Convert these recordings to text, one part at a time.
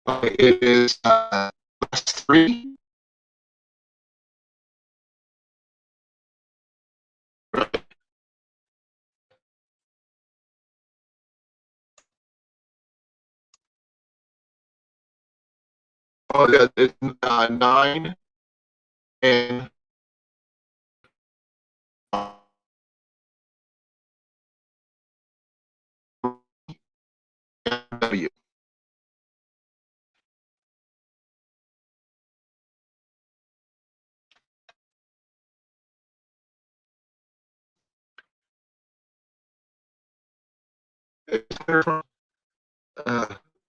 It is class 3. Oh, yeah, it's 9 and W.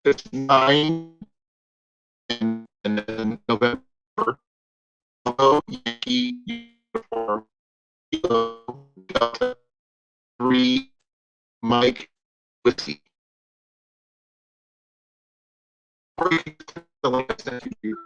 It's 9 and then November. Bravo, Yankee, uniform, Kilo, Delta, 3, Mike, Whiskey. Or you can click the link I sent you.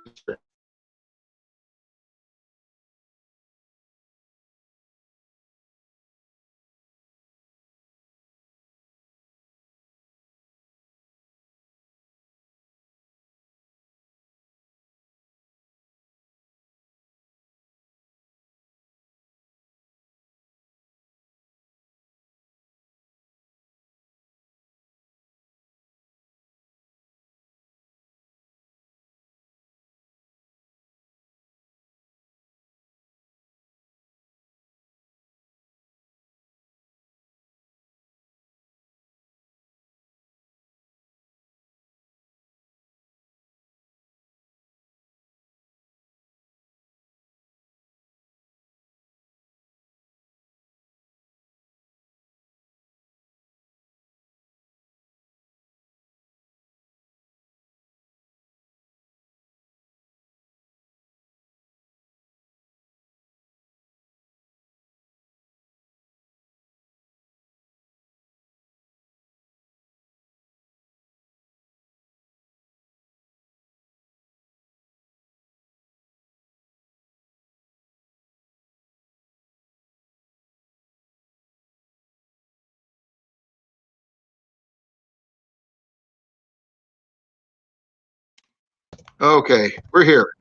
Okay, we're here.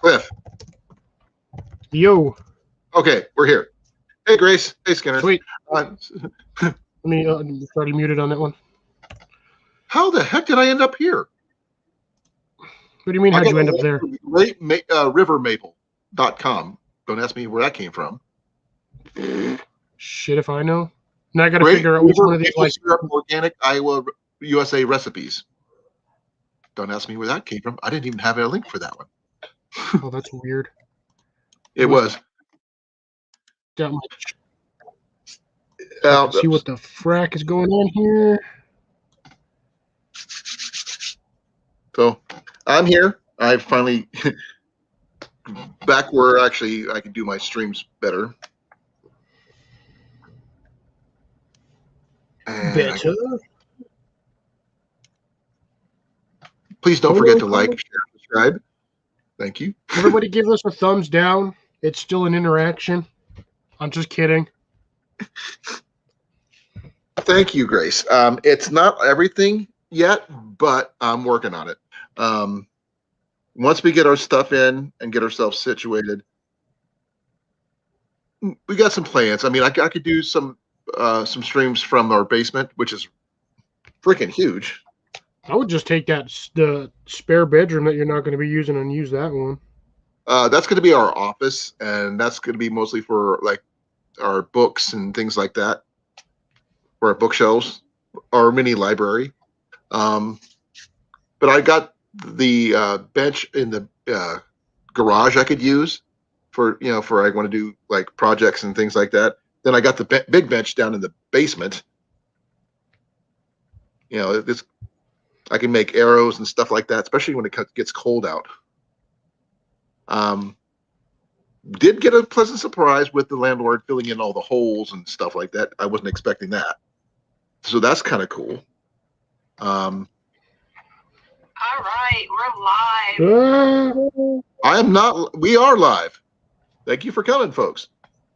Cliff. Yo. Okay, we're here. Hey, Grace. Hey, Skinner. Sweet. Uh, Let me already muted on that one. how the heck did I end up here? What do you mean, how'd you end up there? Rivermaple.com. Don't ask me where that came from. Shit if I know. Now I gotta figure out which one of these, like, syrup, organic Iowa USA recipes. Don't ask me where that came from. I didn't even have a link for that one. Oh, that's weird. It was. That much. See what the frack is going on here. So I'm here. I finally back where actually I can do my streams better. Better. Please don't forget to like, share, subscribe. Thank you. Everybody give us a thumbs down. It's still an interaction. I'm just kidding. Thank you, Grace. It's not everything yet, but I'm working on it. Once we get our stuff in and get ourselves situated, we got some plans. I mean, I could do some streams from our basement, which is freaking huge. I would just take the spare bedroom that you're not going to be using and use that one. That's going to be our office, and that's going to be mostly for like our books and things like that, for our bookshelves, our mini library. But I got the bench in the garage I could use for I want to do like projects and things like that. Then I got the big bench down in the basement. I can make arrows and stuff like that, especially when it gets cold out. Did get a pleasant surprise with the landlord filling in all the holes and stuff like that. I wasn't expecting that. So that's kind of cool. All right, we're live. We are live. Thank you for coming, folks.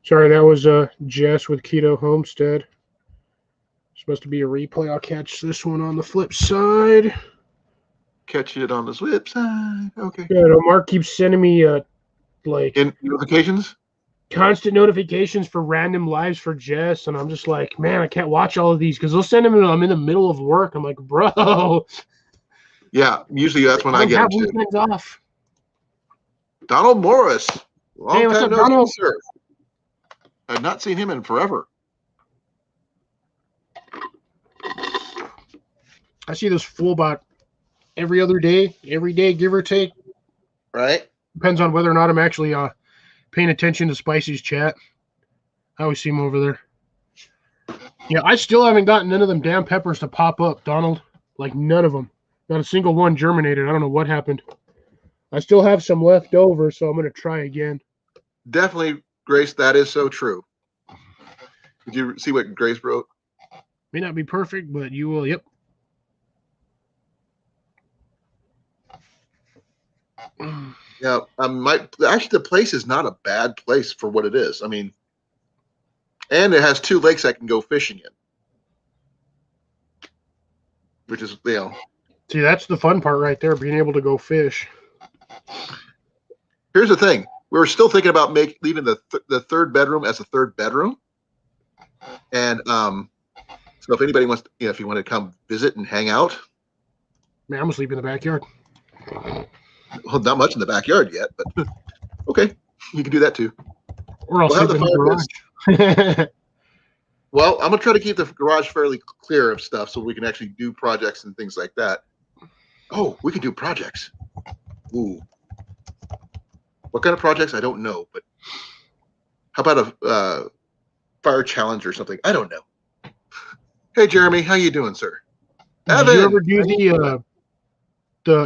Sorry, that was Jess with Keto Homestead. Supposed to be a replay. I'll catch this one on the flip side. Catch it on the flip side. Okay. Good. Mark keeps sending me in notifications. Constant notifications for random lives for Jess, and I'm just like, man, I can't watch all of these because they'll send them and I'm in the middle of work. I'm like, bro. Yeah, usually that's when I get them too. Weekends off. Donald Morris. Hey, what's up, Donald? Sir. I've not seen him in forever. I see this full about every other day, every day, give or take. Right. Depends on whether or not I'm actually paying attention to Spicy's chat. I always see him over there. Yeah, I still haven't gotten none of them damn peppers to pop up, Donald. Like, none of them. Not a single one germinated. I don't know what happened. I still have some left over, so I'm going to try again. Definitely, Grace, that is so true. Did you see what Grace wrote? May not be perfect, but you will. Yep. Yeah, actually the place is not a bad place for what it is. I mean, and it has 2 lakes I can go fishing in, which is, you know. See, that's the fun part right there, being able to go fish. Here's the thing: we were still thinking about leaving the 3rd bedroom as a 3rd bedroom, and so if anybody wants, if you want to come visit and hang out, man, I'm gonna sleep in the backyard. Well, not much in the backyard yet, but okay, you can do that too. Or I'll sleep in the garage. Well, I'm gonna try to keep the garage fairly clear of stuff so we can actually do projects and things like that. Oh, we can do projects. Ooh, what kind of projects? I don't know, but how about a fire challenge or something? I don't know. Hey, Jeremy, how you doing, sir? Did you ever do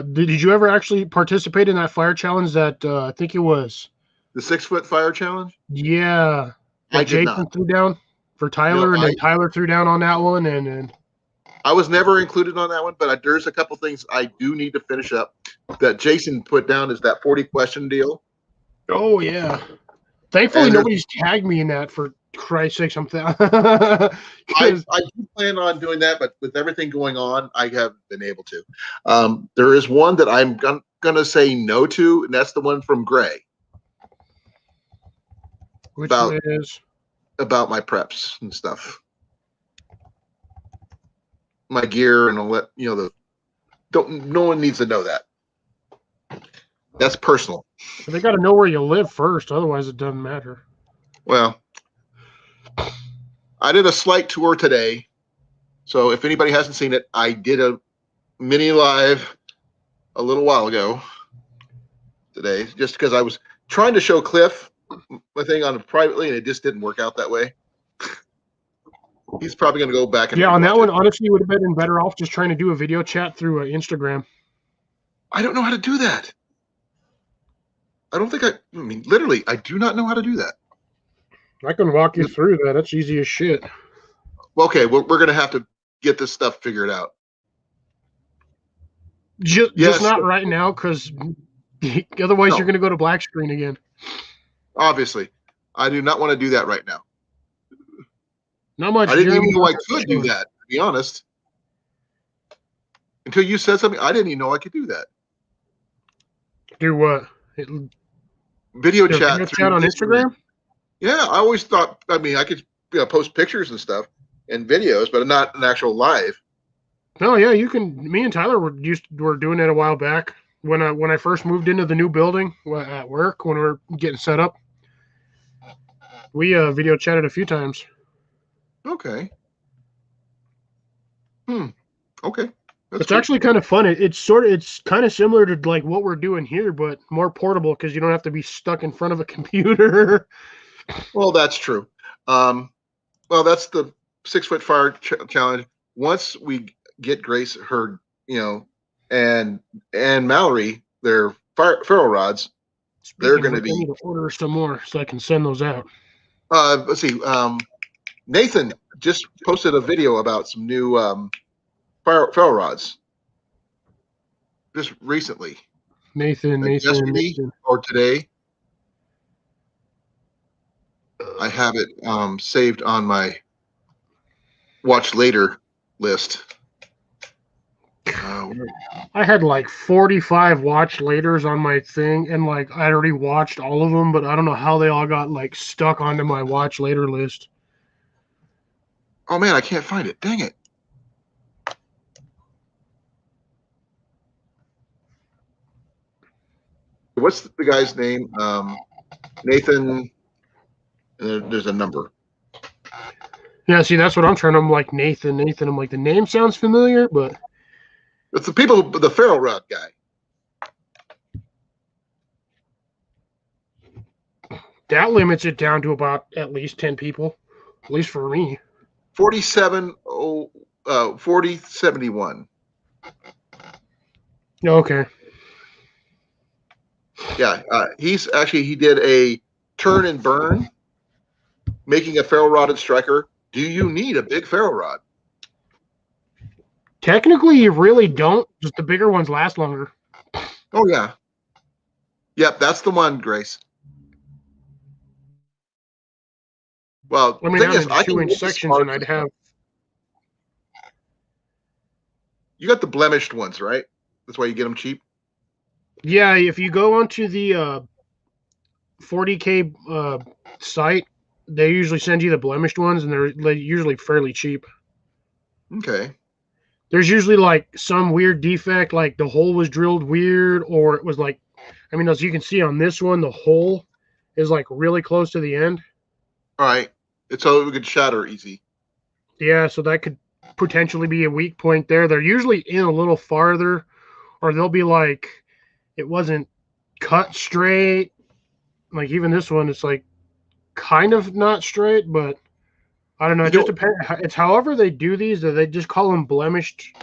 did you ever actually participate in that fire challenge that I think it was the 6-foot fire challenge? Yeah, I did Jason threw down for Tyler, and then Tyler threw down on that one, and I was never included on that one. But there's a couple things I do need to finish up that Jason put down. Is that 40-question deal? Oh yeah. Thankfully, nobody's tagged me in that. For Christ's sakes, I do plan on doing that, but with everything going on, I haven't been able to. There is one that I'm gonna say no to, and that's the one from Gray. Which is about my preps and stuff, my gear, and I'll let no one needs to know that. That's personal. They got to know where you live first, otherwise it doesn't matter. Well, I did a slight tour today, so if anybody hasn't seen it, I did a mini live a little while ago today, just because I was trying to show Cliff my thing on privately, and it just didn't work out that way. He's probably going to go back and on that one. Honestly, would have been better off just trying to do a video chat through Instagram. I don't know how to do that. I don't think I mean, literally, I do not know how to do that. I can walk you through that. That's easy as shit. Okay, we're going to have to get this stuff figured out. Just not right now, because otherwise you're going to go to black screen again. Obviously, I do not want to do that right now. Not much. I didn't even know I could do that, to be honest. Until you said something, I didn't even know I could do that. Do what? Video chat on Instagram? Yeah, I always thought, I mean, I could post pictures and stuff and videos, but not an actual live. Oh yeah, you can. Me and Tyler were doing it a while back when I first moved into the new building at work, when we were getting set up. We video chatted a few times. Okay. Okay. It's cool. Actually kind of fun. It's kind of similar to like what we're doing here, but more portable because you don't have to be stuck in front of a computer. Well, that's true. Well, that's the 6-foot fire challenge. Once we get Grace her, and Mallory their ferro rods, they're going to be. I need to order some more so I can send those out. Let's see. Nathan just posted a video about some new ferro rods just recently. Nathan or today. I have it saved on my watch later list. I had like 45 watch laters on my thing, and like I already watched all of them, but I don't know how they all got like stuck onto my watch later list. Oh man, I can't find it. Dang it. What's the guy's name? Nathan. There's a number. Yeah, see, that's what I'm trying to. I'm like Nathan. I'm like, the name sounds familiar, but it's the Ferro Rod guy. That limits it down to about at least 10 people, at least for me. 4071. Okay. Yeah, he did a turn and burn, making a ferro rodded striker. Do you need a big ferro rod? Technically, you really don't. Just the bigger ones last longer. Oh yeah. Yep, that's the one, Grace. Well, I mean, I had 2-inch sections, and I'd have. You got the blemished ones, right? That's why you get them cheap. Yeah, if you go onto the 40K site, they usually send you the blemished ones, and they're usually fairly cheap. Okay. There's usually like some weird defect, like the hole was drilled weird, or it was like, I mean, as you can see on this one, the hole is like really close to the end. All right. It's so it could shatter easy. Yeah, so that could potentially be a weak point there. They're usually in a little farther, or they'll be like, it wasn't cut straight. Like even this one, it's like kind of not straight, but I don't know. It just depends. It's however they do these, that they just call them blemished.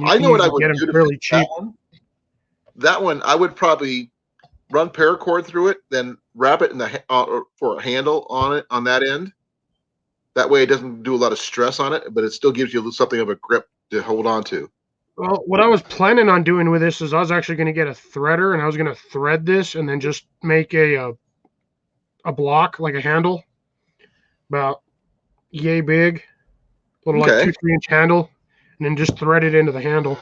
I know what I would do to really cheap. That one, I would probably run paracord through it, then wrap it in the for a handle on it on that end. That way, it doesn't do a lot of stress on it, but it still gives you something of a grip to hold on to. Well, what I was planning on doing with this is I was actually going to get a threader, and I was going to thread this and then just make a block, like a handle, about yay big, little like 2-3-inch handle, and then just thread it into the handle.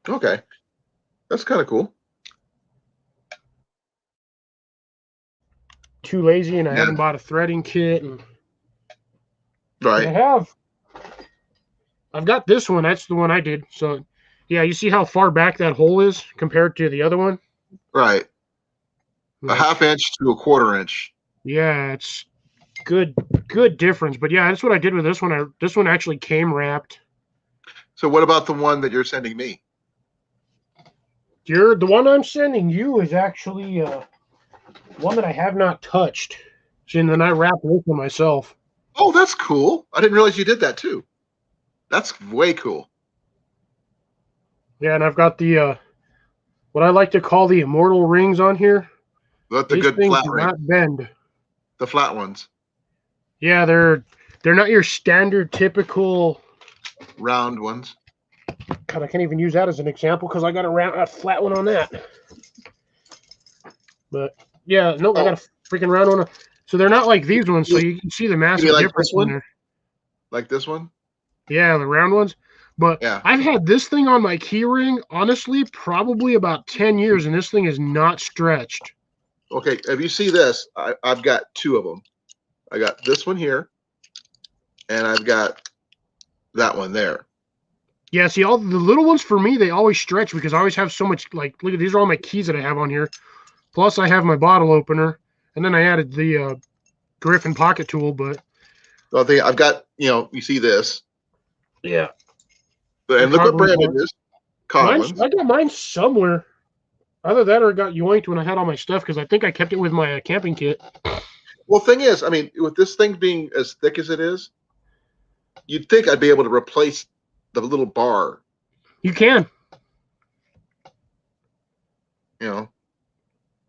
Okay, that's kind of cool. Too lazy, and I haven't bought a threading kit. And right. I've got this one. That's the one I did. So, yeah, you see how far back that hole is compared to the other one? Right. A ½ inch to a 1/4 inch. Yeah, it's good difference. But yeah, that's what I did with this one. This one actually came wrapped. So what about the one that you're sending me? The one I'm sending you is actually one that I have not touched. And then I wrapped this one myself. Oh, that's cool. I didn't realize you did that too. That's way cool. Yeah, and I've got the what I like to call the immortal rings on here. That's the good flat ring. Not bend. The flat ones. Yeah, they're not your standard typical round ones. God, I can't even use that as an example because I got a flat one on that. But yeah, no, I got a freaking round one. So they're not like these ones, so you can see the massive difference in there. Like this one? Yeah, the round ones. But yeah. I've had this thing on my key ring, honestly, probably about 10 years, and this thing is not stretched. Okay, if you see this, I've got two of them. I got this one here, and I've got that one there. Yeah, see, all the little ones for me, they always stretch because I always have so much, like, look at these are all my keys that I have on here. Plus, I have my bottle opener, and then I added the Griffin pocket tool, but. Well, I've got, you see this. Yeah. And look what brand it is. I got mine somewhere. Either that or it got yoinked when I had all my stuff because I think I kept it with my camping kit. Well, thing is, I mean, with this thing being as thick as it is, you'd think I'd be able to replace the little bar. You can. And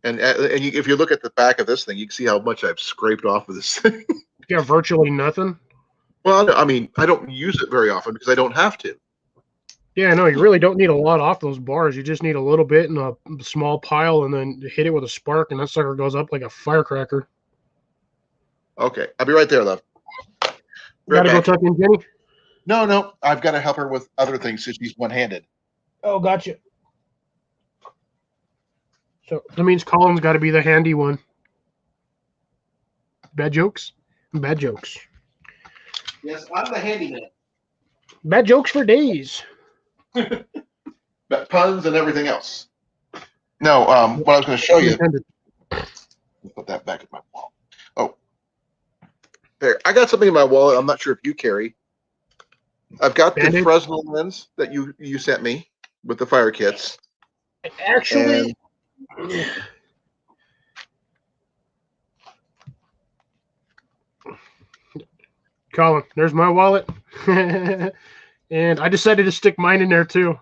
if you look at the back of this thing, you can see how much I've scraped off of this thing. Yeah, virtually nothing. Well, I mean, I don't use it very often because I don't have to. Yeah, no, you really don't need a lot off those bars. You just need a little bit in a small pile and then hit it with a spark, and that sucker goes up like a firecracker. Okay, I'll be right there, love. Gotta go tuck in Jenny? No. I've got to help her with other things since she's one-handed. Oh, gotcha. So that means Colin's got to be the handy one. Bad jokes? Bad jokes. Yes, I'm the handyman. Bad jokes for days. Puns and everything else. No, what I was going to show you. Put that back in my wallet. Oh, there. I got something in my wallet. I'm not sure if you carry. I've got the Fresnel lens that you sent me with the fire kits. Actually, Colin, there's my wallet. And I decided to stick mine in there too.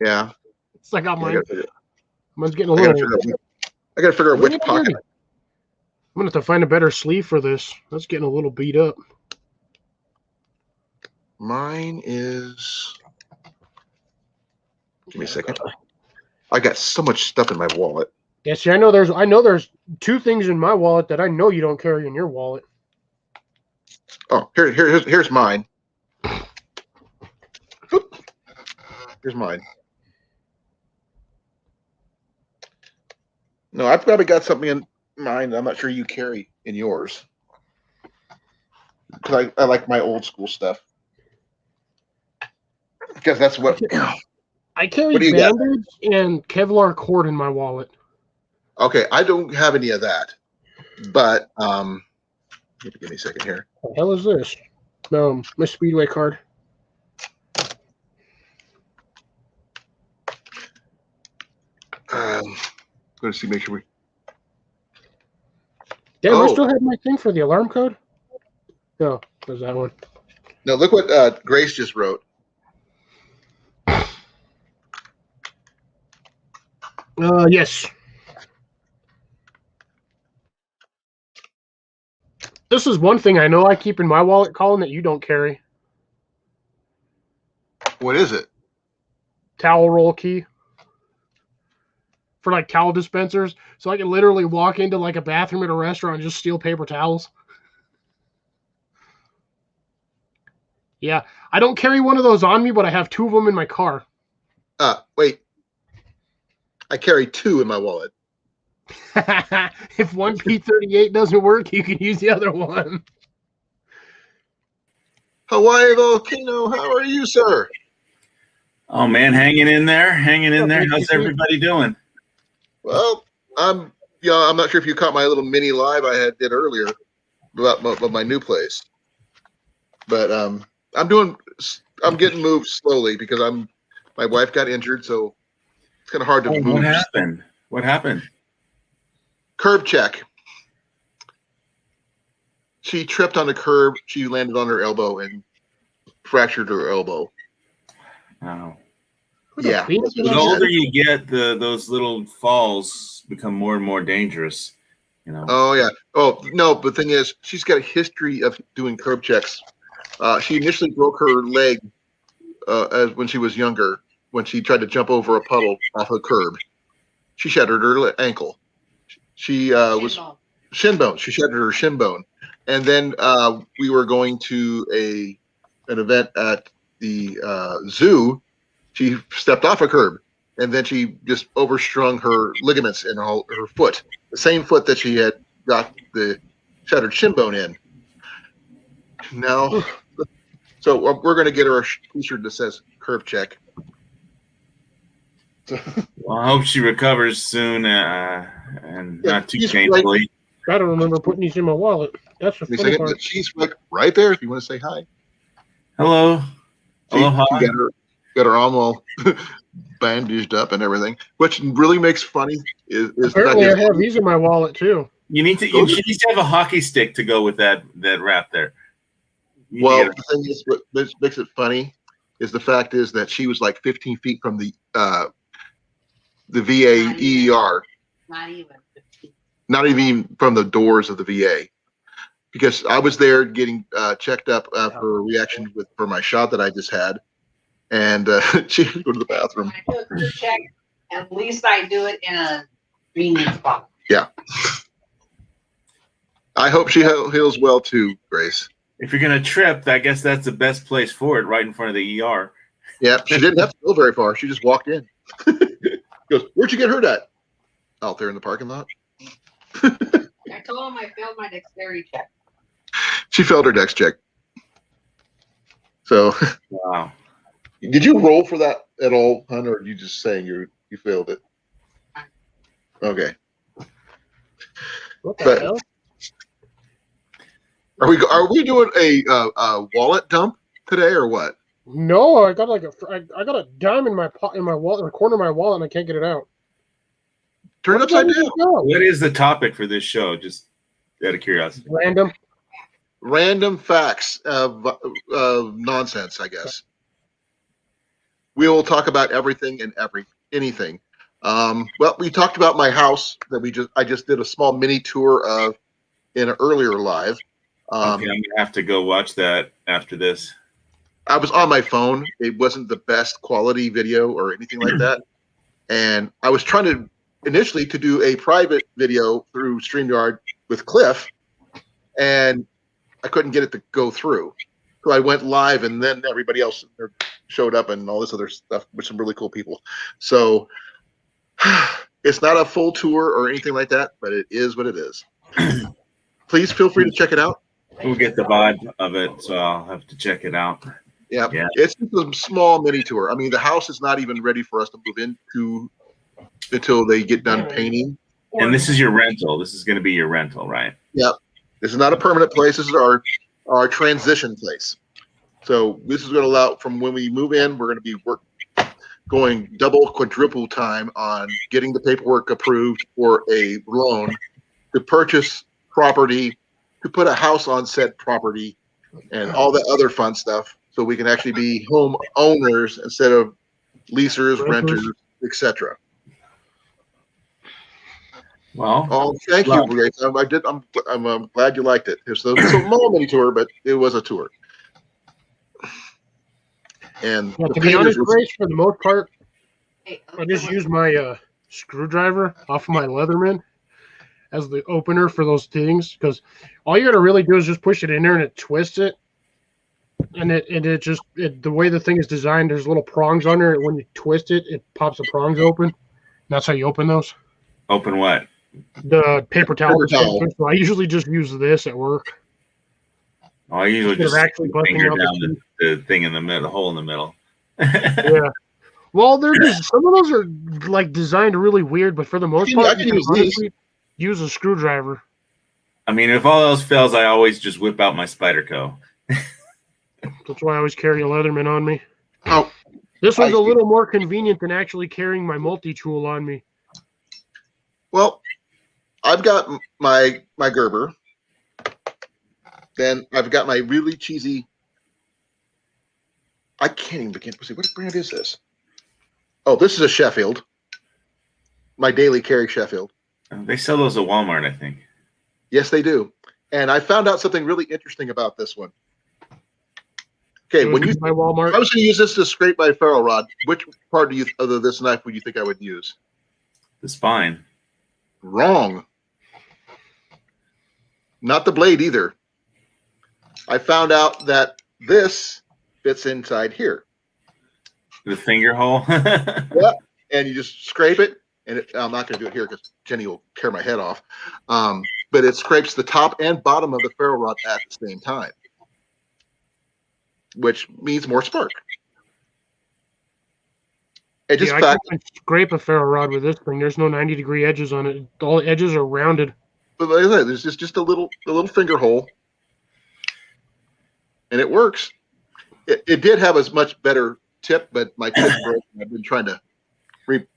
Yeah. It's like I got mine. Mine's getting a little. I gotta figure out which pocket. I'm gonna have to find a better sleeve for this. That's getting a little beat up. Mine is. Give me a second. I got so much stuff in my wallet. Yeah, see, I know there's two things in my wallet that I know you don't carry in your wallet. Oh, here's mine. Here's mine. No, I've probably got something in mine I'm not sure you carry in yours. Because I like my old school stuff. Because that's what I carry bandage and Kevlar cord in my wallet. Okay, I don't have any of that. But give me a second here. What the hell is this? My Speedway card. Let's see, make sure we. Damn, I still have my thing for the alarm code. No, there's that one. No, look what Grace just wrote. Yes. This is one thing I know I keep in my wallet, Colin, that you don't carry. What is it? Towel roll key. For like towel dispensers. So I can literally walk into like a bathroom at a restaurant and just steal paper towels. Yeah. I don't carry one of those on me, but I have two of them in my car. Wait. I carry two in my wallet. If one P38 doesn't work, you can use the other one. Hawaii Volcano, how are you, sir? Oh man, hanging in there. How's everybody doing? Well, I'm not sure if you caught my little mini live I did earlier about my new place, but I'm getting moved slowly because my wife got injured, so it's kind of hard to move. What happened? Curb check. She tripped on the curb. She landed on her elbow and fractured her elbow. Wow. Yeah. The older you get, those little falls become more and more dangerous. You know. Oh yeah. Oh no, but the thing is, she's got a history of doing curb checks. She initially broke her leg when she was younger, when she tried to jump over a puddle off a curb. She shattered her ankle. She was shin bone. She shattered her shin bone, and then we were going to an event at the zoo. She stepped off a curb, and then she just overstrung her ligaments in her foot, the same foot that she had got the shattered shin bone in. Now, so we're going to get her a t-shirt that says "curb check." Well, I hope she recovers soon and not too painfully. I don't remember putting these in my wallet. That's the funny part. She's like right there if you want to say hi. Hello. Hello. Hi. Got her arm all bandaged up and everything, which really makes funny. Apparently, I have these in my wallet too. You need to have a hockey stick to go with that wrap there. Well, the thing is, what makes it funny is the fact is that she was like 15 feet from the VA ER. Not even from the doors of the VA, because I was there getting checked up for a reaction for my shot that I just had, and she had to go to the bathroom. When I do a check, at least I do it in a convenient spot. Yeah. I hope she heals well too, Grace. If you're gonna trip, I guess that's the best place for it, right in front of the ER. Yeah, she didn't have to go very far. She just walked in. Goes, where'd you get hurt at? Out there in the parking lot. I told him I failed my dexterity check. She failed her dex check. So, Wow. did you roll for that at all, hun, or are you just saying you failed it? Okay. What the But- hell? Are we doing a wallet dump today or what? No, I got I got a dime in my wallet, in the corner of my wallet, and I can't get it out. Turn it upside down. What is the topic for this show? Just out of curiosity. Random. Random facts of nonsense, I guess. We will talk about everything and anything. Well, we talked about my house that I just did a small mini tour of in an earlier live. Okay, I'm gonna have to go watch that after this. I was on my phone. It wasn't the best quality video or anything like that. And I was trying to initially to do a private video through StreamYard with Cliff, and I couldn't get it to go through. So I went live, and then everybody else showed up and all this other stuff with some really cool people. So it's not a full tour or anything like that, but it is what it is. Please feel free to check it out. We'll get the vibe of it, so I'll have to check it out. Yeah, Yeah. it's just a small mini tour. I mean, the house is not even ready for us to move into until they get done painting. And this is your rental. This is going to be your rental, right? Yep. This is not a permanent place. This is our transition place. So this is going to allow, from when we move in, we're going to be going double, quadruple time on getting the paperwork approved for a loan to purchase property, to put a house on said property, and all the other fun stuff, so we can actually be home owners instead of leasers, renters, etc. Well, Oh, thank you, Grace. I'm glad you liked it. It's a small mini tour, but it was a tour. And Yeah, the to be painters honest, was- Grace, for the most part, Hey, I just use my screwdriver off of my Leatherman as the opener for those things, because all you got to really do is just push it in there and it twists it. And the way the thing is designed, there's little prongs on there. When you twist it, it pops the prongs open. That's how you open those. open what? The paper towel. Paper towel. So I usually just use this at work. Oh, I usually Instead of just actually busting finger out down the the thing in the middle, the hole in the middle. Yeah. Well, they're just some of those are like designed really weird, but for the most part, I can you use these. honestly use a screwdriver. I mean, if all else fails, I always just whip out my Spyderco. That's why I always carry a Leatherman on me. Oh, This one's I a see. little more convenient than actually carrying my multi-tool on me. well, I've got my Gerber. Then I've got my really cheesy. I can't even begin to see what brand is this. Oh, this is a Sheffield. My daily carry Sheffield. They sell those at Walmart, I think. Yes, they do. And I found out something really interesting about this one. Okay, when you my if Walmart, I was going to use this to scrape my ferro rod, which part of this knife would you think I would use? The spine. Wrong. Not the blade either. I found out that this fits inside here. The finger hole. And you just scrape it, and I'm not going to do it here because Jenny will tear my head off. But it scrapes the top and bottom of the ferro rod at the same time, which means more spark. It just yeah, I fact, can't scrape a ferro rod with this thing. There's no 90-degree edges on it. All the edges are rounded. but like I said, there's just a little finger hole, and it works. It did have a much better tip, but my tip broke. And I've been trying to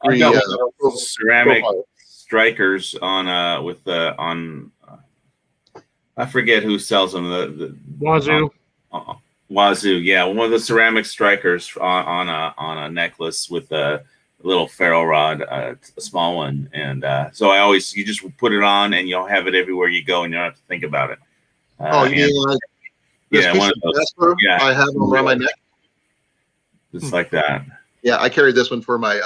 I got one of those ceramic strikers on I forget who sells them. The Wazoo. Wazoo, yeah, one of the ceramic strikers on a necklace with a little ferro rod, a small one, and so you just put it on and you'll have it everywhere you go, and you don't have to think about it. Oh, you mean like this yeah, piece one of of those. Jasper Yeah. I have around my neck? It's like that. Yeah, I carried this one for my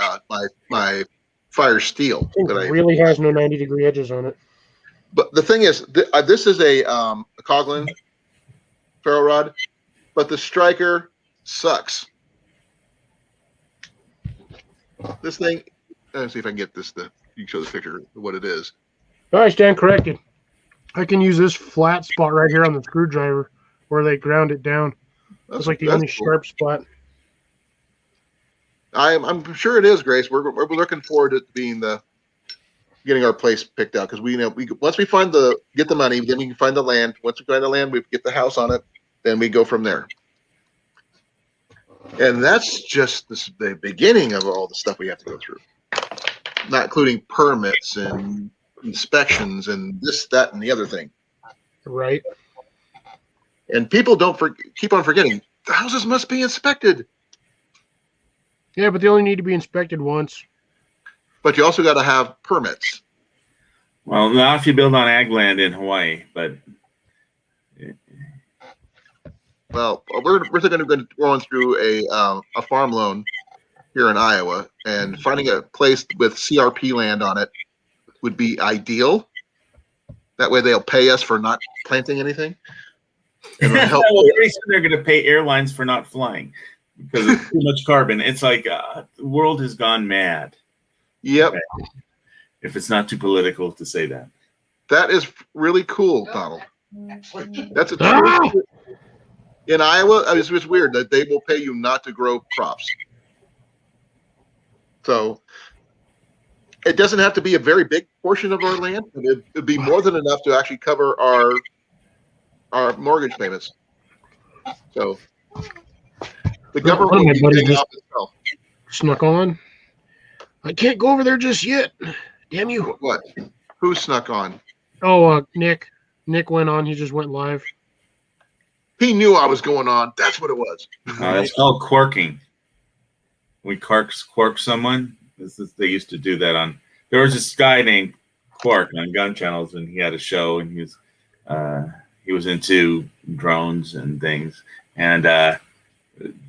my fire steel. It really has no 90-degree edges on it. But the thing is, this is a Coghlan ferro rod, but the striker sucks. This thing, let's see if I can get this. You can show the picture of what it is. All right, stand corrected. I can use this flat spot right here on the screwdriver where they ground it down. It's like the only cool. sharp spot. I'm sure it is, Grace. We're looking forward to getting our place picked out, because we once we get the money, then we can find the land. Once we find the land, we get the house on it, then we go from there. And that's just the beginning of all the stuff we have to go through, not including permits and inspections and this, that, and the other thing. Right. And people keep on forgetting the houses must be inspected. Yeah, but they only need to be inspected once. But you also got to have permits. Well, not if you build on ag land in Hawaii, but Well, we're going to be going through a farm loan here in Iowa, and finding a place with CRP land on it would be ideal. That way they'll pay us for not planting anything. And it'll help. well, pretty soon they're going to pay airlines for not flying because it's too much carbon. It's like the world has gone mad. Yep. If it's not too political to say that. That is really cool, Donald. That's a in Iowa, it's weird that they will pay you not to grow crops. So it doesn't have to be a very big portion of our land, but it'd be more than enough to actually cover our mortgage payments. So the government One of my will be buddies paying off itself. Snuck on. I can't go over there just yet. Damn you. What? Who snuck on? Oh, Nick. Nick went on. He just went live. He knew I was going on. That's what it was. It's called quarking. We quark someone. They used to do that on. There was this guy named Quark on Gun Channels, and he had a show, and he was into drones and things, and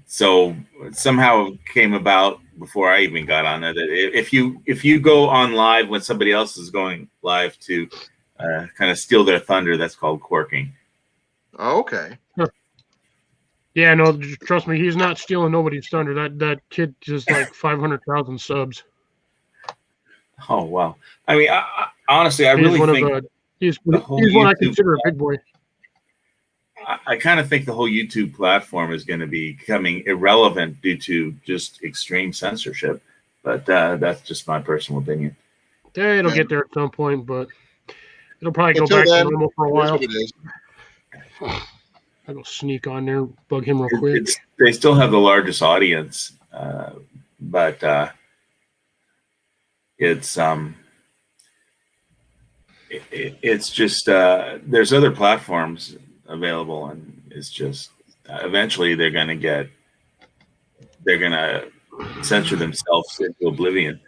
so somehow it came about before I even got on it. If you go on live when somebody else is going live to kind of steal their thunder, that's called quarking. Oh, okay. Yeah, no, trust me, he's not stealing nobody's thunder. That kid just like 500,000 subs. Oh wow! I mean, honestly, I really think he's one I consider a big boy. I kind of think the whole YouTube platform is going to be becoming irrelevant due to just extreme censorship. But that's just my personal opinion. Yeah, it'll get there at some point, but it'll probably go back to normal for a while. I'll go sneak on there, bug him real quick. They still have the largest audience, but it's just there's other platforms available, and it's just eventually they're gonna censor themselves into oblivion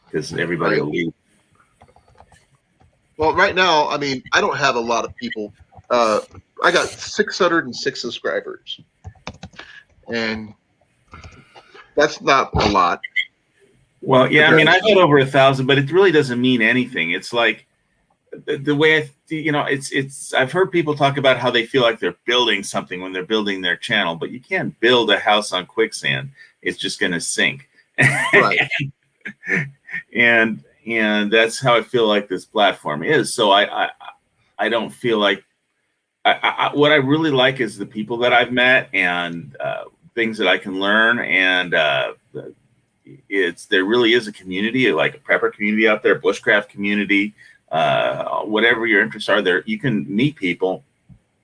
because everybody will leave. Well, right now, I mean, I don't have a lot of people. I got 606 subscribers, and that's not a lot. Well, yeah, I mean, I've got over 1,000, but it really doesn't mean anything. It's like the way it's. I've heard people talk about how they feel like they're building something when they're building their channel, but you can't build a house on quicksand. It's just going to sink. Right. and that's how I feel like this platform is. So I don't feel like what I really like is the people that I've met and things that I can learn, and there really is a community, like a prepper community out there, bushcraft community, whatever your interests are. There you can meet people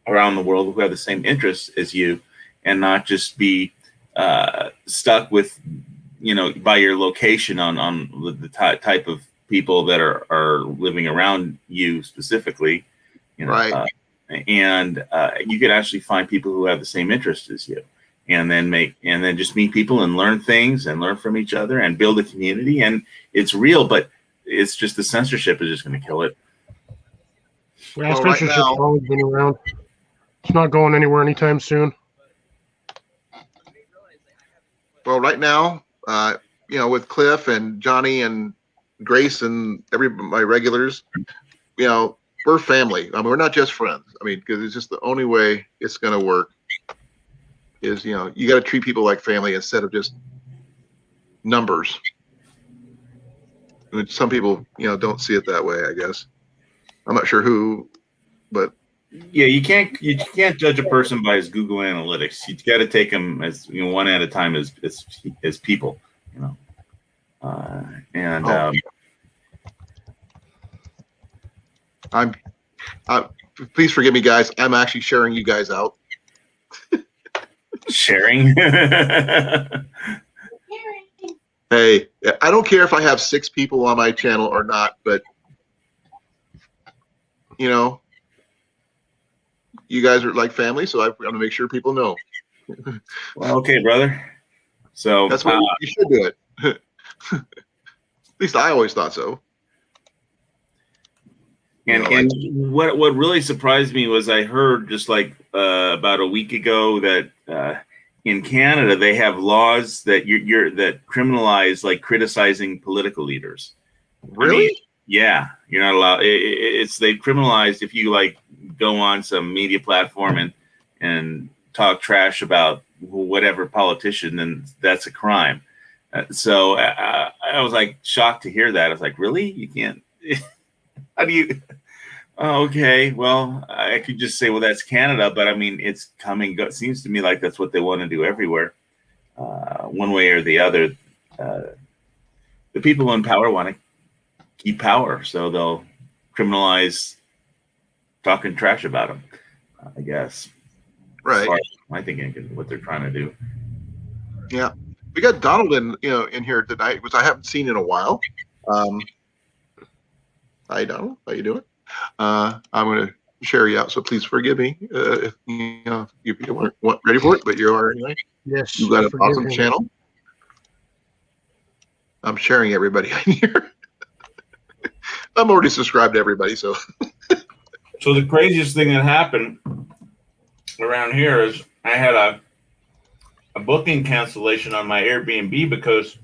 around the world who have the same interests as you, and not just be stuck with by your location on the type of people that are living around you specifically. Right. And you could actually find people who have the same interests as you, and then just meet people and learn things and learn from each other and build a community. And it's real, but it's just the censorship is just going to kill it. Yeah, censorship's always been around. It's not going anywhere anytime soon. Well, right now, with Cliff and Johnny and Grace and my regulars, we're we're family. I mean, we're not just friends. I mean, because it's just the only way it's going to work is, you know, you got to treat people like family instead of just numbers. I mean, some people, you know, don't see it that way, I guess. I'm not sure who, but Yeah, you can't judge a person by his Google Analytics. You got to take them as, you know, one at a time as people, you know. please forgive me, guys. I'm actually sharing you guys out. Sharing. Hey, I don't care if I have 6 people on my channel or not, but you know, you guys are like family, so I want to make sure people know. Well, okay, brother. So That's why you should do it. At least I always thought so. And what really surprised me was I heard just like about a week ago that in Canada they have laws that that criminalize like criticizing political leaders. Really? I mean, yeah, you're not allowed. It's they criminalized if you like go on some media platform and talk trash about whatever politician, then that's a crime. So I was like shocked to hear that. I was like, really? You can't? How do you? Oh, okay. Well, I could just say, well, that's Canada, but I mean, it's coming. It seems to me like that's what they want to do everywhere, one way or the other. The people in power want to keep power, so they'll criminalize talking trash about them, I guess. Right. I think what they're trying to do. Yeah, we got Donald in here tonight, which I haven't seen in a while. Hi, Donald. How you doing? I'm going to share you out, so please forgive me if you weren't ready for it, but you are anyway. Yes. You got an awesome channel. I'm sharing everybody in here. I'm already subscribed to everybody, so. So the craziest thing that happened around here is I had a booking cancellation on my Airbnb because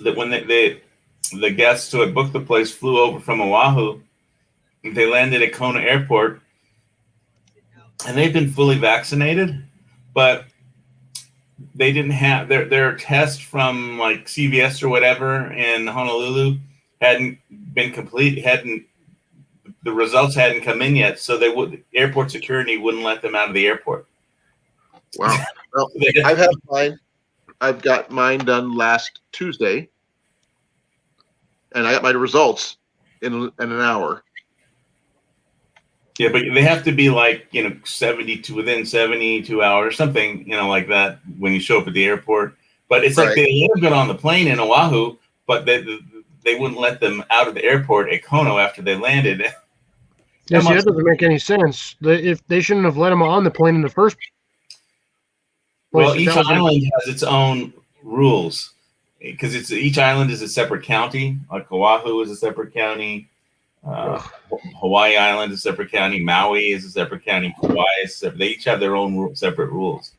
when the guests who had booked the place flew over from Oahu. They landed at Kona Airport, and they've been fully vaccinated, but they didn't have their test from like CVS or whatever in Honolulu hadn't been complete. The results hadn't come in yet, so airport security wouldn't let them out of the airport. Wow. Well, I've had mine. I've got mine done last Tuesday, and I got my results in an hour. Yeah, but they have to be like, within 72 hours, something, like that when you show up at the airport. But it's like they would have been on the plane in Oahu, but they wouldn't let them out of the airport at Kona after they landed. Yeah, see, that doesn't make any sense. If they shouldn't have let them on the plane in the first place. Well, each island has its own rules because each island is a separate county. Like Oahu is a separate county. Hawaii Island is a separate county. Maui is a separate county. Kauai is separate. They each have their own separate rules.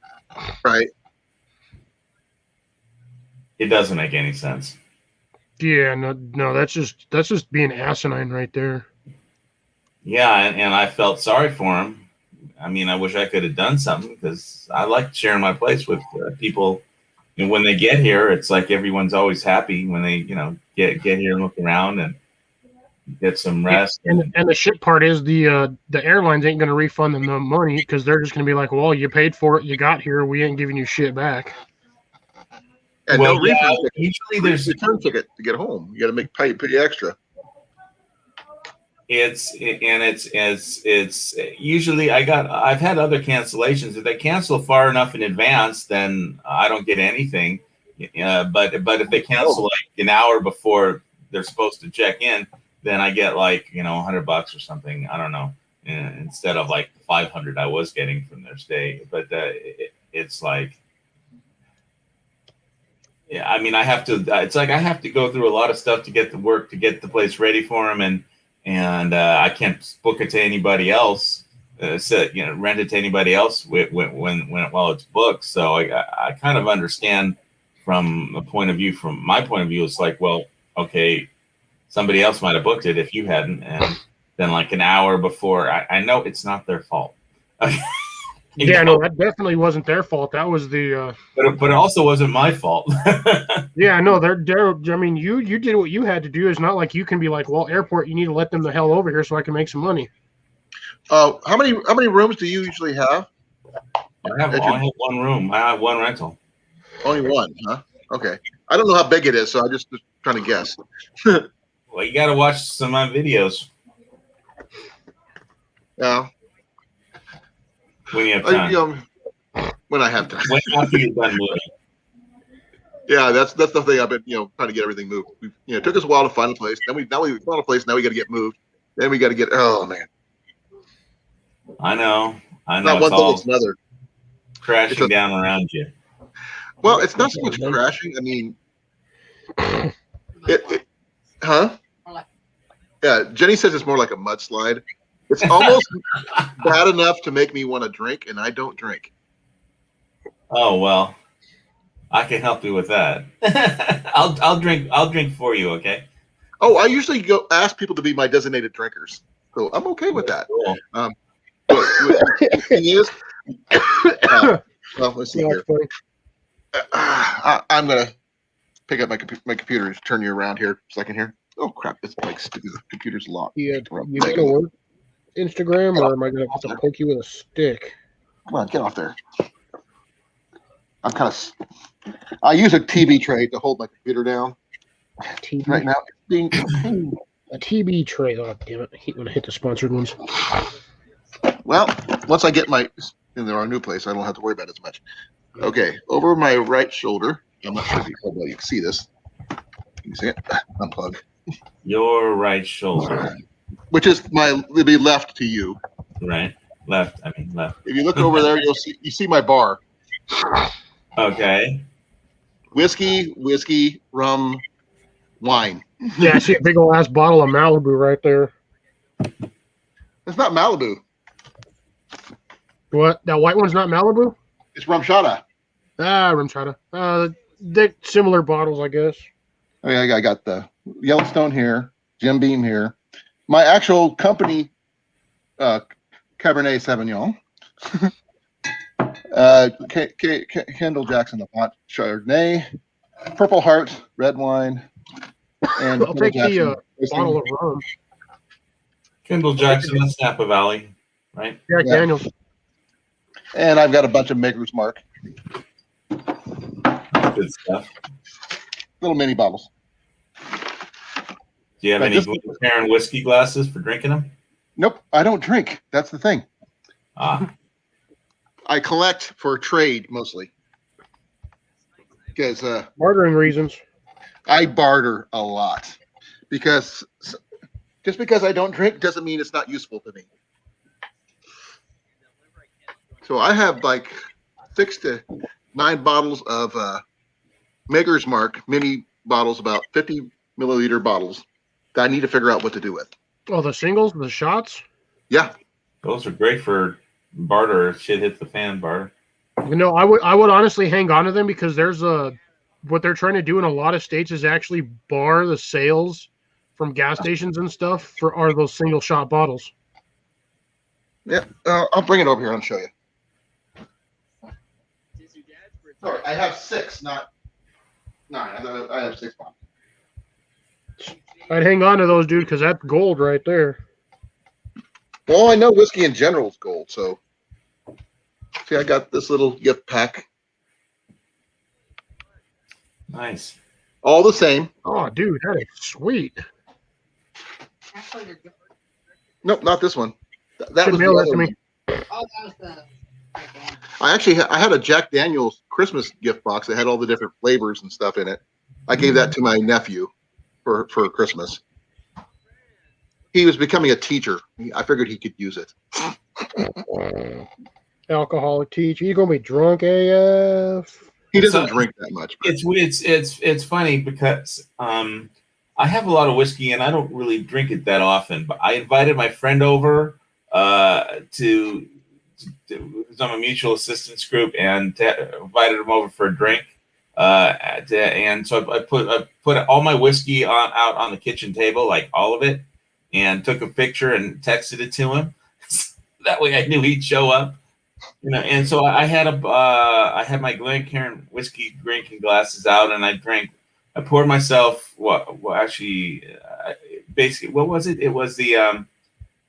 Right. It doesn't make any sense. Yeah, no, that's just being asinine right there. Yeah, and I felt sorry for him. I mean, I wish I could have done something because I like sharing my place with people. And when they get here, it's like everyone's always happy when they, get here and look around and get some rest. And the shit part is the airlines ain't going to refund them the money because they're just going to be like, well, you paid for it, you got here, we ain't giving you shit back. And well, no refund ticket. Usually there's a return ticket to get home. You got to pay extra. It's usually I've had other cancellations. If they cancel far enough in advance, then I don't get anything. But if they cancel like an hour before they're supposed to check in, then I get like $100 or something. I don't know, instead of like $500 I was getting from their stay. But it's like, yeah, I mean, I have to. It's like I have to go through a lot of stuff to get to work to get the place ready for them, and I can't book it to anybody else. Rent it to anybody else while it's booked. So I kind of understand from my point of view. It's like, well, okay, somebody else might have booked it if you hadn't, than like an hour before. I know it's not their fault. You Yeah, know? no, that definitely wasn't their fault. That was the But it also wasn't my fault. yeah, no, they're I mean, you did what you had to do. It's not like you can be like, well, airport, you need to let them the hell over here so I can make some money. How many rooms do you usually have? I only have one room. I have one rental. Only one, huh? Okay. I don't know how big it is, so I'm just trying to guess. Well, you got to watch some of my videos Yeah. when you have time. When I have time. When after you're done moving. Yeah, that's the thing. I've been trying to get everything moved. It took us a while to find a place. Now we found a place. Now we got to get moved. Then we got to get. Oh man. I know. Not It's one thing, all it's another. crashing down around you. Well, it's not so much crashing. I mean, huh? Yeah, Jenny says it's more like a mudslide. It's almost bad enough to make me want to drink, and I don't drink. Oh well, I can help you with that. I'll drink for you. Okay. Oh, I usually go ask people to be my designated drinkers, so I'm okay with that. Cool. The thing is, well, let's see here. I'm gonna pick up my computer and turn you around here a second here. Oh crap! It's like the computer's locked. Yeah, you gonna work Instagram, or am I gonna have to poke you with a stick? Come on, get off there. I'm kind of. I use a TB tray to hold my computer down. TB Right now, it's being a TB tray. Oh damn it! I hate when I hit the sponsored ones. well. Once I get in our new place, I don't have to worry about it as much. Okay, over my right shoulder. I'm not sure if you can see this. Can you see it? Unplug. Your right shoulder. Which is it'll be left to you. Right. Left. I mean left. If you look over there, you see my bar. Okay. Whiskey, rum, wine. Yeah, I see a big old ass bottle of Malibu right there. It's not Malibu. What? That white one's not Malibu? It's Rumchata. Ah, Rumchata. They're similar bottles, I guess. I mean, I got the Yellowstone here, Jim Beam here. My actual company, Cabernet Sauvignon. Kendall Jackson, the pot, Chardonnay, Purple Heart, red wine, and I'll take the bottle of rum. Kendall Jackson, that's Napa Valley, right? Jack Daniels. And I've got a bunch of Maker's Mark, Good stuff. little mini bottles. Do you have any Glencairn whiskey glasses for drinking them? Nope, I don't drink. That's the thing. Ah. I collect for trade mostly. Because Bartering reasons. I barter a lot. Because just because I don't drink doesn't mean it's not useful to me. So I have like 6 to 9 bottles of Maker's Mark mini bottles, about 50 milliliter bottles that I need to figure out what to do with. Oh, the singles, the shots? Yeah. Those are great for barter. Shit hits the fan barter. No, I would honestly hang on to them because there's what they're trying to do in a lot of states is actually bar the sales from gas stations and stuff are those single shot bottles. Yeah. I'll bring it over here and show you. Sorry, I have 6, not 9. I have 6 bottles. I'd hang on to those, dude, because that's gold right there. Well, I know whiskey in general is gold, so see, I got this little gift pack. Nice. All the same. Oh, dude, that is sweet. Nope, not this one. That was mail the that to other me. one. Oh, that was the. I had a Jack Daniel's Christmas gift box that had all the different flavors and stuff in it. I gave that to my nephew for Christmas. He was becoming a teacher. I figured he could use it. Alcoholic teacher. You gonna be drunk AF? He doesn't drink that much. But It's funny because I have a lot of whiskey and I don't really drink it that often. But I invited my friend over to some a mutual assistance group and invited him over for a drink. And so I put all my whiskey out on the kitchen table, like all of it. and took a picture and texted it to him. That way I knew he'd show up. And so I had my Glencairn whiskey drinking glasses out, and I poured myself basically, what was it? It was the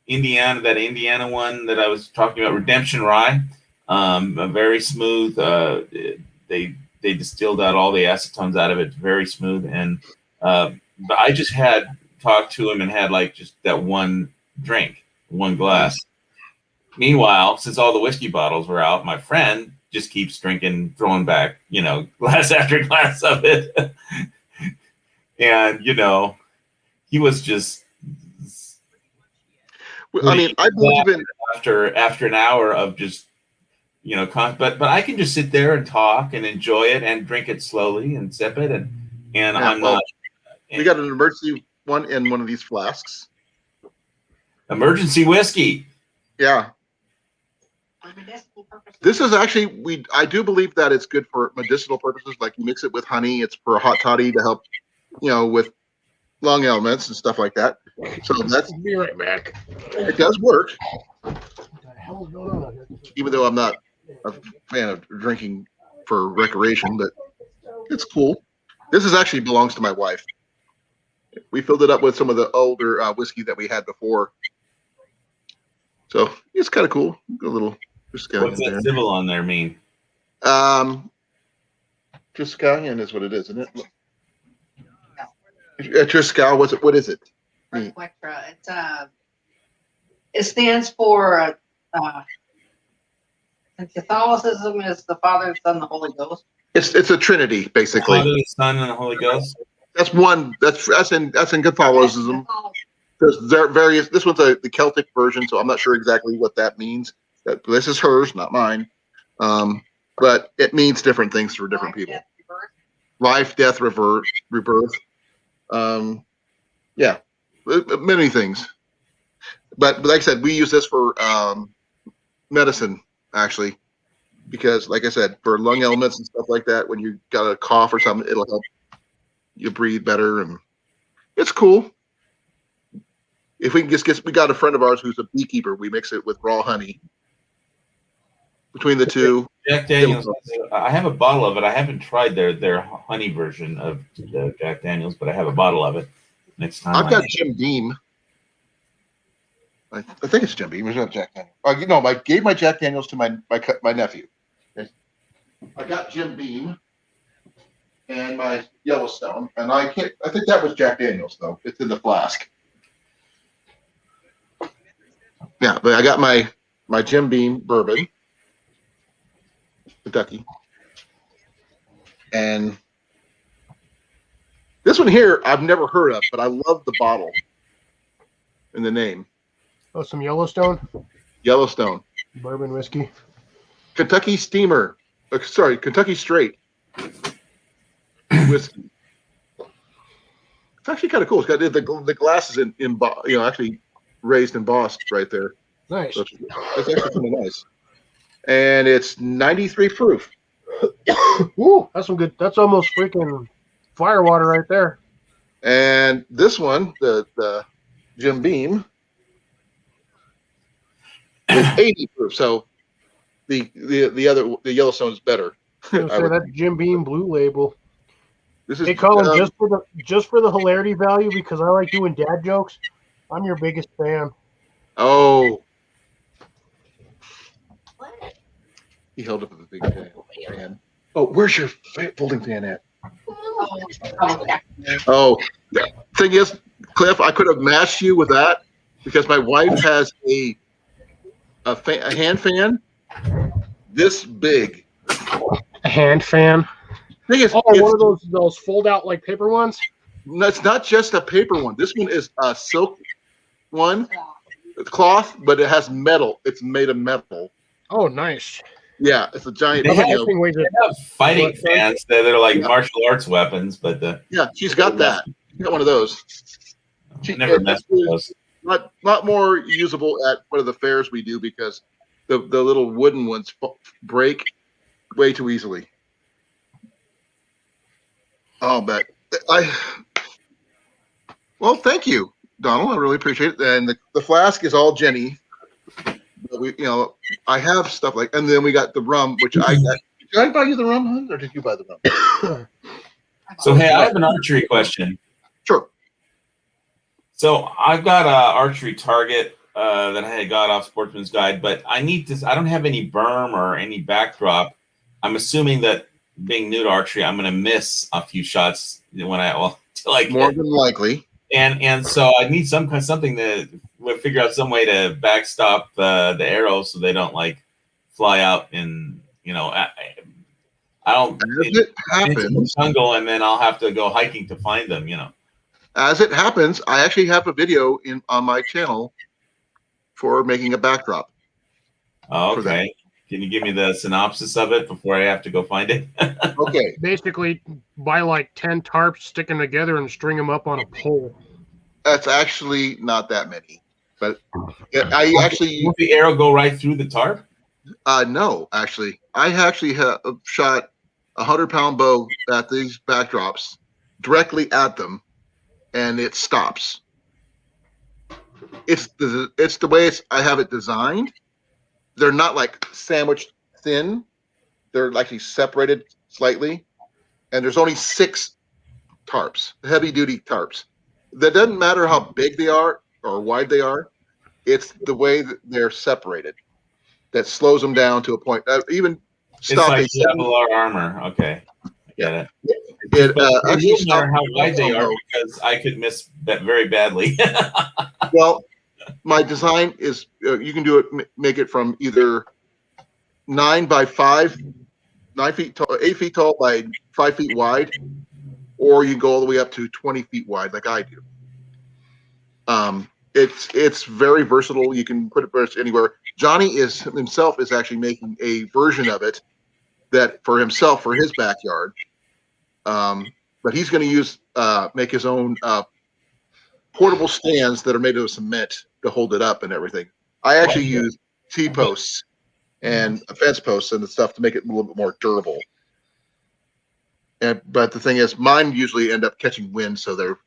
Indiana one that I was talking about, Redemption Rye. A very smooth. They distilled out all the acetones out of it, very smooth. And but I just had talked to him and had like just that one drink, one glass. Meanwhile, since all the whiskey bottles were out, my friend just keeps drinking, throwing back, glass after glass of it. And, he was just. I mean, I believe in after an hour of just, but I can just sit there and talk and enjoy it and drink it slowly and sip it. I'm not. We got an emergency one in one of these flasks. Emergency whiskey. Yeah. This is actually, I do believe that it's good for medicinal purposes. Like you mix it with honey. It's for a hot toddy to help, with lung ailments and stuff like that. So that's. Be right back. It does work. What the hell is going on here? Even though I'm not a fan of drinking for recreation, but it's cool. This actually belongs to my wife. We filled it up with some of the older whiskey that we had before. So it's kind of cool. A little. What's that civil on there mean? Triscallion is what it is, isn't it? Triscal, what is it? It stands for Catholicism is the Father, the Son, the Holy Ghost. It's a Trinity, basically. Father, the Son, and the Holy Ghost. That's one. That's in Catholicism. There's various. This one's the Celtic version, so I'm not sure exactly what that means. This is hers, not mine. But it means different things for different people. Life, death, rebirth. Yeah, many things. But like I said, we use this for medicine, actually, because like I said, for lung ailments and stuff like that, when you got a cough or something, it'll help you breathe better, and it's cool. If we can we got a friend of ours who's a beekeeper. We mix it with raw honey. Between the two, Jack Daniels. I have a bottle of it. I haven't tried their honey version of the Jack Daniels, but I have a bottle of it. Next time, I've got Jim Beam. I think it's Jim Beam. It's not Jack Daniels. I gave my Jack Daniels to my nephew. Okay. I got Jim Beam and my Yellowstone, and I think that was Jack Daniels though. It's in the flask. Yeah, but I got my Jim Beam bourbon, Kentucky, and this one here I've never heard of, but I love the bottle and the name. Oh, some Yellowstone Yellowstone bourbon whiskey. Kentucky Steamer. Kentucky Straight whiskey. It's actually kind of cool. It's got the glasses in actually raised embossed right there. Nice. So it's actually kind of nice. And it's 93 proof. Ooh, that's some good. That's almost freaking firewater right there. And this one, the Jim Beam, is 80 proof. So the Yellowstone is better. That's Jim Beam Blue Label. This is Hey Colin, just for the hilarity value, because I like doing dad jokes. I'm your biggest fan. Oh. He held up a big fan. Oh, where's your folding fan at? Oh, the thing is, Cliff, I could have matched you with that because my wife has a hand fan this big. A hand fan? Thing is, one of those fold out like paper ones? No, it's not just a paper one. This one is a silk one. It's cloth, but it has metal. It's made of metal. Oh, nice. Yeah, it's a giant. They have fighting fans that are like martial arts weapons, but yeah, she's got that. She's got one of those. She never messed with those. Not more usable at one of the fairs we do because the little wooden ones break way too easily. Oh, but well, thank you. Donald. I really appreciate it. And the flask is all Jenny. But I have stuff like, and then we got the rum, which I got. Did I buy you the rum, hun, or did you buy the rum? So hey, I have an archery question. Sure. So I've got a archery target that I had got off Sportsman's Guide, but I don't have any berm or any backdrop. I'm assuming that being new to archery, I'm going to miss a few shots when more than likely. And so I need something to figure out some way to backstop the arrows so they don't like fly out in I don't As it happens, into the jungle and then I'll have to go hiking to find them. As it happens, I actually have a video on my channel for making a backdrop. Oh, okay. Can you give me the synopsis of it before I have to go find it? Okay. Basically, buy like 10 tarps, stick them together, and string them up on a pole. That's actually not that many, but I actually. Will the arrow go right through the tarp? No, actually, I actually have shot a 100-pound bow at these backdrops directly at them, and it stops. It's the way I have it designed. They're not like sandwiched thin. They're actually separated slightly, and there's only 6 tarps, heavy-duty tarps. That doesn't matter how big they are or wide they are. It's the way that they're separated that slows them down to a point. Even stopping. It's like Kevlar armor. Okay, I get it. It actually doesn't matter how wide they are because I could miss that very badly. Well, my design is you can do it, make it from either 9 by 5, 9 feet tall, 8 feet tall by 5 feet wide, or you go all the way up to 20 feet wide, like I do. It's very versatile. You can put it anywhere. Johnny himself is actually making a version of it that for himself for his backyard. But he's going to make his own portable stands that are made of cement to hold it up and everything. I actually use T-posts and fence posts and the stuff to make it a little bit more durable. But the thing is, mine usually end up catching wind, so they're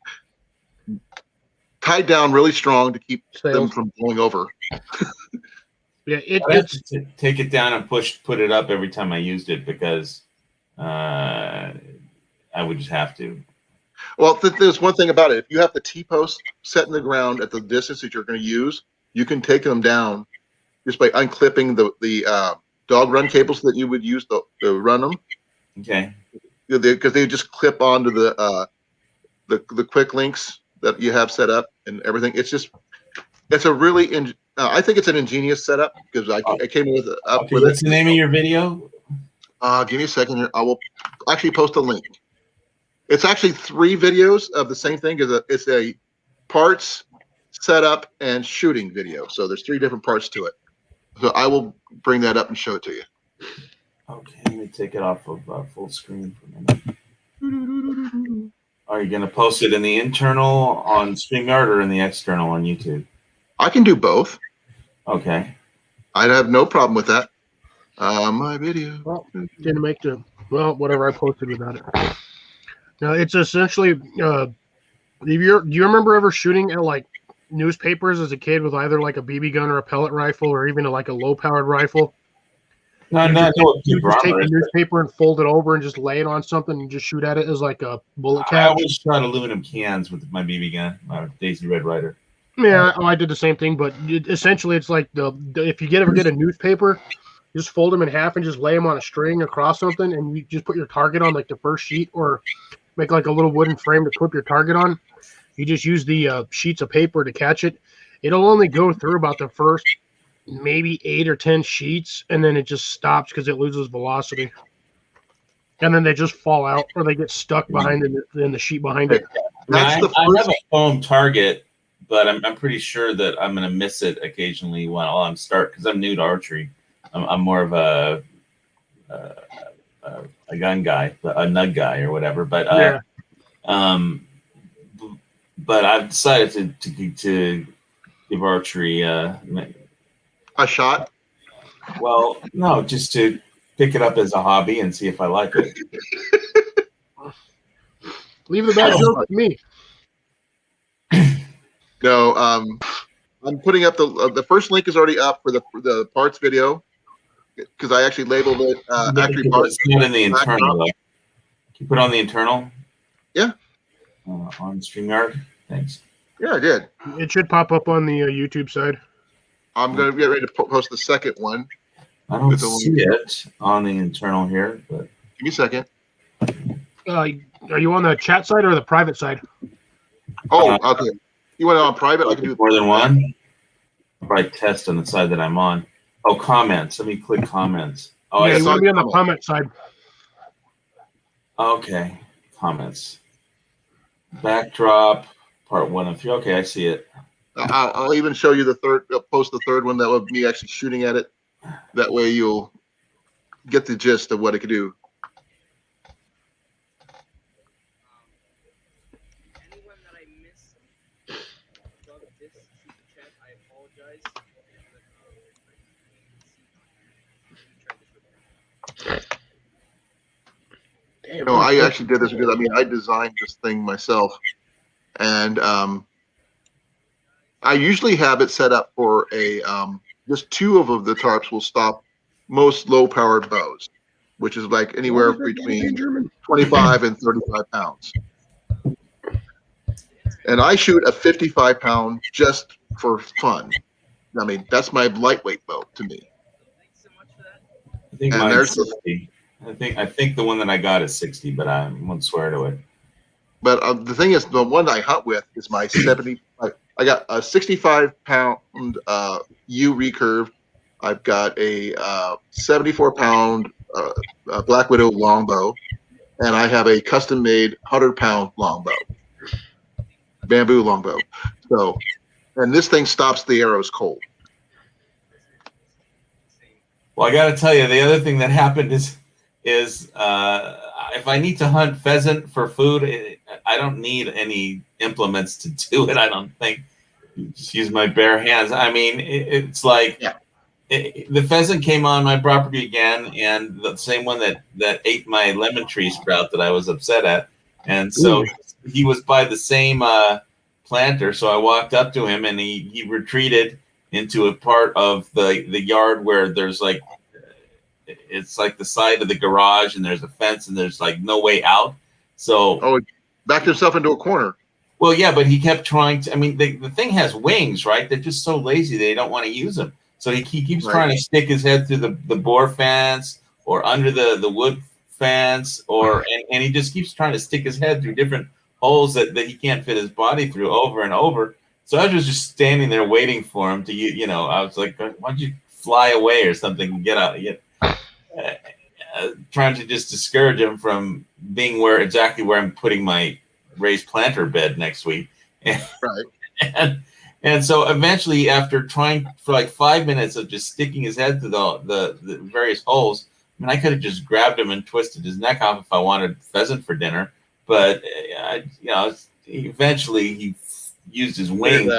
tied down really strong to keep them from blowing over. Yeah, I have to take it down and put it up every time I used it because I would just have to. Well, there's one thing about it. If you have the T-post set in the ground at the distance that you're going to use, you can take them down just by unclipping the dog run cables that you would use to run them. Okay. Because they just clip onto the quick links that you have set up and everything. It's a really I think it's an ingenious setup because I came with with What's the name of your video? Give me a second here. I will actually post a link. It's actually 3 videos of the same thing. It's a parts, setup, and shooting video. So there's 3 different parts to it. So I will bring that up and show it to you. Okay, let me take it off of full screen for a minute. Are you going to post it in the internal on StreamYard or in the external on YouTube? I can do both. Okay. I'd have no problem with that. My video. Well, didn't make whatever I posted about it. Now it's essentially. Do you remember ever shooting at like newspapers as a kid with either like a BB gun or a pellet rifle or even like a low-powered rifle? No, you just take the newspaper and fold it over and just lay it on something and just shoot at it as like a bullet I cap. always shot aluminum cans with my BB gun, my Daisy Red Ryder. Yeah, I did the same thing, but essentially it's like if you ever get a newspaper, just fold them in half and just lay them on a string across something, and you just put your target on like the first sheet, or make like a little wooden frame to clip your target on. You just use the sheets of paper to catch it. It'll only go through about the first maybe 8 or 10 sheets, and then it just stops because it loses velocity. And then they just fall out, or they get stuck behind in the sheet behind it. I have a foam target, but I'm pretty sure that I'm going to miss it occasionally while I'm because I'm new to archery. I'm more of a gun guy, a nug guy or whatever. But but I've decided to give archery a shot. Well, no, just to pick it up as a hobby and see if I like it. Leave the bad joke with me. No, I'm putting up the first link is already up for the parts video because I actually labeled it factory parts. It's not in the internal. Though. Can you put on the internal? Yeah. On StreamYard. Thanks. Yeah, I did. It should pop up on the YouTube side. I'm gonna get ready to post the second one. I don't see it on the internal here, but give me a second. Are you on the chat side or the private side? Oh, okay. You want it on private? I can do more than one. I'll probably test on the side that I'm on. Oh, comments. Let me click comments. Oh, yeah, I you want to be on the comment side. Okay, comments. Backdrop, part 1 of 3. Okay, I see it. I'll even show you the third. I'll post the third one that would me actually shooting at it. That way you'll get the gist of what it could do. Anyone that I missed above this super chat, I apologize. No, I actually did this because I designed this thing myself, and I usually have it set up for a just 2 of the tarps will stop most low-powered bows, which is like anywhere between 25 and 35 pounds. And I shoot a 55-pound just for fun. I mean, that's my lightweight bow to me. I think mine's 60. I think the one that I got is 60, but I won't swear to it. But the thing is, the one I hunt with is my 70. I got a 65-pound U recurve. I've got a 74-pound Black Widow longbow, and I have a custom-made 100-pound longbow, bamboo longbow. So, and this thing stops the arrows cold. Well, I got to tell you, the other thing that happened is if I need to hunt pheasant for food, I don't need any implements to do it. I don't think. Just use my bare hands. I mean, it's like the pheasant came on my property again, and the same one that ate my lemon tree sprout that I was upset at, and so he was by the same planter. So I walked up to him, and he retreated into a part of the yard where there's like. It's like the side of the garage, and there's a fence, and there's like no way out. So, backed himself into a corner. Well, yeah, but he kept trying to. I mean, the thing has wings, right? They're just so lazy they don't want to use them. So he keeps trying to stick his head through the boar fence or under the wood fence, and he just keeps trying to stick his head through different holes that he can't fit his body through over and over. So I was just standing there waiting for him to, I was like, why don't you fly away or something and get out? Trying to just discourage him from being exactly where I'm putting my raised planter bed next week. And so eventually, after trying for like 5 minutes of just sticking his head through the various holes, I mean, I could have just grabbed him and twisted his neck off if I wanted pheasant for dinner. But eventually he used his wing.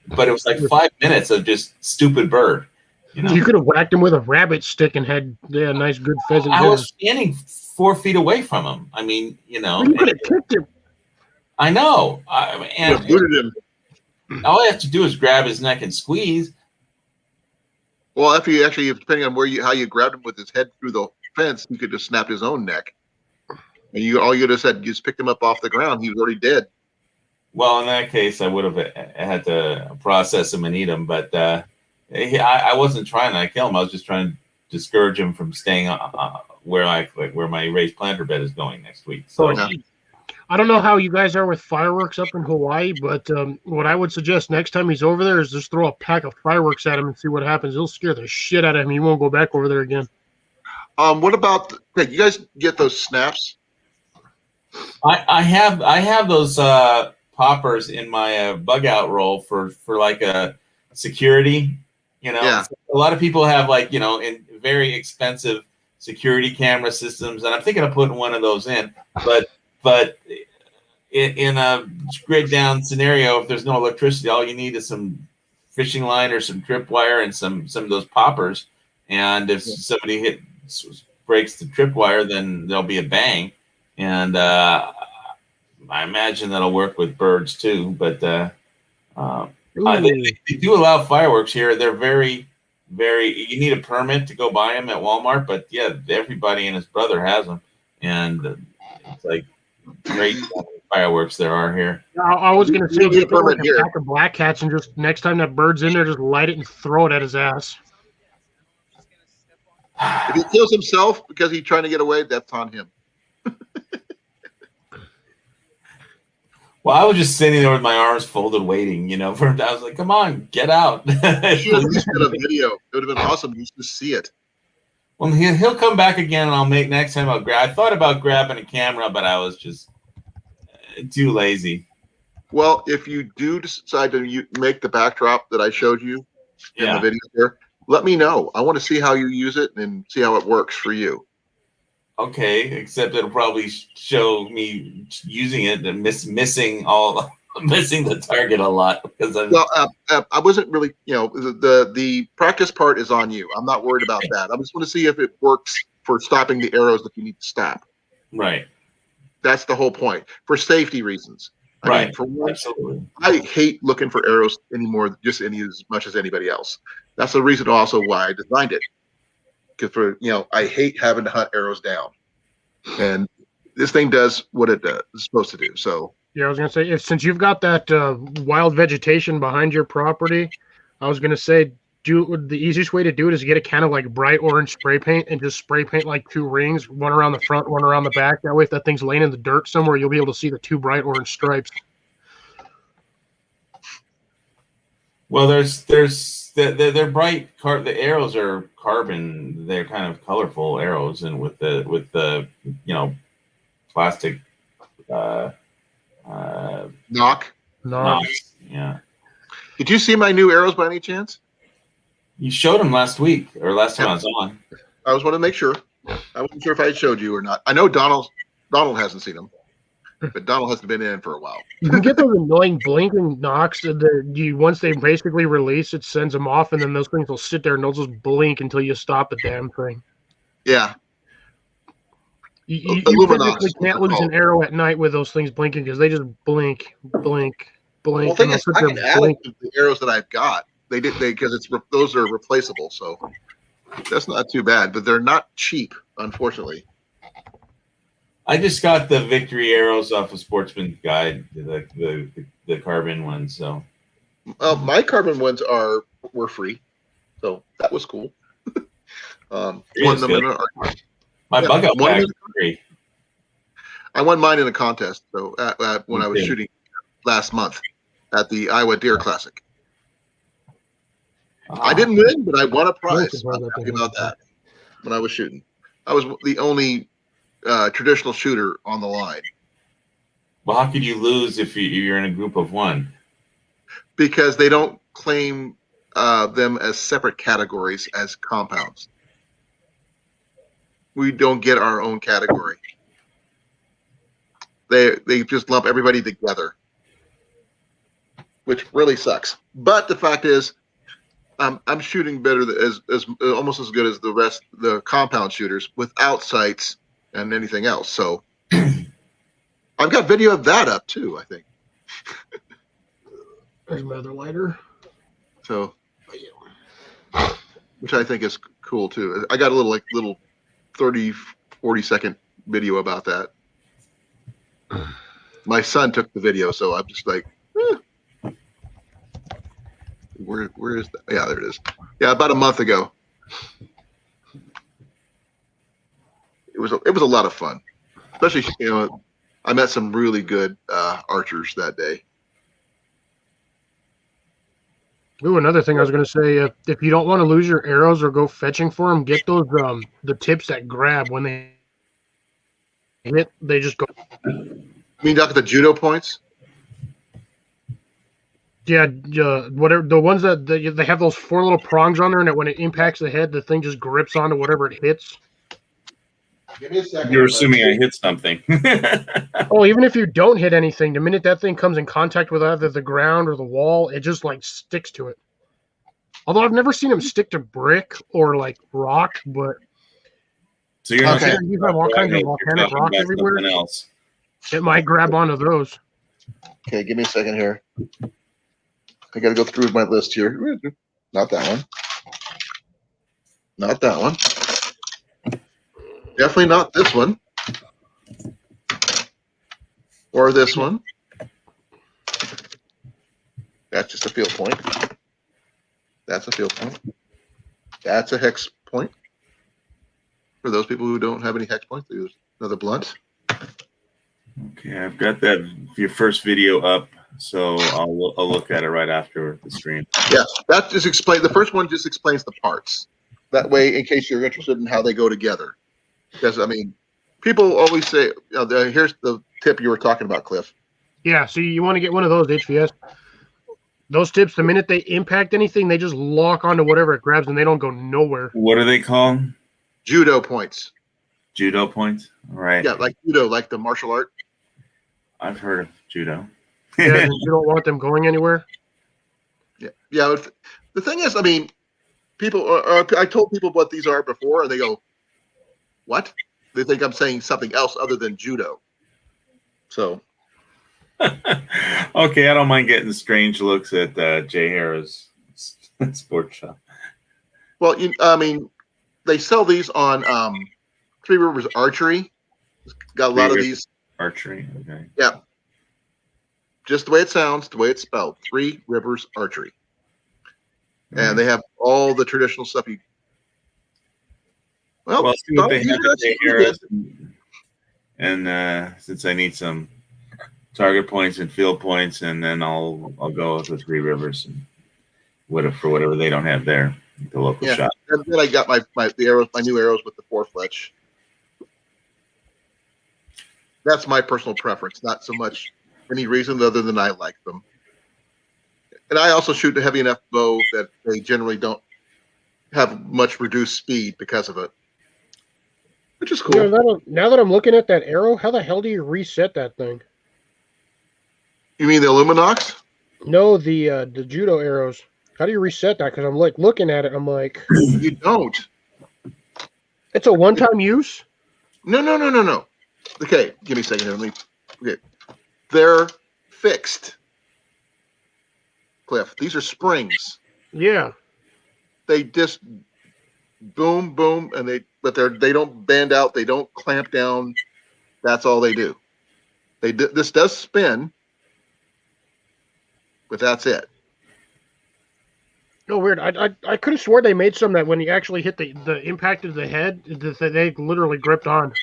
But it was like 5 minutes of just stupid bird. You could have whacked him with a rabbit stick and had a nice good pheasant. I was standing 4 feet away from him. I mean, you could have kicked him. I know. And booted him. All I have to do is grab his neck and squeeze. Well, if you actually, depending on how you grabbed him with his head through the fence, you could just snap his own neck. And all you just said, you just picked him up off the ground. He was already dead. Well, in that case, I would have had to process him and eat him, but. I wasn't trying to kill him. I was just trying to discourage him from staying where my raised planter bed is going next week. So I don't know how you guys are with fireworks up in Hawaii, but what I would suggest next time he's over there is just throw a pack of fireworks at him and see what happens. It'll scare the shit out of him. He won't go back over there again. What about? Hey, you guys get those snaps? I have those poppers in my bug out roll for like a security. A lot of people have in very expensive security camera systems, and I'm thinking of putting one of those in. But in a grid down scenario, if there's no electricity, all you need is some fishing line or some tripwire and some of those poppers. And if somebody breaks the tripwire, then there'll be a bang. And I imagine that'll work with birds too. But They do allow fireworks here. They're very, very. You need a permit to go buy them at Walmart, but yeah, everybody and his brother has them, and it's like great fireworks there are here. I was going to say, You need a just get like permit here. a pack of black cats and just next time that bird's in there, just light it and throw it at his ass. If he kills himself because he's trying to get away, that's on him. Well, I was just sitting there with my arms folded, waiting. For him. I was like, "Come on, get out!" You should have at least did a video. It would have been awesome just to see it. Well, he'll come back again, and next time I'll grab. I thought about grabbing a camera, but I was just too lazy. Well, if you do decide to make the backdrop that I showed you in the video here, let me know. I want to see how you use it and see how it works for you. Okay, except it'll probably show me using it and missing the target a lot because I wasn't really, the practice part is on you. I'm not worried about that. I just want to see if it works for stopping the arrows that you need to stop. Right. That's the whole point, for safety reasons. I mean, for one, Absolutely. I hate looking for arrows anymore, as much as anybody else. That's the reason also why I designed it. Because I hate having to hunt arrows down, and this thing does what it's supposed to do. So yeah, I was gonna say, since you've got that wild vegetation behind your property, I was gonna say, the easiest way to do it is to get a can of like bright orange spray paint and just spray paint like 2 rings, one around the front, one around the back. That way, if that thing's laying in the dirt somewhere, you'll be able to see the 2 bright orange stripes. Well, they're bright. The arrows are carbon. They're kind of colorful arrows, and with the plastic knock. knocks. Yeah. Did you see my new arrows by any chance? You showed them last week or last time I was on. I was want to make sure. I wasn't sure if I had showed you or not. I know Donald hasn't seen them, but Donald hasn't been in for a while. You can get those annoying blinking knocks that once they basically release, it sends them off, and then those things will sit there and they'll just blink until you stop the damn thing. Yeah. You Illuminox, physically can't lose an arrow at night with those things blinking because they just blink. Well, the thing is, I can add them to the arrows that I've got. Because those are replaceable, so that's not too bad. But they're not cheap, unfortunately. I just got the Victory arrows off of Sportsman's Guide, the carbon ones. So, my carbon ones were free, so that was cool. Won them in my bug out bag is free. I won mine in a contest. So when I was shooting last month at the Iowa Deer Classic. I didn't win, but I won a prize. I'm happy about that. When I was shooting, I was the only traditional shooter on the line. Well, how could you lose if you're in a group of 1? Because they don't claim them as separate categories as compounds. We don't get our own category. They just lump everybody together, which really sucks. But the fact is, I'm shooting better as almost as good as the compound shooters without sights and anything else. So I've got video of that up too, I think. There's my other lighter. So, which I think is cool too. I got a little 30, 40-second video about that. My son took the video, so I'm just like, Where is that? Yeah, there it is. Yeah, about a month ago. It was a lot of fun, especially I met some really good archers that day. Ooh, another thing I was going to say, if you don't want to lose your arrows or go fetching for them, get those the tips that grab when they hit. They just go. You mean like the judo points? Yeah, whatever the ones that they have those 4 little prongs on there, and that when it impacts the head, the thing just grips onto whatever it hits. Give me a second. You're assuming I hit something. Oh, even if you don't hit anything, the minute that thing comes in contact with either the ground or the wall, it just like sticks to it. Although I've never seen them stick to brick or like rock, but So you're not Okay. you have all kinds of volcanic rock everywhere. Else. It might grab onto those. Okay, give me a second here. I got to go through my list here. Not that one. Not that one. Definitely not this one. Or this one. That's just a field point. That's a field point. That's a hex point. For those people who don't have any hex points, there's another blunt. Okay, I've got that your first video up, so I'll look at it right after the stream. Yes, that just explains. The first one just explains the parts. That way, in case you're interested in how they go together, because I mean, people always say, "Here's the tip you were talking about, Cliff." Yeah, so you want to get one of those HVS. Those tips, the minute they impact anything, they just lock onto whatever it grabs, and they don't go nowhere. What are they called? Judo points. Judo points. All right. Yeah, like judo, like the martial art. I've heard of judo. Yeah, you don't want them going anywhere. Yeah, yeah. The thing is, I mean, people. I told people what these are before, and they go, "What?" They think I'm saying something else other than judo. So. Okay, I don't mind getting strange looks at Jay Harris Sports Shop. Well, I mean, they sell these on Three Rivers Archery. It's got a lot of these. Archery, okay. Yeah. Just the way it sounds, the way it's spelled. Three Rivers Archery. And they have all the traditional stuff. Well, see what they have at Jay Harris. And since I need some target points and field points, and then I'll go with the Three Rivers and whatever they don't have there, the local shop. And then I got my new arrows with the 4-fletch. That's my personal preference, not so much any reason other than I like them. And I also shoot a heavy enough bow that they generally don't have much reduced speed because of it, which is cool. You know, now that I'm looking at that arrow, how the hell do you reset that thing? You mean the Illuminox? No, the judo arrows. How do you reset that? Because I'm like looking at it, I'm like, You don't. it's a one-time use. No. Okay, give me a second here. Okay. They're fixed. Cliff, these are springs. Yeah. They just boom, boom, and they don't bend out. They don't clamp down. That's all they do. This does spin, but that's it. Oh, weird. I could have swore they made some that when you actually hit the impact of the head, they literally gripped on.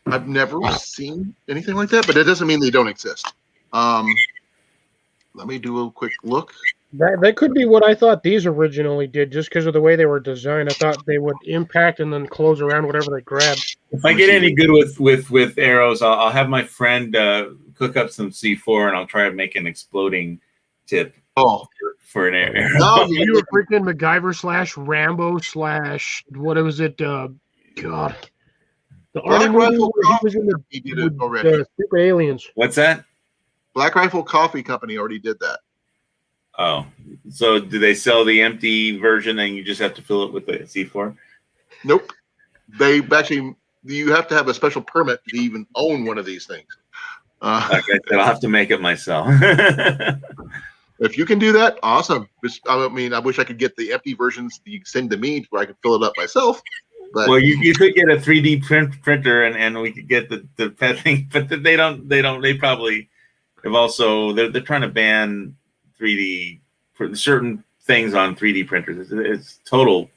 I've never seen anything like that, but it doesn't mean they don't exist. Let me do a quick look. That could be what I thought these originally did, just because of the way they were designed. I thought they would impact and then close around whatever they grabbed. If I get any good with arrows, I'll have my friend cook up some C4, and I'll try to make an exploding tip. Oh, for an arrow. no, You were freaking MacGyver / Rambo / what was it? God, the Army movie where he was in he did it already. the Super Aliens. What's that? Black Rifle Coffee Company already did that. Oh, so do they sell the empty version and you just have to fill it with the C4? Nope. They actually, you have to have a special permit to even own one of these things. Like I said, I'll have to make it myself. If you can do that, awesome. I mean, I wish I could get the empty versions that you send to me where I could fill it up myself. But well, you could get a 3D printer and we could get the pet thing, but they probably have also, they're trying to ban 3D for certain things on 3D printers. It's total.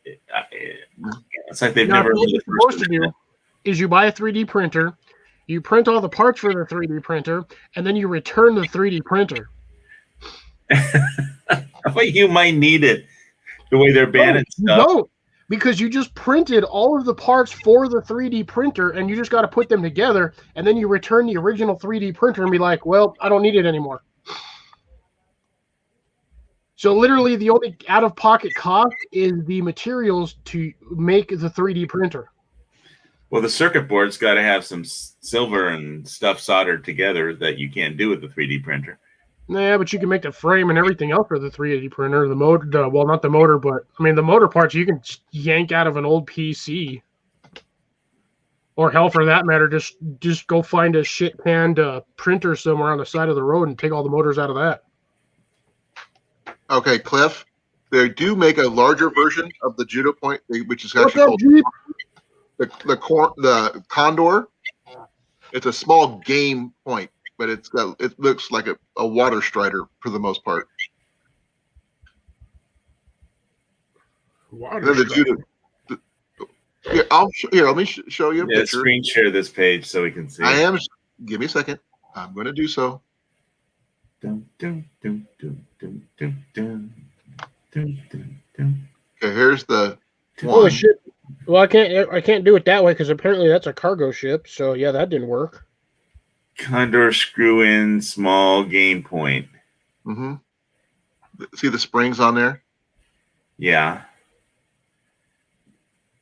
It's like they've never. What you're supposed to do is you buy a 3D printer, you print all the parts for the 3D printer, and then you return the 3D printer. I think you might need it the way they're banning stuff. No, because you just printed all of the parts for the 3D printer, and you just got to put them together, and then you return the original 3D printer and be like, well, I don't need it anymore. So literally the only out-of-pocket cost is the materials to make the 3D printer. Well, the circuit board's got to have some silver and stuff soldered together that you can't do with the 3D printer. Yeah, but you can make the frame and everything else for the 3D printer. The motor, well, not the motor, but I mean the motor parts you can yank out of an old PC, or hell, for that matter, just go find a shit-panned printer somewhere on the side of the road and take all the motors out of that. Okay, Cliff. They do make a larger version of the judo point, which is What's actually up, called Jeep? the condor. It's a small game point, but it looks like a water strider for the most part. Water And then the strider. judo. Here, let me show you a Yeah, picture. screen share this page so we can see. I am. Give me a second. I'm going to do so. Dun, dun, dun, dun, dun, dun, dun, dun, dun, dun. Okay, here's the Holy one. shit! Well, I can't do it that way because apparently that's a cargo ship. So yeah, that didn't work. Condor screw in small game point. Mm-hmm. See the springs on there? Yeah.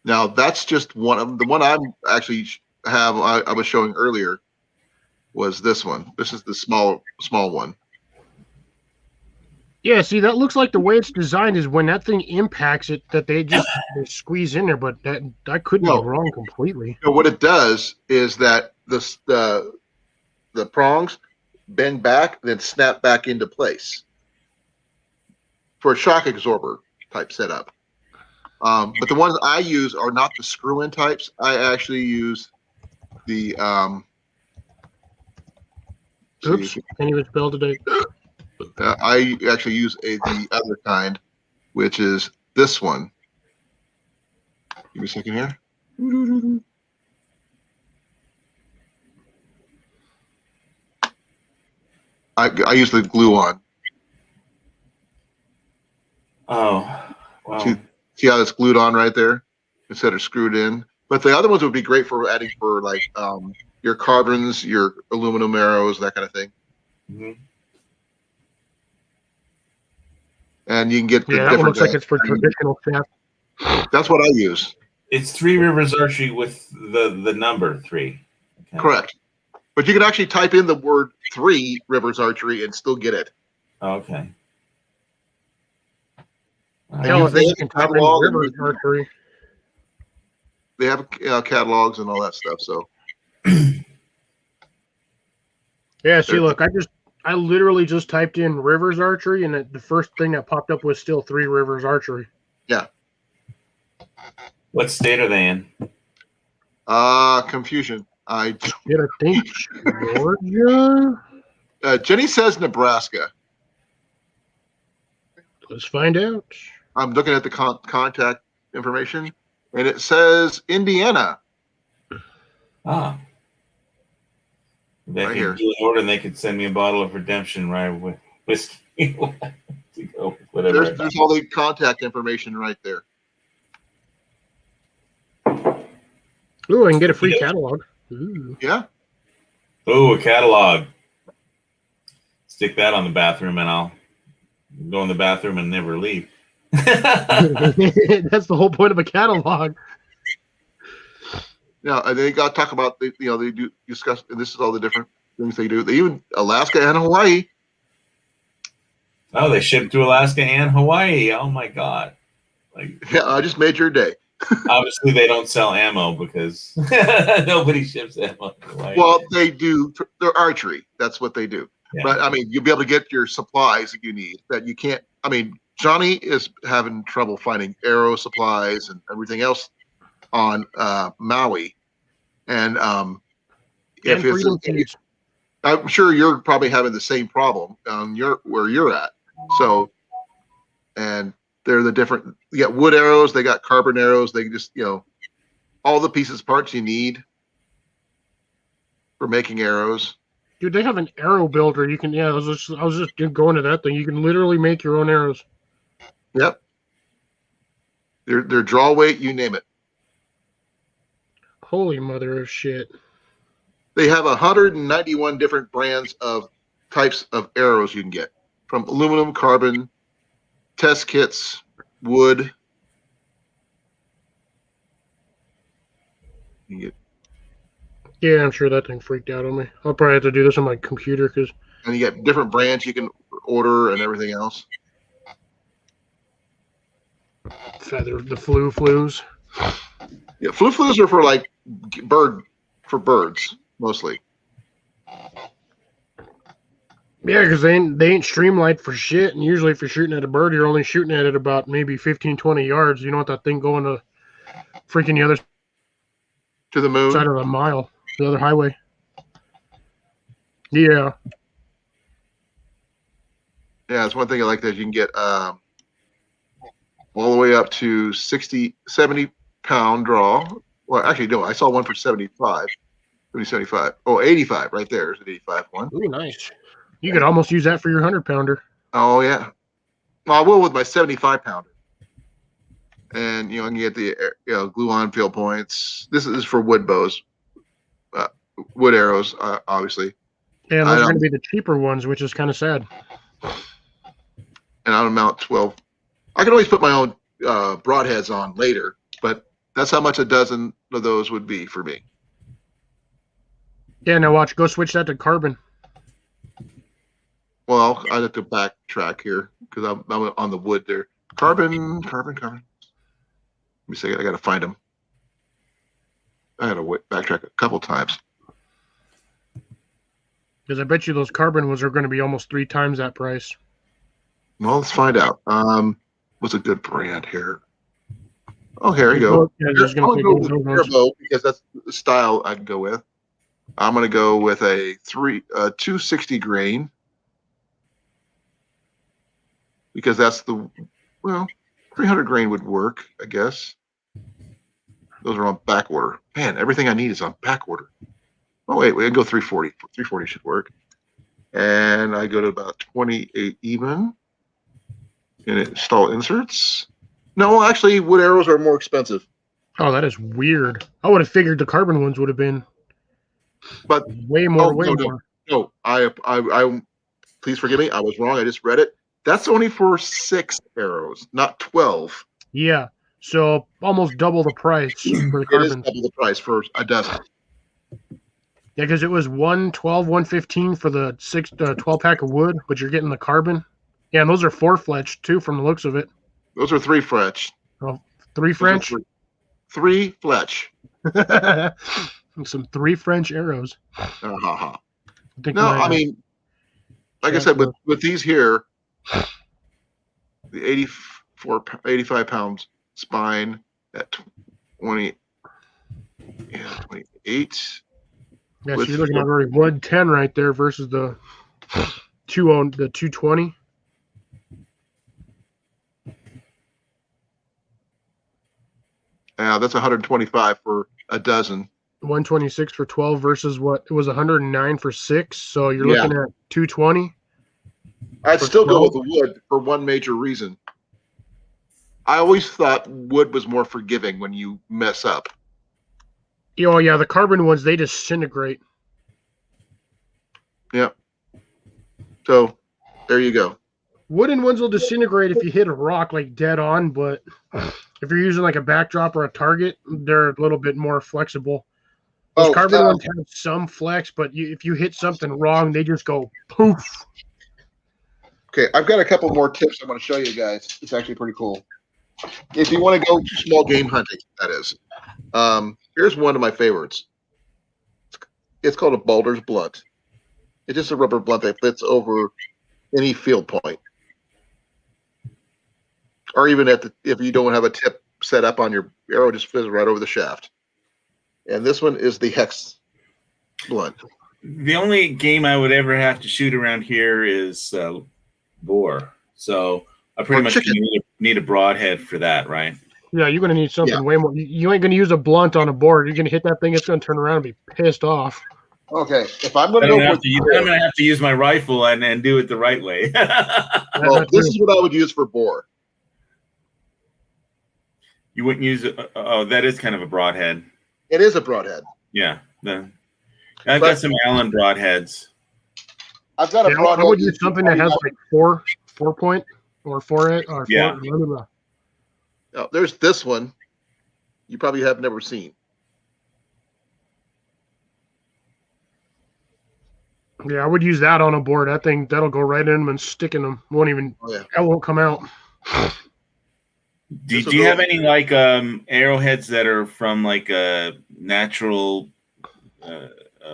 Now that's just one of the one I'm actually I was showing earlier was this one. This is the small one. Yeah, see, that looks like the way it's designed is when that thing impacts it, that they squeeze in there. But that could be No. wrong completely. So what it does is that the prongs bend back, then snap back into place for a shock absorber type setup. But the ones I use are not the screw-in types. I actually use the Oops, can't even spell today. I actually use the other kind, which is this one. Give me a second here. I use the glue on. Oh. Wow. See how it's glued on right there instead of screwed in. But the other ones would be great for adding for like your carbons, your aluminum arrows, that kind of thing. Mhm. And you can get the Yeah, that one different. looks like it's for traditional shaft. That's what I use. It's Three Rivers Archery with the number 3. Okay. Correct. But you can actually type in the word 3 Rivers Archery and still get it. Okay. And Hell, you if they have can a type in catalog and Rivers Archery. they have catalogs and all that stuff. So Yeah, see, look, I literally just typed in Rivers Archery, and the first thing that popped up was still Three Rivers Archery. What state are they in? confusion. I Did I think Georgia? Jenny says Nebraska. Let's find out. I'm looking at the contact information, and it says Indiana. Ah. They Right could here. do an order and they could send me a bottle of Redemption Rye with whiskey. To go with whatever. There's all the contact information right there. Ooh, I can get a free catalog. Ooh. Yeah. Oh, a catalog. Stick that on the bathroom and I'll go in the bathroom and never leave. That's the whole point of a catalog. Now they got to talk about they do discuss, and this is all the different things they do. They even Alaska and Hawaii. Oh, they ship to Alaska and Hawaii. Oh my God. Like, Yeah, I just made your day. obviously they don't sell ammo because nobody ships ammo to Hawaii. Well, they do. They're archery. That's what they do. Yeah. But I mean, you'll be able to get your supplies that you need. That you can't. I mean, Johnny is having trouble finding arrow supplies and everything else on Maui, and if Freedom it's, Feeds. I'm sure you're probably having the same problem where you're at. So, and they're the different. You got wood arrows. They got carbon arrows. They just all the pieces parts you need for making arrows. Dude, they have an arrow builder. You can, I was just going to that thing. You can literally make your own arrows. Yep. Their draw weight, you name it. Holy mother of shit. They have 191 different brands of types of arrows you can get, from aluminum, carbon, test kits, wood. You get, Yeah, I'm sure that thing freaked out on me. I'll probably have to do this on my computer because and you get different brands you can order and everything else. the flus. Yeah, flus are for like birds mostly. Yeah, because they ain't streamlined for shit. And usually, if you're shooting at a bird, you're only shooting at it about maybe 15, 20 yards. You don't want that thing going to freaking the other To the moon. side of the mile, the other highway. Yeah. Yeah, it's one thing I like that you can get all the way up to 60, 70 pound draw. Well, actually, no, I saw one for 75. 75. Oh, 85 right there. There's an 85 one. Ooh, nice. You could almost use that for your 100-pounder. Oh, yeah. Well, I will with my 75 pounder. And, I can get the glue-on field points. This is for wood bows, wood arrows, obviously. Yeah, those are going to be the cheaper ones, which is kind of sad. And I'll mount 12. I can always put my own broadheads on later, but that's how much a dozen of those would be for me. Yeah, now watch. Go switch that to carbon. Well, I have to backtrack here because I'm on the wood there. Carbon. Let me see. I got to find them. I got to backtrack a couple times. Because I bet you those carbon ones are going to be almost 3 times that price. Well, let's find out. What's a good brand here? Oh, here you go. Yeah, I'm just going to gonna go with Turbo because that's the style I'd go with. I'm going to go with a 260 grain because that's 300 grain would work, I guess. Those are on back order. Man, everything I need is on back order. Oh, wait, we can go 340. 340 should work. And I go to about 28 even. And install inserts. No, actually, wood arrows are more expensive. Oh, that is weird. I would have figured the carbon ones would have been But way more. No, I please forgive me. I was wrong. I just read it. That's only for 6 arrows, not 12. Yeah, so almost double the price for the It is carbon. double the price for a dozen. Yeah, because it was 112, 115 for the 12 pack of wood, but you're getting the carbon. Yeah, and those are 4 fletch too, from the looks of it. Those are 3 French. 3 French. 3 Fletch. Some 3 French arrows. No, I mean, like I said, with these here, the 85 pounds spine at 28. Yeah, so you're looking at already 110 right there versus the 220. Yeah, that's 125 for a dozen. 126 for 12 versus what it was 109 for 6. So you're looking at 220. I'd still go with the wood for one major reason. I always thought wood was more forgiving when you mess up. Oh yeah, the carbon ones, they disintegrate. Yeah. So there you go. Wooden ones will disintegrate if you hit a rock like dead on, but if you're using like a backdrop or a target, they're a little bit more flexible. Those carbon ones have some flex, but if you hit something wrong, they just go poof. Okay, I've got a couple more tips I want to show you guys. It's actually pretty cool. If you want to go small game hunting, that is. Here's one of my favorites. It's called a Baldur's Blunt. It's just a rubber blunt that fits over any field point. Or even if you don't have a tip set up on your arrow, just fits right over the shaft. And this one is the Hex Blunt. The only game I would ever have to shoot around here is boar. So I pretty much need a broadhead for that, right? Yeah, you're going to need something way more. You ain't going to use a blunt on a board. You're going to hit that thing, it's going to turn around and be pissed off. Okay, if I'm going to go I'm going to have to use my rifle and do it the right way. Well, this is what I would use for boar. You wouldn't use it. Oh, that is kind of a broadhead. It is a broadhead. Yeah. I've got some Allen broadheads. I've got a broadhead. I would use something that has like 4 point or 4 or 4. Yeah. Now, there's this one you probably have never seen. Yeah, I would use that on a board. That thing, that'll go right in them and stick in them. That won't come out. Do you have any like arrowheads that are from like natural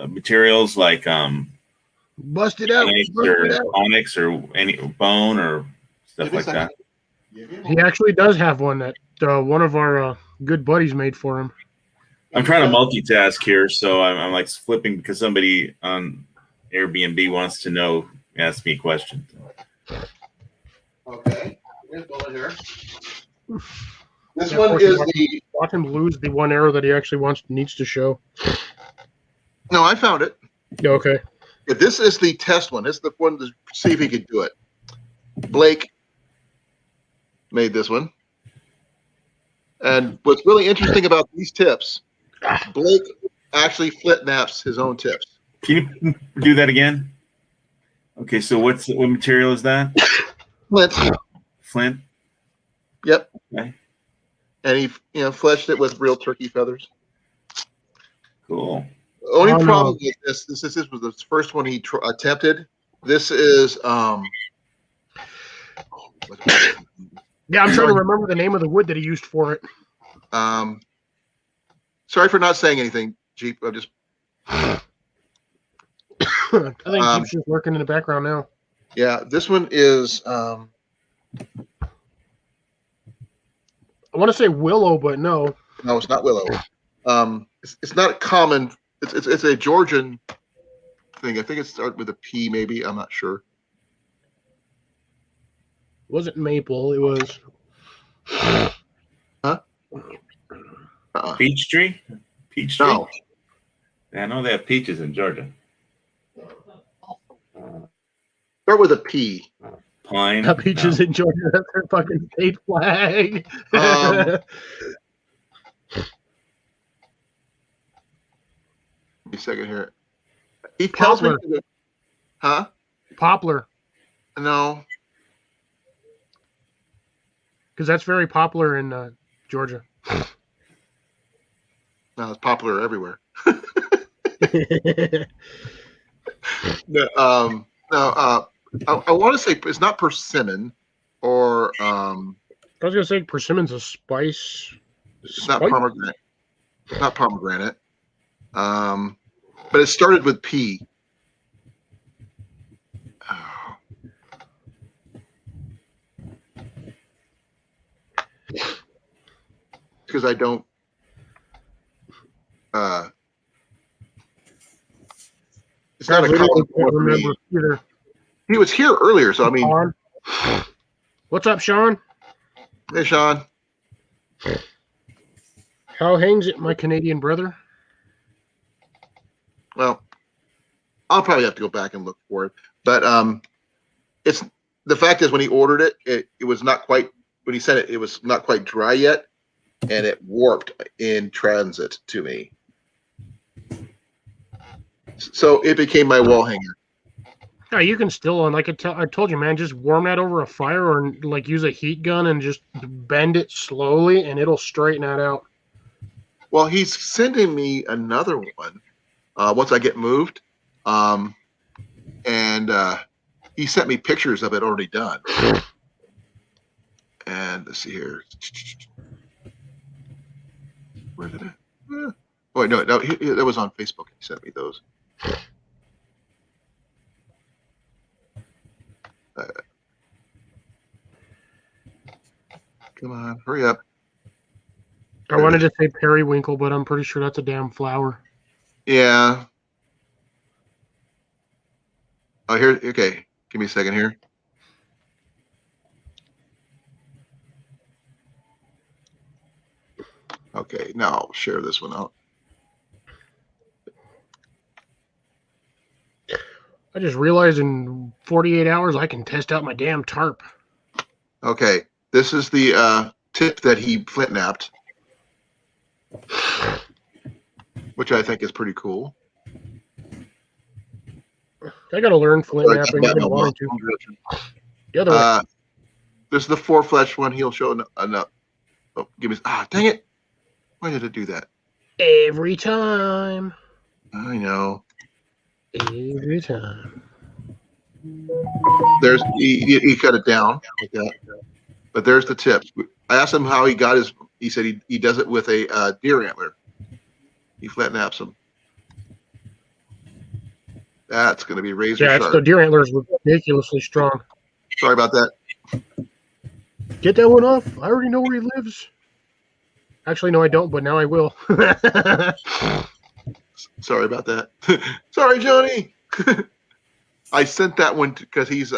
materials like Bust it out. onyx Bust it or out. onyx or any bone or stuff Give me a like that. second. He actually does have one that one of our good buddies made for him. I'm trying to multitask here, so I'm like flipping because somebody on Airbnb wants to know, ask me a question. Okay. Here's one here. This Yeah, one of is course, the. Watch him lose the one arrow that he actually needs to show. No, I found it. Yeah, okay. Yeah, this is the test one. This is the one to see if he could do it. Blake made this one. And what's really interesting about these tips, Blake actually flip naps his own tips. Can you do that again? Okay, so what material is that? Flint. Flint. Yep. Okay. And he, fleshed it with real turkey feathers. Cool. The only Oh, no. problem with this was the first one he attempted. This is Yeah, I'm trying to remember the name of the wood that he used for it. Sorry for not saying anything, Jeep. I'm just I think Jeep's just working in the background now. this one is I want to say willow, but no. no, it's not willow. It's not common. It's a Georgian thing. I think it started with a P, maybe. I'm not sure. It wasn't maple. It was. Peach tree. Peach tree. No, Yeah, I know they have peaches in Georgia. start with a P. Pine. Peaches in Georgia. That's their fucking state flag. Um, Give me a second here. He tells me, Poplar. huh? Poplar, No, because that's very popular in Georgia. no, it's popular everywhere. No, I want to say it's not persimmon, or I was gonna say persimmon's a spice. it's not pomegranate. It's not pomegranate. But it started with P. Oh. Because I don't. It's not I a literally common can't for me. remember either. He was here earlier, so I mean, Sean? What's up, Sean? hey, Sean. How hangs it, my Canadian brother? Well, I'll probably have to go back and look for it. But it's the fact is when he ordered it, it was not quite when he sent it, it was not quite dry yet, and it warped in transit to me. So it became my wall hanger. Yeah, you can still, and like I told you, man, just warm that over a fire or like use a heat gun and just bend it slowly, and it'll straighten that out. Well, he's sending me another one once I get moved, and he sent me pictures of it already done. And let's see here. Where did it? Oh, wait, no, that was on Facebook. He sent me those. Come on, hurry up. I wanted to say periwinkle, but I'm pretty sure that's a damn flower. Yeah. Oh, here. Okay, give me a second here. Okay, now I'll share this one out. I just realized in 48 hours I can test out my damn tarp. Okay, this is the tip that he flint napped, which I think is pretty cool. I gotta learn flint Like, napping. I've been wanting to. The other way. There's the four flesh one. He'll show enough. Oh, give me. Dang it! Why did it do that? Every time. I know. Every time. There's he cut it down like that. But there's the tip. I asked him how he got his. He said he does it with a deer antler. He flat naps them. That's going to be razor Yeah, it's sharp. the deer antlers were ridiculously strong. Sorry about that. Get that one off. I already know where he lives. Actually, no, I don't, but now I will. Sorry about that. Sorry, Johnny. I sent that one because he's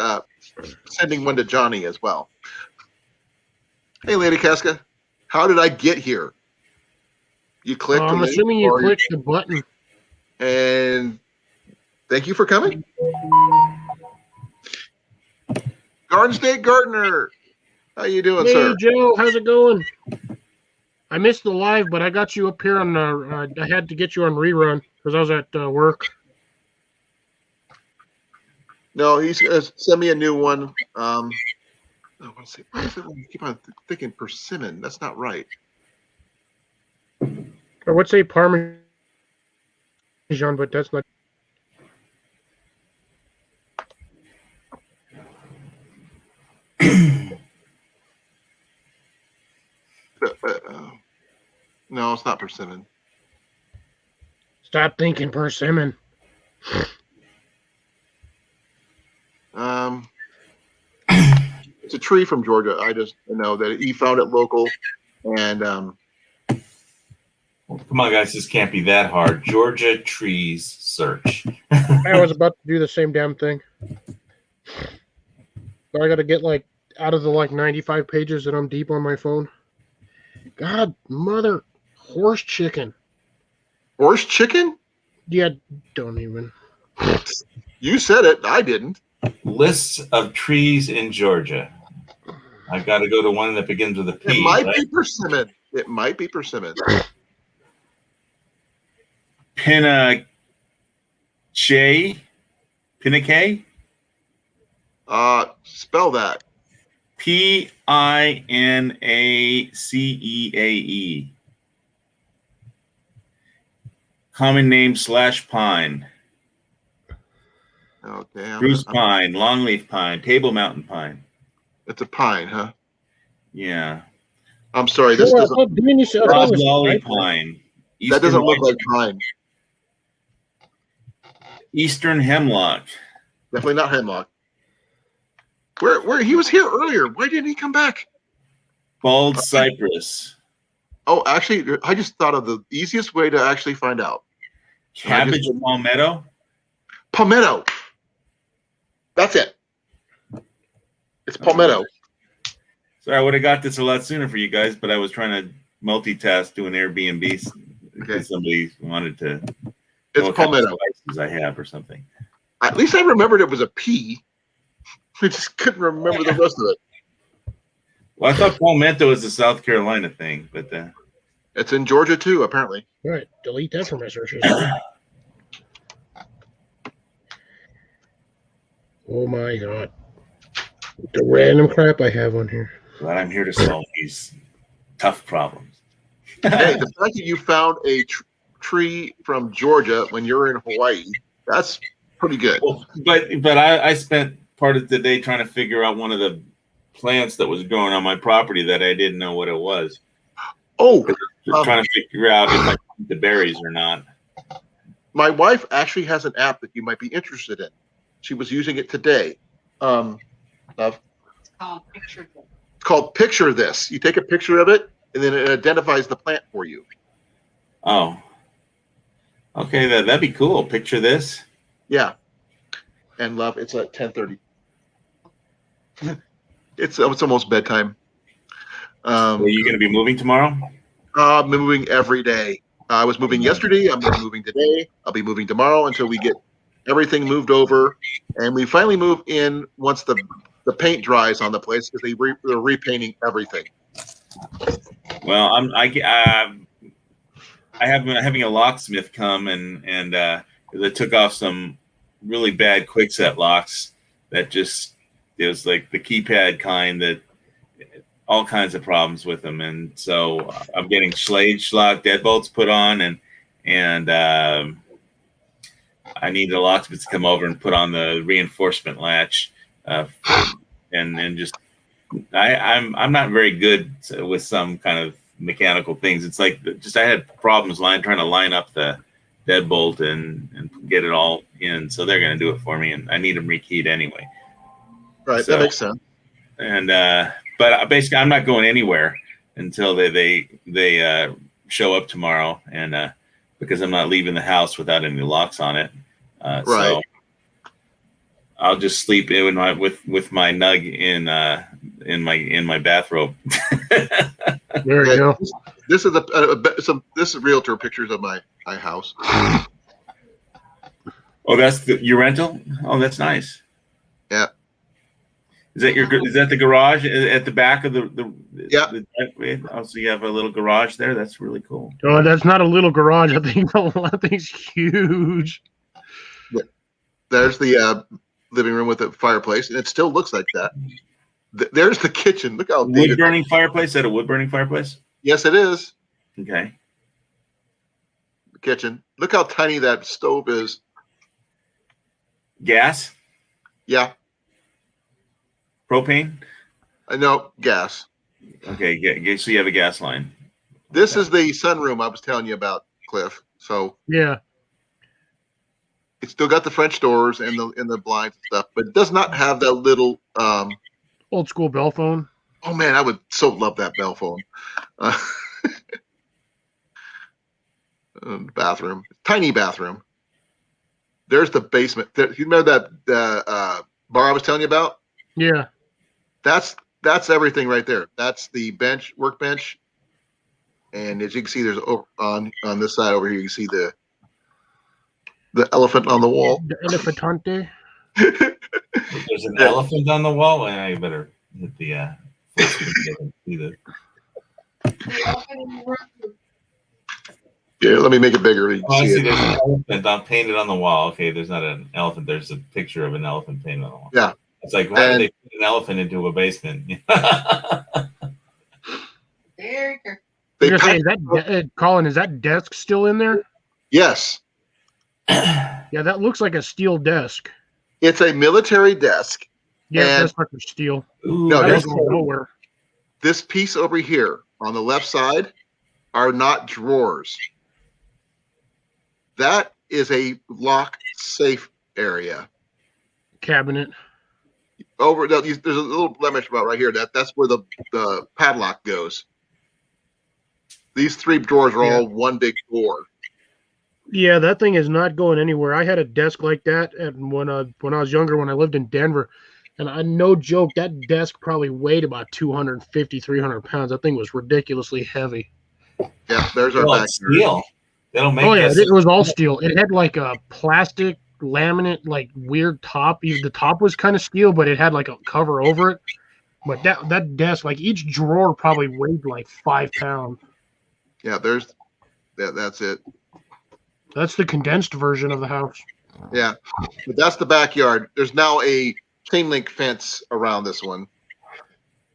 sending one to Johnny as well. Hey, Lady Casca, how did I get here? You clicked. I'm the link, assuming you or clicked the button. And thank you for coming. Garden State Gardener, how you doing, Hey, sir? Joe, how's it going? I missed the live, but I got you up here on. I had to get you on rerun because I was at work. No, he's gonna send me a new one. I want to say, why is it when you keep on thinking persimmon? That's not right. I would say Parmesan, but that's not. No, it's not persimmon. Stop thinking persimmon. It's a tree from Georgia. I just know that he found it local, and Come on, guys, this can't be that hard. Georgia trees search. I was about to do the same damn thing. So I got to get like out of the like 95 pages that I'm deep on my phone. God, mother, horse chicken. horse chicken. Yeah, don't even. You said it. I didn't. Lists of trees in Georgia. I got to go to one that begins with a P. It might right? be persimmon. It might be persimmon. Pinnacle. Spell that. Pinaceae. Common name / pine. Okay. Spruce pine, longleaf pine, table mountain pine. It's a pine, huh? Yeah. I'm sorry. This No, I doesn't. thought Danny said- I thought it was Loblolly cypress. pine. That doesn't look like Eastern- pine. Eastern hemlock. Definitely not hemlock. Where he was here earlier. Why didn't he come back? Bald cypress. Oh, actually, I just thought of the easiest way to actually find out. Cabbage palmetto. Palmetto. That's it. It's palmetto. Sorry, I would have got this a lot sooner for you guys, but I was trying to multitask doing Airbnb. Okay. Somebody wanted to know It's what kind of palmetto. spices I have or something. At least I remembered it was a P. I just couldn't remember the rest of it. Well, I thought palmetto was a South Carolina thing, but It's in Georgia too, apparently. All right, delete that from my search history. Oh my god. The random crap I have on here. glad I'm here to solve these tough problems. Hey, the fact that you found a tree from Georgia when you're in Hawaii, that's pretty good. Well, but I spent part of the day trying to figure out one of the plants that was growing on my property that I didn't know what it was. Oh, Trying to figure out if I can eat the berries or not. my wife actually has an app that you might be interested in. She was using it today. It's called Picture Book. It's called Picture This. You take a picture of it, and then it identifies the plant for you. Oh, okay, that'd be cool. Picture this. Yeah. And love, it's at 10:30. It's almost bedtime. Are you going to be moving tomorrow? I'm moving every day. I was moving yesterday. I'm moving today. I'll be moving tomorrow until we get everything moved over, and we finally move in once the paint dries on the place because they're repainting everything. Well, I'm having a locksmith come and they took off some really bad quickset locks that just it was like the keypad kind that all kinds of problems with them, and so I'm getting Schlage Schlock deadbolts put on, and I need the locksmith to come over and put on the reinforcement latch, and just I'm not very good with some kind of mechanical things. It's like just I had problems trying to line up the deadbolt and get it all in. So they're going to do it for me, and I need them rekeyed anyway. Right, So- that makes sense. And but basically, I'm not going anywhere until they show up tomorrow, and because I'm not leaving the house without any locks on it. So Right. I'll just sleep in with my nug in my bathrobe. There you go. This is this is realtor pictures of my house. Oh, that's your rental? Oh, that's nice. Yeah. Is that the garage at the back of the Yeah. Oh, so you have a little garage there? That's really cool. Oh, that's not a little garage. I think that thing's huge. There's the living room with a fireplace, and it still looks like that. There's the kitchen. Look how Wood dated. burning fireplace? Is that a wood burning fireplace? Yes, it is. Okay. The kitchen. Look how tiny that stove is. Gas? Yeah, Propane? I know. Gas. Okay, so you have a gas line. This is the sunroom I was telling you about, Cliff. So Yeah. it's still got the French doors and the blinds and stuff, but it does not have that little. Old school bell phone. Oh man, I would so love that bell phone. Bathroom, tiny bathroom. There's the basement. You remember that bar I was telling you about? Yeah. That's everything right there. That's the workbench, and as you can see, there's on this side over here. You can see the elephant on the wall. The elefantante. There's an elephant on the wall. Well, I better hit the full screen so I can see the. Yeah, let me make it bigger. You can Oh, I see see. it. There's an elephant painted on the wall. Okay, there's not an elephant. There's a picture of an elephant painted on the wall. Yeah. It's like, why And- did they put an elephant into a basement? Very good. They You're saying, packed- Colin, is that desk still in there? yes, Yeah, that looks like a steel desk. it's a military desk. Yeah, And- that's like steel. Ooh, No, That there's- was going nowhere. This piece over here on the left side are not drawers. That is a lock safe area. Cabinet. There's a little blemish about right here. That's where the padlock goes. These three drawers are all one big drawer. Yeah, that thing is not going anywhere. I had a desk like that when I was younger, when I lived in Denver, and no joke, that desk probably weighed about 250, 300 pounds. That thing was ridiculously heavy. Yeah, there's our well, back. it's steel. They don't make Oh yeah, this. it was all steel. It had like a plastic laminate, like weird top. Even the top was kind of steel, but it had like a cover over it. But that desk, like each drawer, probably weighed like 5 pounds. Yeah, that's it. That's the condensed version of the house. Yeah, but that's the backyard. There's now a chain link fence around this one,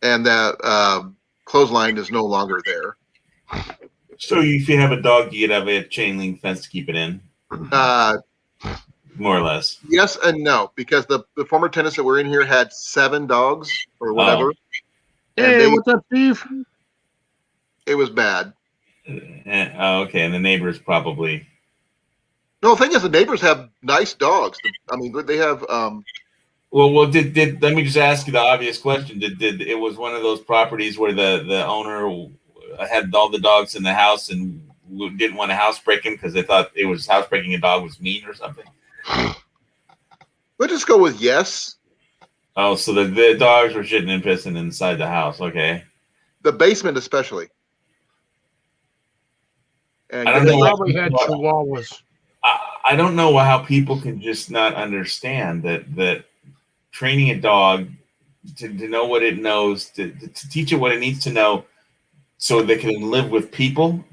and that clothesline is no longer there. So if you have a dog, you'd have a chain link fence to keep it in, more or less. Yes and no, because the former tenants that were in here had 7 dogs or whatever. And Hey, they- what's up, Steve? It was bad. Okay, and the neighbors probably. No, the thing is, the neighbors have nice dogs. I mean, they have. Well, did let me just ask you the obvious question? Did it was one of those properties where the owner had all the dogs in the house and didn't want a housebreaking because they thought it was housebreaking a dog was mean or something? Let's just go with yes. Oh, so the dogs were shitting and pissing inside the house. Okay. The basement, especially. And I don't They know what- probably had chihuahuas. I don't know how people can just not understand that training a dog to know what it knows, to teach it what it needs to know so they can live with people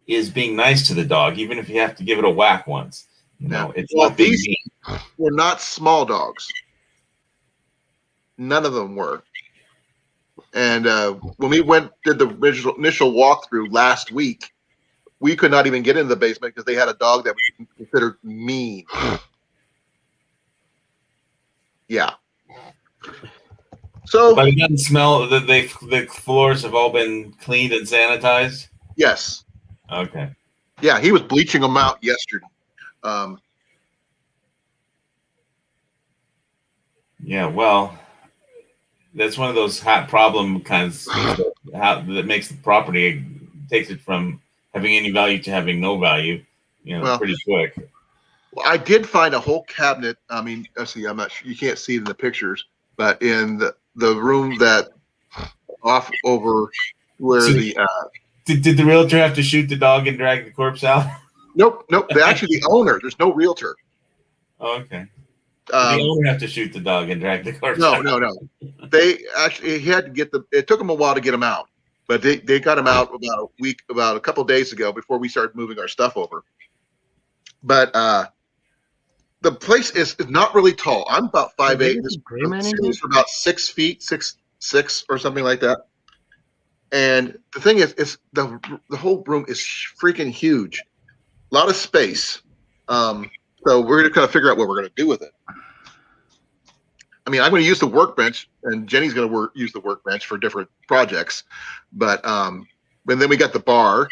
is being nice to the dog, even if you have to give it a whack once. You know, it's Well, not being these- mean. were not small dogs. None of them were. And when we did the initial walkthrough last week, we could not even get into the basement because they had a dog that was considered mean. Yeah. So But it doesn't smell that the floors have all been cleaned and sanitized. yes, Okay. Yeah, he was bleaching them out yesterday. Yeah, well, that's one of those hot problem kinds of things that makes the property, takes it from having any value to having no value, Well, pretty quick. Well, I did find a whole cabinet. I mean, see, I'm not sure, you can't see it in the pictures, but in the room that off over where So the Did the realtor have to shoot the dog and drag the corpse out? nope. They actually the owner. There's no realtor. Oh, okay. Did the owner have to shoot the dog and drag the corpse out? No. They actually he had to get it took him a while to get him out, but they got him out about a couple of days ago before we started moving our stuff over. But the place is not really tall. I'm about 5'8". This is about 6 feet, 6'6" or something like that. And the thing is the whole room is freaking huge. A lot of space. So we're gonna kind of figure out what we're gonna do with it. I mean, I'm gonna use the workbench, and Jenny's gonna use the workbench for different projects. But and then we got the bar,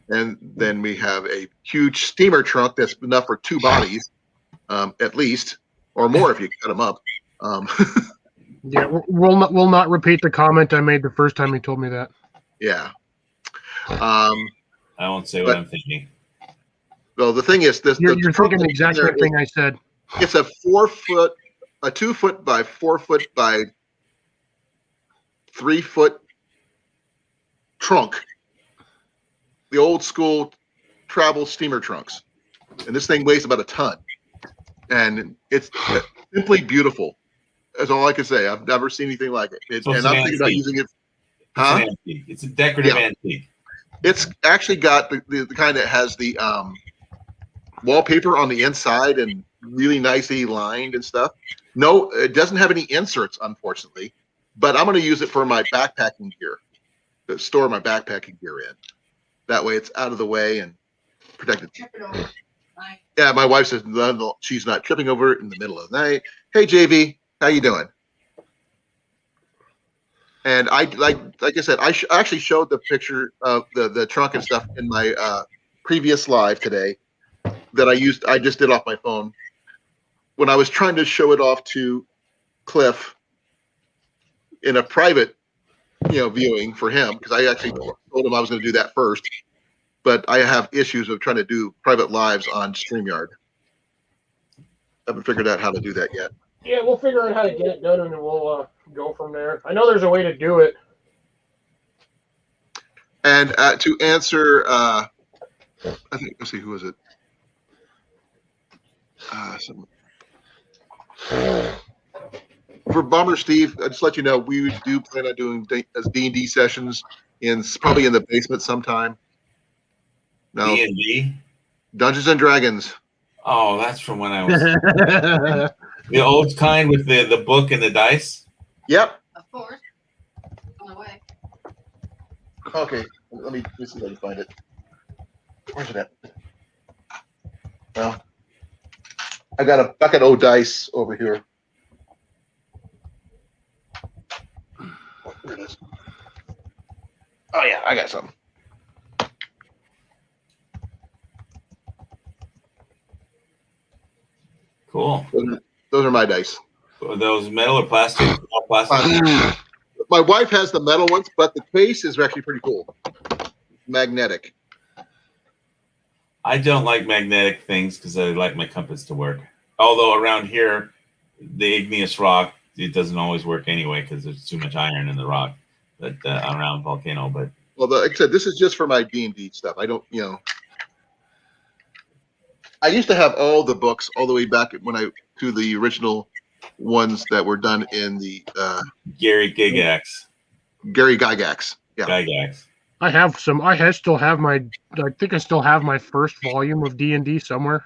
and then we have a huge steamer trunk that's enough for 2 bodies. At least, or more if you cut them up. Yeah, we'll not repeat the comment I made the first time he told me that. Yeah. I won't say what I'm thinking. Well, the thing is, You're thinking the exact same thing I said. It's a 2 foot by 4 foot by 3 foot trunk. The old school travel steamer trunks, and this thing weighs about a ton. And it's simply beautiful. That's all I can say. I've never seen anything like it. So and I'm thinking about using it. Huh? It's a decorative antique. It's actually got the kind that has the wallpaper on the inside and really nicely lined and stuff. No, it doesn't have any inserts, unfortunately. But I'm going to use it for my backpacking gear, to store my backpacking gear in. That way it's out of the way and protected. Yeah, my wife says she's not tripping over it in the middle of the night. Hey, JV, how you doing? And I like I said, I actually showed the picture of the trunk and stuff in my previous live today that I just did off my phone when I was trying to show it off to Cliff in a private viewing for him, because I actually told him I was going to do that first. But I have issues of trying to do private lives on StreamYard. I haven't figured out how to do that yet. Yeah, we'll figure out how to get it done, and then we'll go from there. I know there's a way to do it. And to answer, I think, let's see, who is it? For Bomber Steve, I just let you know we do plan on doing D&D sessions probably in the basement sometime. No, D&D? Dungeons and Dragons. Oh, that's from when I was the old kind with the book and the dice. Yep. Of course. On the way. Okay, let me see if I can find it. Where's it at? Well, I got a bucket of dice over here. Here it is. Oh yeah, I got some. Cool. Those are my dice. Are those metal or plastic? All plastic. My wife has the metal ones, but the case is actually pretty cool. Magnetic. I don't like magnetic things because I like my compass to work. Although around here, the igneous rock, it doesn't always work anyway because there's too much iron in the rock. But around Volcano, but well, like I said, this is just for my D&D stuff. I don't, I used to have all the books all the way back to the original ones that were done in the Gary Gygax. Gary Gygax. Yeah. Gygax. I have some. I still have my. I think I still have my first volume of D&D somewhere.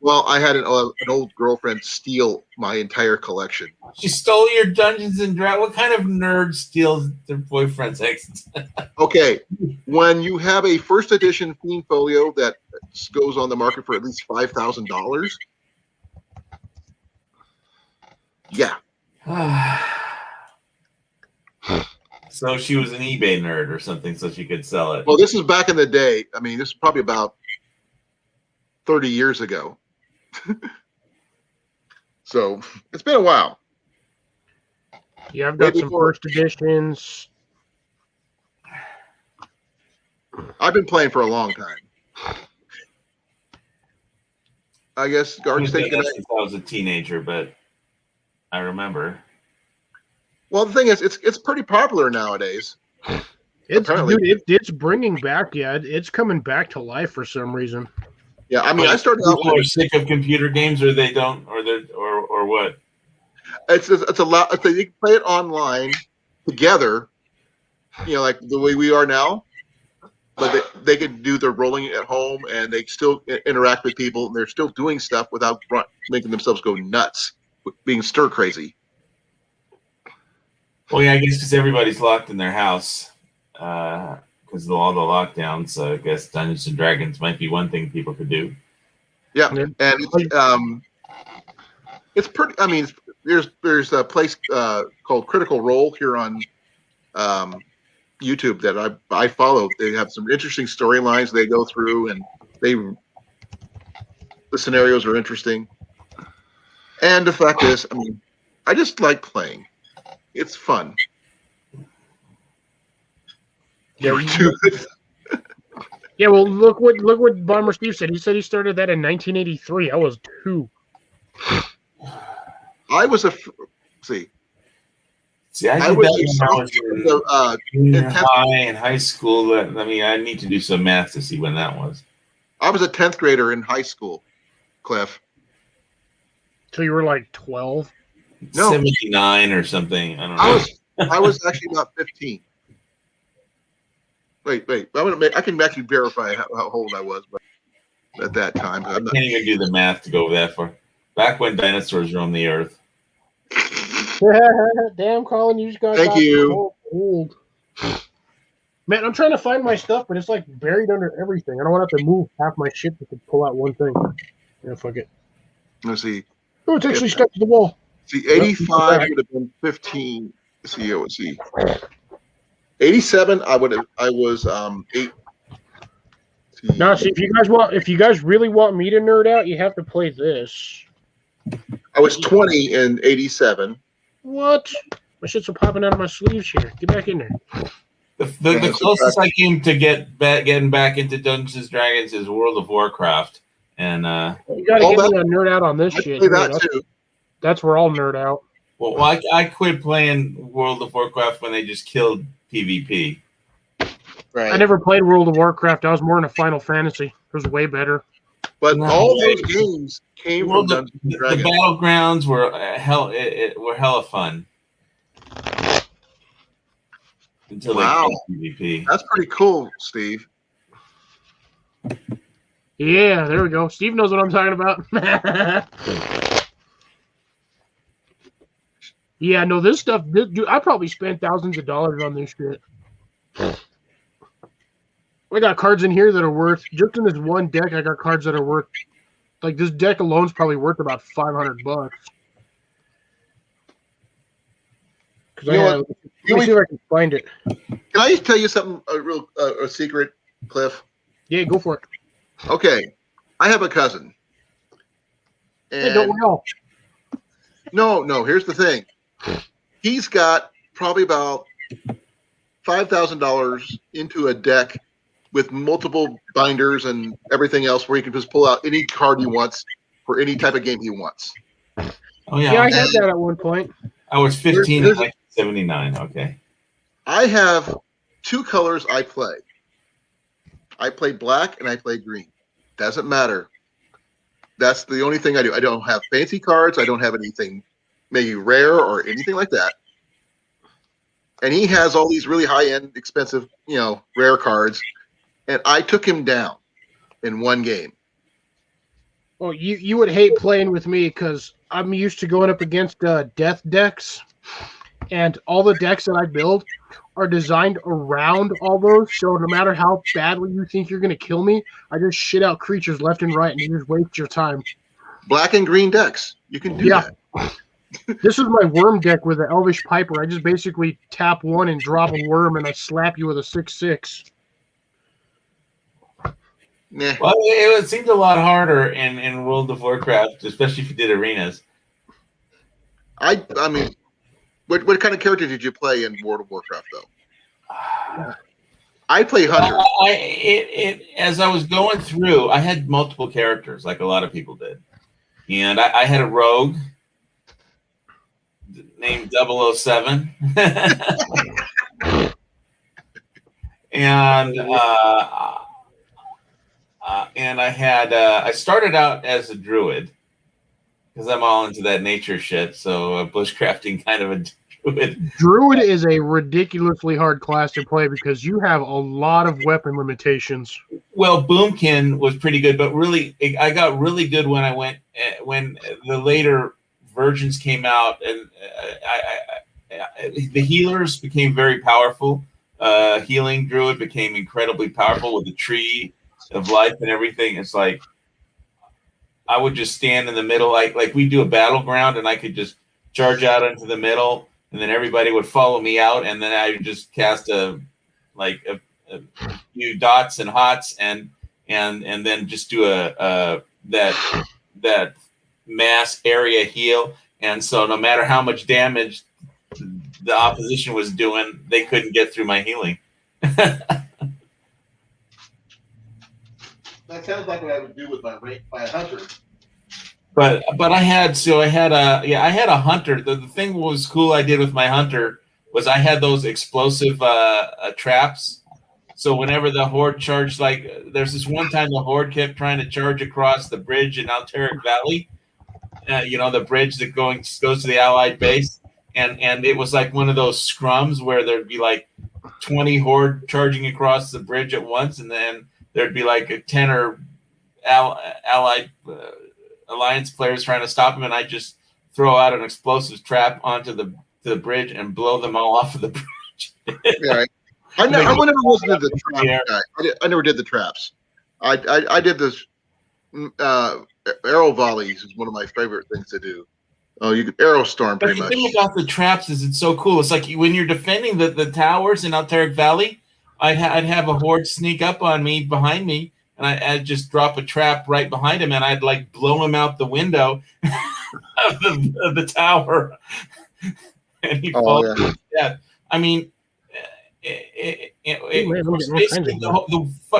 Well, I had an old girlfriend steal my entire collection. She stole your Dungeons and Dragons. What kind of nerd steals their boyfriend's ex? Okay, when you have a first edition Fiend Folio that goes on the market for at least $5,000, yeah. So she was an eBay nerd or something, so she could sell it. Well, this is back in the day. I mean, this is probably about 30 years ago. So it's been a while. Yeah, I've got Way some before- first editions. I've been playing for a long time. I guess I Garden State Connect. since I was a teenager, but I remember. Well, the thing is, it's pretty popular nowadays. It's Apparently. dude, it's bringing back. Yeah, it's coming back to life for some reason. Yeah, I mean, I started out People are with sick of computer games, or they don't, or what? it's a lot. You can play it online together, you know, like the way we are now. But they can do their rolling at home, and they still interact with people, and they're still doing stuff without making themselves go nuts, being stir crazy. Well, yeah, I guess because everybody's locked in their house because of all the lockdowns. So I guess Dungeons and Dragons might be one thing people could do. Yeah, and it's pretty. I mean, there's a place called Critical Role here on YouTube that I follow. They have some interesting storylines they go through, and the scenarios are interesting. And the fact is, I mean, I just like playing. It's fun. Yeah, Dude, yeah. Well, look what Bomber Steve said. He said he started that in 1983. I was 2. I was see. See, I I did was that when I was in junior tenth- high and high school. I mean, I need to do some math to see when that was. I was a 10th grader in high school, Cliff. So you were like 12. No. 79 or something. I don't know. I was actually about 15. Wait. I can actually verify how old I was, but at that time, I I'm not. can't even do the math to go that far. Back when dinosaurs roamed the earth. Damn, Colin, you just got Thank you. so old. Man, I'm trying to find my stuff, but it's like buried under everything. I don't want to have to move half my shit to pull out one thing. Yeah, fuck it. Let's see. Oh, it's actually stuck to the wall. See, 85 would have been 15. Let's see. 87, I was 8. Now, see, if you guys really want me to nerd out, you have to play this. I was 20 in 87. What? My shit's popping out of my sleeves here. Get back in there. The closest I came to getting back into Dungeons and Dragons is World of Warcraft, and You gotta All get me a nerd out on this I shit. play Yeah, that too. that's where I'll nerd out. well, I quit playing World of Warcraft when they just killed PvP. Right. I never played World of Warcraft. I was more into Final Fantasy. It was way better. But No. all those games came Well, from the Dungeons and Dragons. battlegrounds were were hella fun until Wow. they killed PvP. That's pretty cool, Steve. Yeah, there we go. Steve knows what I'm talking about. Yeah, no, this stuff, dude, I probably spent thousands of dollars on this shit. I got cards in here that are worth, just in this one deck, I got cards that are worth, like this deck alone is probably worth about $500. Because You know what? let me see if I can find it. Can I just tell you something, a secret, Cliff? Yeah, go for it. Okay, I have a cousin. Hey, don't And we all? no, here's the thing. He's got probably about $5,000 into a deck with multiple binders and everything else where he can just pull out any card he wants for any type of game he wants. Oh Yeah, I had that at one point. I was 15 in Here's- 1979. Okay. I have 2 colors I play. I play black and I play green. Doesn't matter. That's the only thing I do. I don't have fancy cards. I don't have anything maybe rare or anything like that. And he has all these really high-end, expensive, rare cards. And I took him down in one game. Oh, you would hate playing with me because I'm used to going up against death decks, and all the decks that I build are designed around all those. So no matter how badly you think you're going to kill me, I just shit out creatures left and right, and you just waste your time. Black and green decks. You can do Yeah. that. This is my worm deck with the Elvish Piper. I just basically tap one and drop a worm, and I slap you with a 6/6. Nah. Well, it seemed a lot harder in World of Warcraft, especially if you did arenas. I mean, what kind of character did you play in World of Warcraft though? I play Hunter. As I was going through, I had multiple characters, like a lot of people did, and I had a rogue named 007. And I had I started out as a druid because I'm all into that nature shit. So bushcrafting kind of a druid. Druid is a ridiculously hard class to play because you have a lot of weapon limitations. Well, Boomkin was pretty good, but really, I got really good when I went when the later versions came out, and the healers became very powerful. Healing druid became incredibly powerful with the tree of life and everything. It's like I would just stand in the middle, like we do a battleground, and I could just charge out into the middle, and then everybody would follow me out, and then I would just cast a few dots and hots, and then just do that mass area heal. And so no matter how much damage the opposition was doing, they couldn't get through my healing. That sounds like what I would do with my Hunter. But I had a hunter. The thing that was cool I did with my hunter was I had those explosive traps. So whenever the horde charged, like there's this one time the horde kept trying to charge across the bridge in Alterac Valley, the bridge that goes to the Allied base, and it was like one of those scrums where there'd be like 20 horde charging across the bridge at once, and then there'd be like a 10 or Allied Alliance players trying to stop him, and I just throw out an explosive trap onto the bridge and blow them all off of the bridge. Yeah, I never was into the trap guy. I never did the traps. I did this arrow volleys is one of my favorite things to do. Oh, you could arrow storm But pretty the much. thing about the traps is it's so cool. It's like when you're defending the towers in Alterac Valley, I'd have a horde sneak up on me behind me, and I'd just drop a trap right behind him, and I'd like blow him out the window of the tower, and he falls to his death. I mean, basically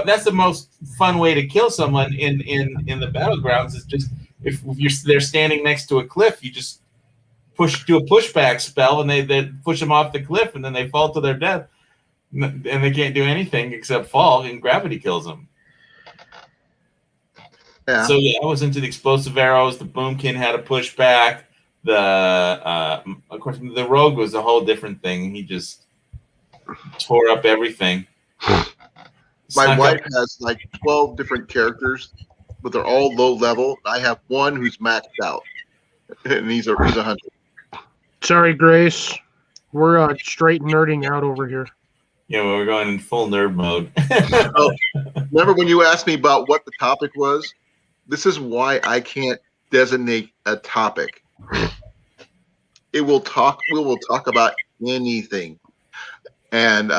that's the most fun way to kill someone in the battlegrounds is just if they're standing next to a cliff, you just do a pushback spell, and they push them off the cliff, and then they fall to their death, and they can't do anything except fall, and gravity kills them. Yeah. So I was into the explosive arrows. The Boomkin had a pushback. Of course, the rogue was a whole different thing. He just tore up everything. My wife has like 12 different characters, but they're all low level. I have one who's maxed out, and he's a hunter. Sorry, Grace. We're straight nerding out over here. Yeah, we're going in full nerd mode. Remember when you asked me about what the topic was? This is why I can't designate a topic. We will talk about anything. And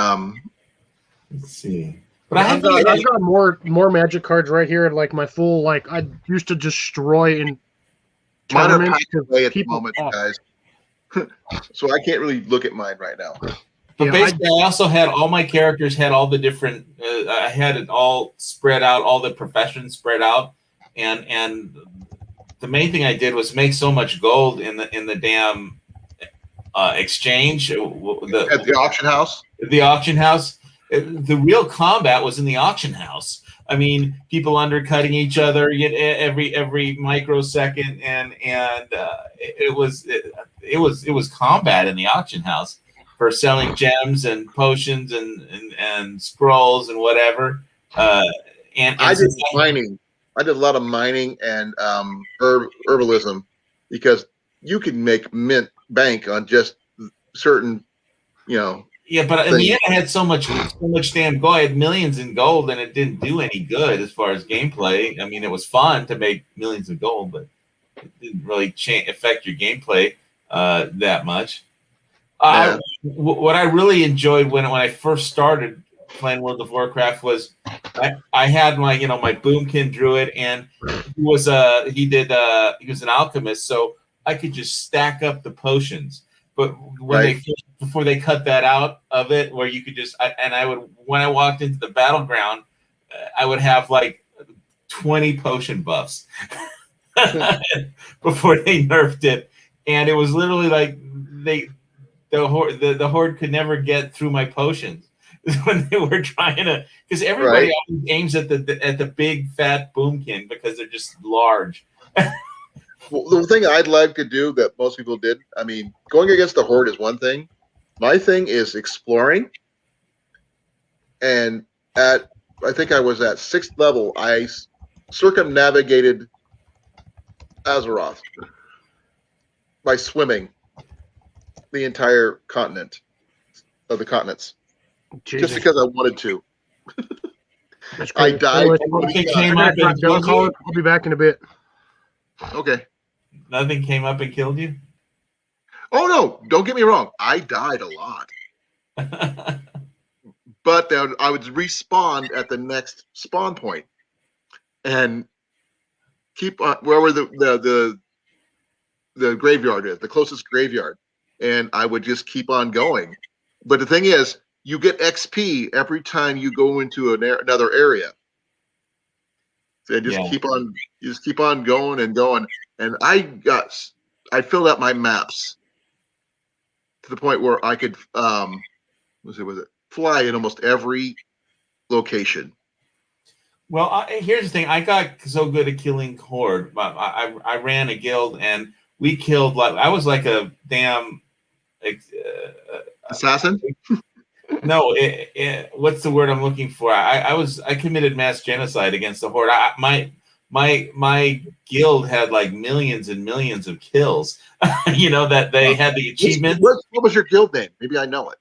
Let's see. But I've got more magic cards right here. Like my full, like I used to destroy in mine are tournaments packed away at the people moment, off. guys. So I can't really look at mine right now. But Yeah, basically, I also had all my characters had all the different. I had it all spread out, all the professions spread out, and the main thing I did was make so much gold in the damn exchange. At the auction house. The auction house. The real combat was in the auction house. I mean, people undercutting each other every microsecond, and it was combat in the auction house for selling gems and potions and scrolls and whatever. And I did mining. I did a lot of mining and herbalism because you can make bank on just certain, Yeah, but in the end, I had so much damn gold. I had millions in gold, and it didn't do any good as far as gameplay. I mean, it was fun to make millions of gold, but it didn't really affect your gameplay. that much. Yeah. What I really enjoyed when I first started playing World of Warcraft was I had my my Boomkin druid, and he was an alchemist, so I could just stack up the potions. But when Right. before they cut that out of it, where you could just I would, when I walked into the battleground, I would have like 20 potion buffs before they nerfed it, and it was literally like the horde could never get through my potions when they were trying to, because everybody Right. always aims at the big fat boomkin because they're just large. Well, the thing I'd like to do that most people did, I mean, going against the horde is one thing. My thing is exploring. And I think I was at 6th level, I circumnavigated Azeroth by swimming the entire continent of the continents, Jesus. just because I wanted to. That's I crazy. died. Anyways, Nothing I came gotta up drop and down, killed Colin. you. I'll be back in a bit. Okay. Nothing came up and killed you. Oh no! Don't get me wrong. I died a lot, but then I would respawn at the next spawn point and keep on wherever the graveyard is, the closest graveyard, and I would just keep on going. But the thing is, you get XP every time you go into another area. So just Yeah. keep on going and going. And I filled out my maps to the point where I could was it fly in almost every location. Well, here's the thing. I got so good at killing horde. I ran a guild, and we killed I was like a damn. Assassin? No, what's the word I'm looking for? I committed mass genocide against the horde. My guild had like millions and millions of kills. That they had the achievement. What was your guild name? Maybe I know it.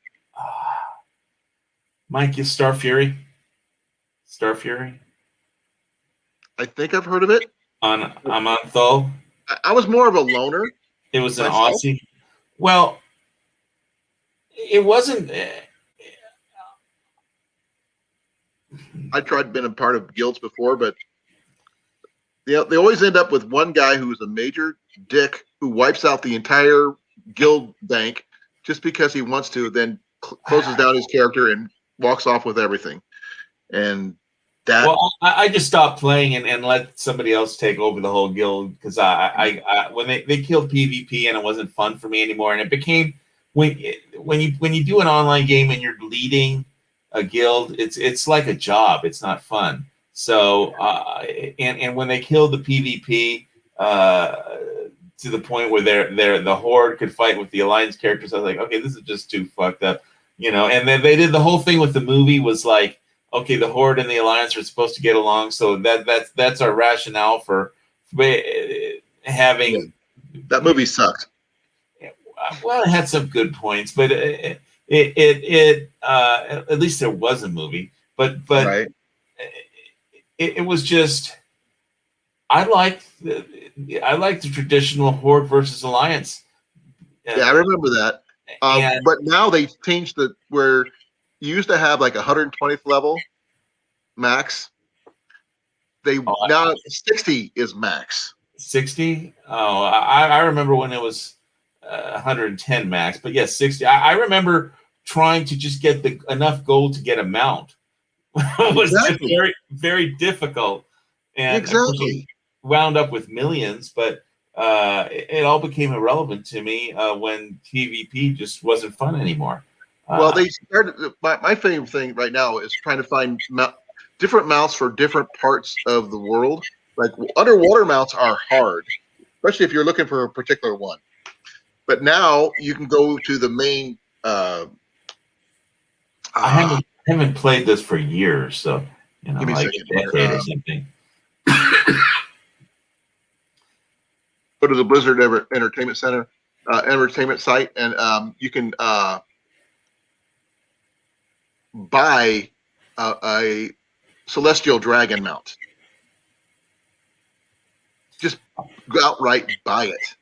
Mike is Star Fury. Star Fury. I think I've heard of it. I'm on Thul. I was more of a loner. It was an Myself? Aussie. Well, it wasn't. I tried being a part of guilds before, but they always end up with one guy who's a major dick who wipes out the entire guild bank just because he wants to, then closes down his character and walks off with everything. And that. Well, I just stopped playing and let somebody else take over the whole guild because I when they killed PvP and it wasn't fun for me anymore, and it became when you do an online game and you're leading a guild, it's like a job. It's not fun. So and when they killed the PvP to the point where the horde could fight with the alliance characters, I was like, okay, this is just too fucked up, And then they did the whole thing with the movie was like, okay, the horde and the alliance are supposed to get along, so that's our rationale for having. That movie sucked. Well, it had some good points, but at least there was a movie. But Right. it was just I liked the traditional horde versus alliance. Yeah, I remember that. But now they changed where you used to have like 120th level max. Now 60 is max. 60? Oh, I remember when it was 110 max, but yes, 60. I remember trying to just get enough gold to get a mount. It was just very, very difficult, and exactly wound up with millions. But it all became irrelevant to me when PvP just wasn't fun anymore. Well, they started. My favorite thing right now is trying to find different mounts for different parts of the world. Like underwater mounts are hard, especially if you're looking for a particular one. But now you can go to the main. I haven't played this for years, so give me like a second. a decade or something. Go to the Blizzard Entertainment Center, entertainment site, and you can buy a Celestial Dragon mount. Just outright buy it.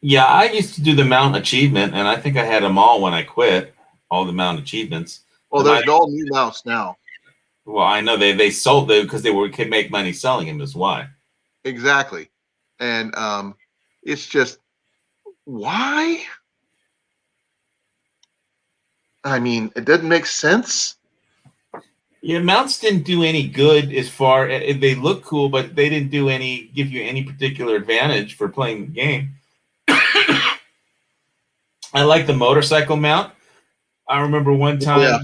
Yeah, I used to do the mount achievement, and I think I had them all when I quit. All the mount achievements. Well, The there's mi- all new mounts now. well, I know they sold them because could make money selling them. Is why. Exactly. And it's just why? I mean, it doesn't make sense. Yeah, mounts didn't do any good as far. They look cool, but they didn't give you any particular advantage for playing the game. I like the motorcycle mount. I remember one time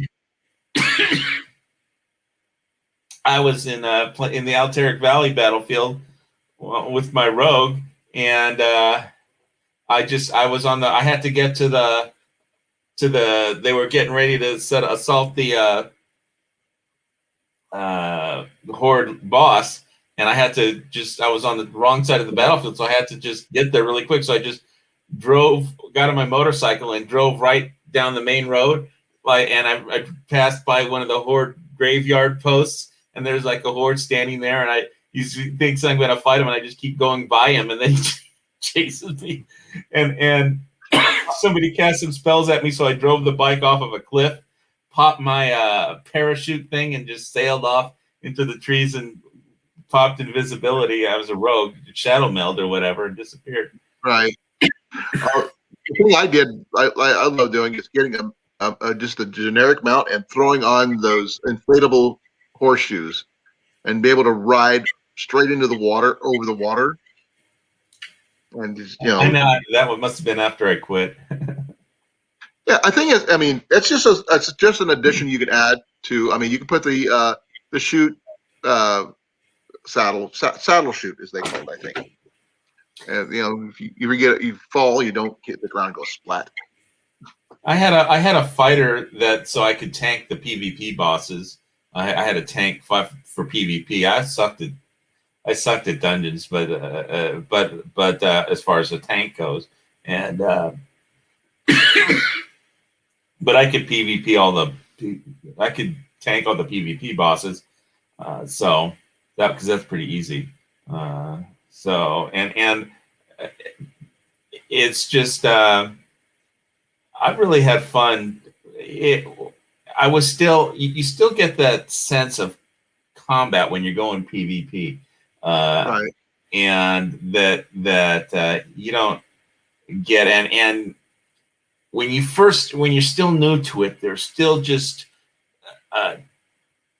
I was in the Alteric Valley battlefield with my rogue, and I was on the. I had to get to the. They were getting ready to assault the horde boss, and I had to I was on the wrong side of the battlefield, so I had to just get there really quick. So I just got on my motorcycle and drove right down the main road, and I passed by one of the horde graveyard posts, and there's like a horde standing there, and he thinks I'm going to fight him, and I just keep going by him, and then he chases me, and somebody cast some spells at me, so I drove the bike off of a cliff, popped my parachute thing, and just sailed off into the trees and popped invisibility. I was a rogue, shadow meld or whatever, and disappeared. Right. The thing I did, I love doing is getting just a generic mount and throwing on those inflatable horseshoes and be able to ride straight into the water, over the water. And just, I know that one must have been after I quit. Yeah, I think I mean, it's just an addition you could add to. I mean, you can put the chute saddle chute, as they call it, I think. And if you fall, you don't hit the ground and go splat. I had a fighter so I could tank the PvP bosses. I had a tank for PvP. I sucked at dungeons, but as far as the tank goes, and but I could I could tank all the PvP bosses. So because that's pretty easy. So and it's just I really had fun. I was still you still get that sense of combat when you're going PvP, Right. and that you don't get and when you're still new to it, there's still just a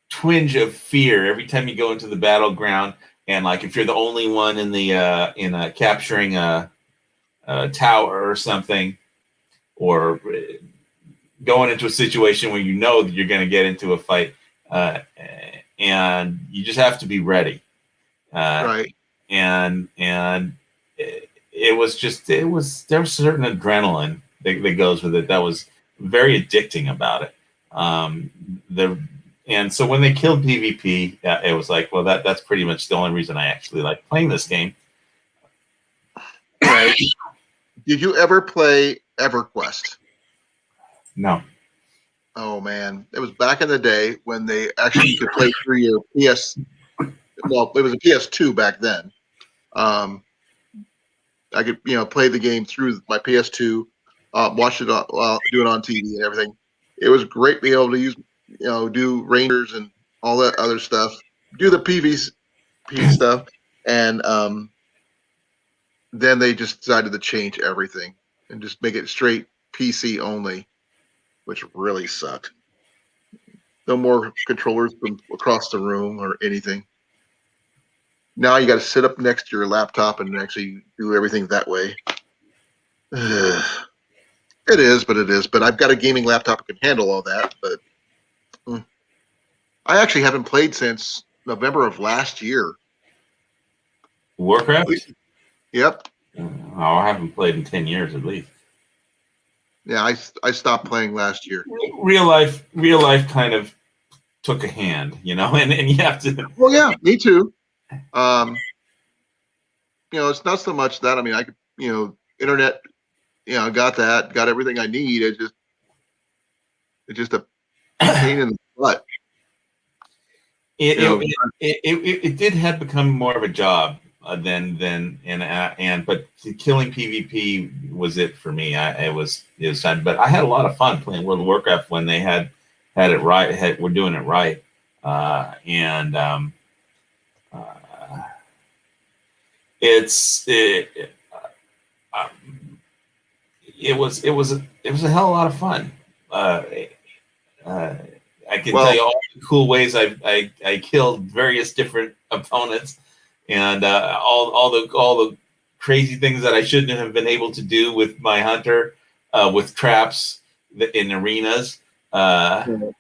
twinge of fear every time you go into the battleground, and like if you're the only one in the capturing a tower or something, or going into a situation where you know that you're going to get into a fight, and you just have to be ready. Right. And it was there was certain adrenaline that goes with it that was very addicting about it. And so when they killed PvP, it was like, well, that's pretty much the only reason I actually like playing this game. Right. Did you ever play EverQuest? No. Oh man, it was back in the day when they actually could play through your PS. Well, it was a PS2 back then. I could play the game through my PS2, watch it do it on TV and everything. It was great being able to use do Rangers and all that other stuff, do the PvP stuff, and then they just decided to change everything and just make it straight PC only, which really sucked. No more controllers from across the room or anything. Now you got to sit up next to your laptop and actually do everything that way. It is. But I've got a gaming laptop that can handle all that. But I actually haven't played since November of last year. Warcraft? Yep. I haven't played in 10 years at least. Yeah, I stopped playing last year. Real life kind of took a hand, and you have to. Well, yeah, me too. It's not so much that. I mean, I could, internet, got everything I need. It's just a pain in the butt. It did have become more of a job but killing PvP was it for me. It was fun, but I had a lot of fun playing World of Warcraft when they had it right. We're doing it right, and it was a hell of a lot of fun. I can tell you all the cool ways I killed various different opponents, and all the crazy things that I shouldn't have been able to do with my hunter, with traps in arenas. I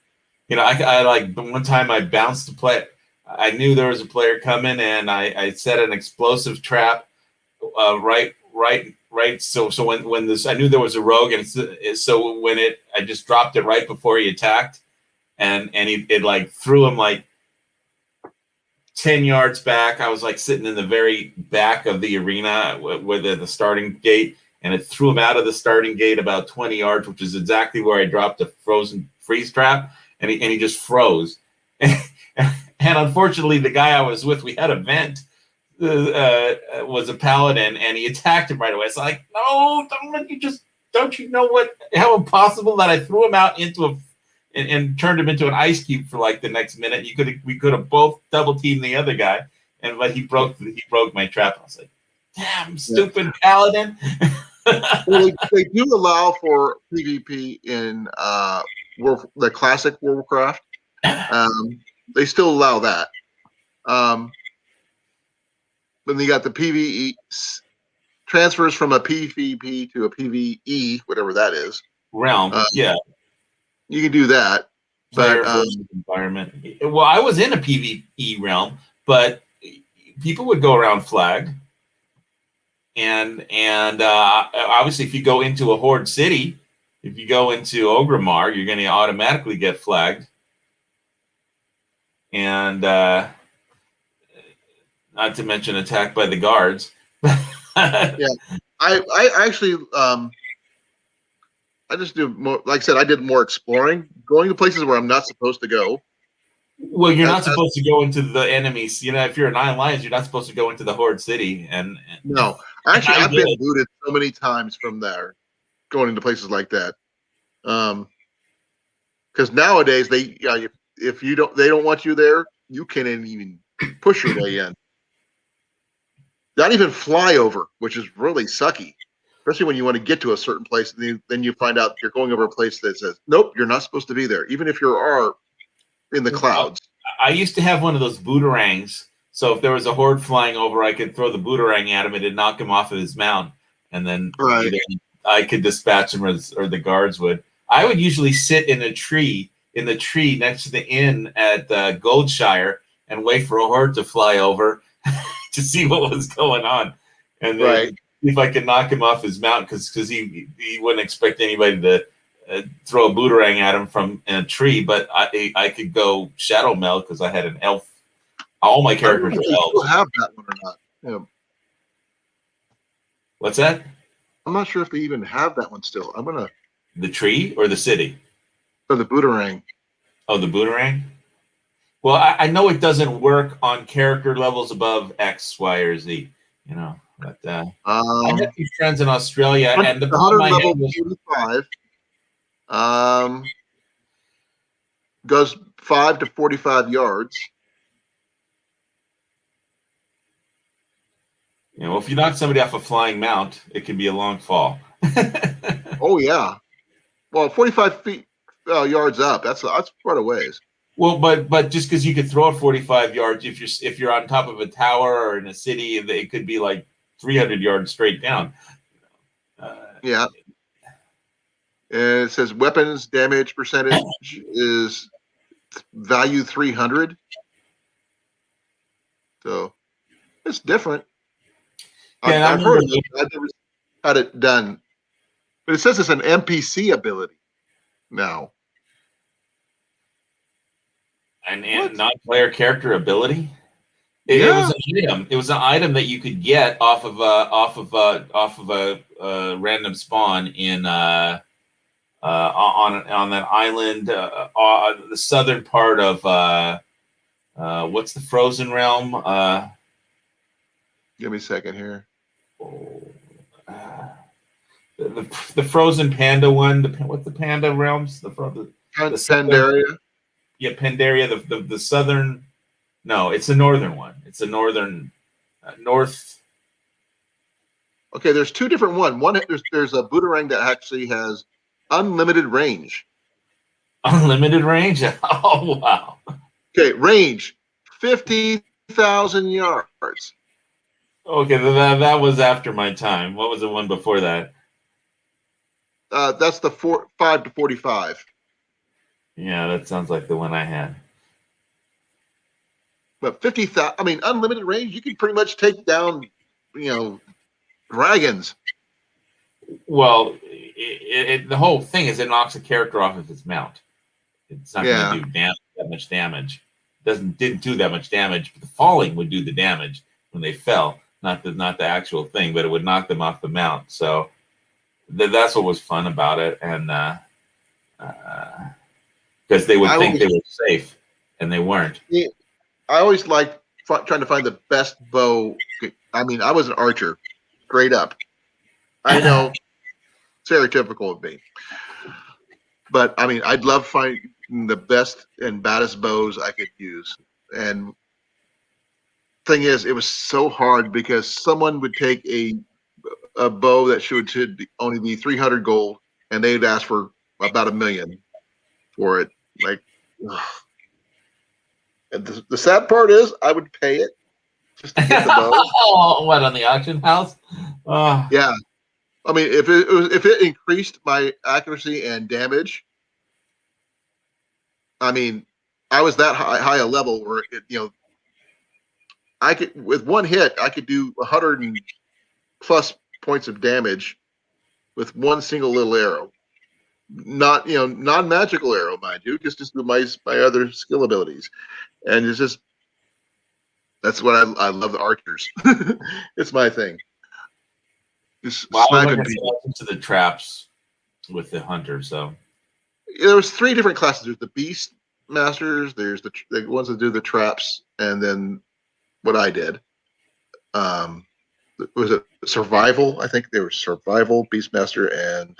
like one time I bounced a play. I knew there was a player coming, and I set an explosive trap right. So when this, I knew there was a rogue, and so when I just dropped it right before he attacked. And it like threw him like 10 yards back. I was like sitting in the very back of the arena with the starting gate, and it threw him out of the starting gate about 20 yards, which is exactly where I dropped a freeze trap, and he just froze. And unfortunately, the guy I was with, we had a vent, was a paladin, and he attacked him right away. It's like, no, don't you know how impossible that I threw him out into and turned him into an ice cube for like the next minute. We could have both double teamed the other guy, but he broke my trap. I was like, damn, stupid paladin. Well, they do allow for PvP in the classic World of Warcraft. They still allow that. Then you got the PvE transfers from a PvP to a PvE, whatever that is. Realm, yeah. You can do that, but environment. Well, I was in a PvE realm, but people would go around flagged, and obviously, if you go into a horde city, if you go into Orgrimmar, you're going to automatically get flagged, and not to mention attacked by the guards. Yeah, I actually I just do more, like I said, I did more exploring, going to places where I'm not supposed to go. Well, you're not supposed to go into the enemies. If you're a Nine Lions, you're not supposed to go into the Horde City. And no, actually, I've been booted so many times from there, going into places like that. Because nowadays if they don't want you there, you can't even push your way in. Not even fly over, which is really sucky. Especially when you want to get to a certain place, then you find out you're going over a place that says, nope, you're not supposed to be there, even if you are in the clouds. I used to have one of those booterangs, so if there was a horde flying over, I could throw the booterang at him and it'd knock him off of his mount, and then I could dispatch him, or the guards would. I would usually sit in the tree next to the inn at Goldshire and wait for a horde to fly over to see what was going on, and then if I could knock him off his mount, because he wouldn't expect anybody to throw a booterang at him from a tree, but I could go shadow meld because I had an elf. All my characters are elves. Still have that one or not? Yeah. What's that? I'm not sure if they even have that one still. The tree or the city? Or the booterang. Oh, the booterang. Well, I know it doesn't work on character levels above X, Y, or Z. But I had some friends in Australia, and the problem I had was 45. Goes 5 to 45 yards. If you knock somebody off a flying mount, it can be a long fall. Oh yeah, well, 45 feet yards up. That's quite a ways. Well, but just because you could throw it 45 yards, if you're on top of a tower or in a city, it could be like 300 yards straight down. Yeah. And it says weapons damage percentage is value 300. So it's different. Yeah, I've heard of it. I've never had it done. But it says it's an NPC ability now. And non-player character ability? It was an item. It was an item that you could get off of a random spawn in on that island, the southern part of what's the frozen realm? Give me a second here. The frozen panda one. What's the panda realms? The southern, Pandaria. yeah, Pandaria. The southern. No, it's the northern one. It's the northern north. Okay, there's two different one. One there's a Boomerang that actually has unlimited range. Unlimited range. Oh wow. Okay, range 50,000 yards. Okay, that was after my time. What was the one before that? That's the 5 to 45. Yeah, that sounds like the one I had. But 50,000, I mean, unlimited range, you can pretty much take down, dragons. Well, the whole thing is it knocks a character off of its mount. It's not going to do that much damage. Didn't do that much damage, but the falling would do the damage when they fell. Not the actual thing, but it would knock them off the mount. So that's what was fun about it, and because they would think they were safe, and they weren't. I always liked trying to find the best bow. I mean, I was an archer, straight up. I know, stereotypical of me, but I mean, I'd love finding the best and baddest bows I could use. And thing is, it was so hard because someone would take a bow that should only be 300 gold, and they'd ask for about $1 million for it. Like, ugh. And the sad part is, I would pay it just to get the bow. Oh, what, on the auction house? Yeah, I mean, if it increased my accuracy and damage, I mean, I was that high a level where I could, with one hit, I could do 100 and plus points of damage with one single little arrow. Not non-magical arrow, mind you, just with my other skill abilities, and it's just that's what I love the archers. It's my thing. Just smacking people. To the traps with the hunter. So there was 3 different classes. There's the beast masters. There's the ones that do the traps, and then what I did. Was it survival? I think they were survival, beastmaster, and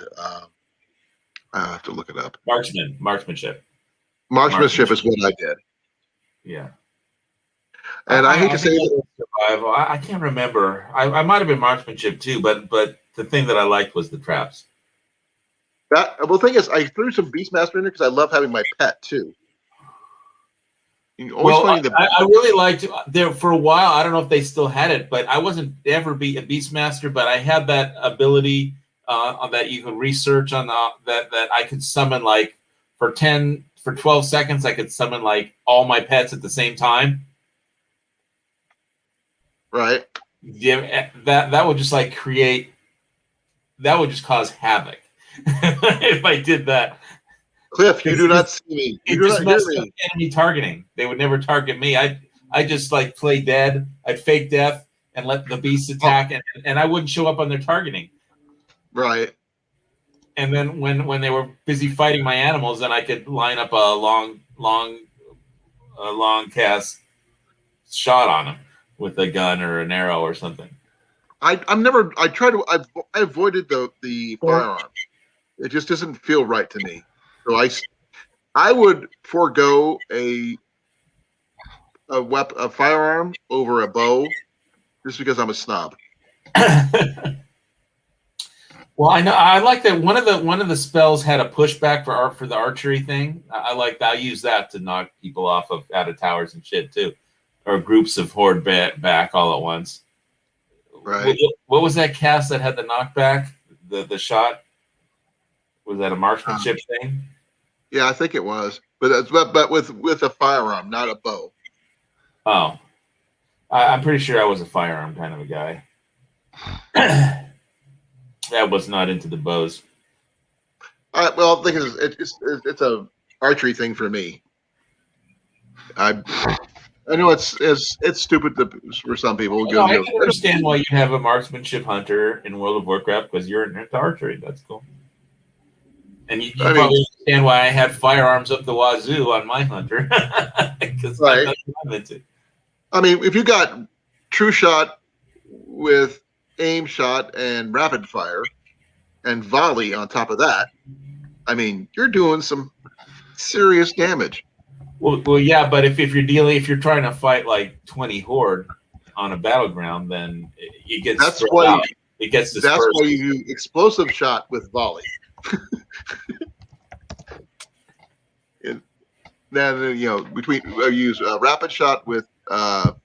I have to look it up. Marksmanship. Marksmanship is what I did. Yeah. And I hate to say that. Survival. I can't remember. I might have been marksmanship too, but the thing that I liked was the traps. The thing is, I threw some beastmaster in there because I love having my pet too. I really liked there for a while. I don't know if they still had it, but I wasn't ever be a beastmaster, but I had that ability that you can research on that I could summon like for 12 seconds. I could summon like all my pets at the same time. Right. Yeah, that would just like that would just cause havoc if I did that. Cliff, you do not see me. You do not hear me. Enemy targeting. They would never target me. I just like play dead. I'd fake death and let the beasts attack, and I wouldn't show up on their targeting. Right. And then when they were busy fighting my animals, then I could line up a long cast shot on them with a gun or an arrow or something. I avoided the firearm. It just doesn't feel right to me. So I would forego a firearm over a bow just because I'm a snob. Well, I like that one of the spells had a pushback for the archery thing. I use that to knock people off out of towers and shit too, or groups of horde back all at once. Right. What was that cast that had the knockback? The shot? Was that a marksmanship thing? Yeah, I think it was, but with a firearm, not a bow. Oh, I'm pretty sure I was a firearm kind of a guy. That was not into the bows. Well, the thing is, it's a archery thing for me. I know it's stupid for some people. I can understand why you have a marksmanship hunter in World of Warcraft because you're into archery. That's cool. And you probably understand why I had firearms up the wazoo on my hunter. Because right. that's what I'm into. I mean, if you got true shot, with aim shot and rapid fire and volley on top of that, I mean, you're doing some serious damage. Well, yeah, but if you're trying to fight like 20 horde on a battleground, then it gets That's spread why out. It gets That's dispersed. why you do explosive shot with volley. And then between use rapid shot with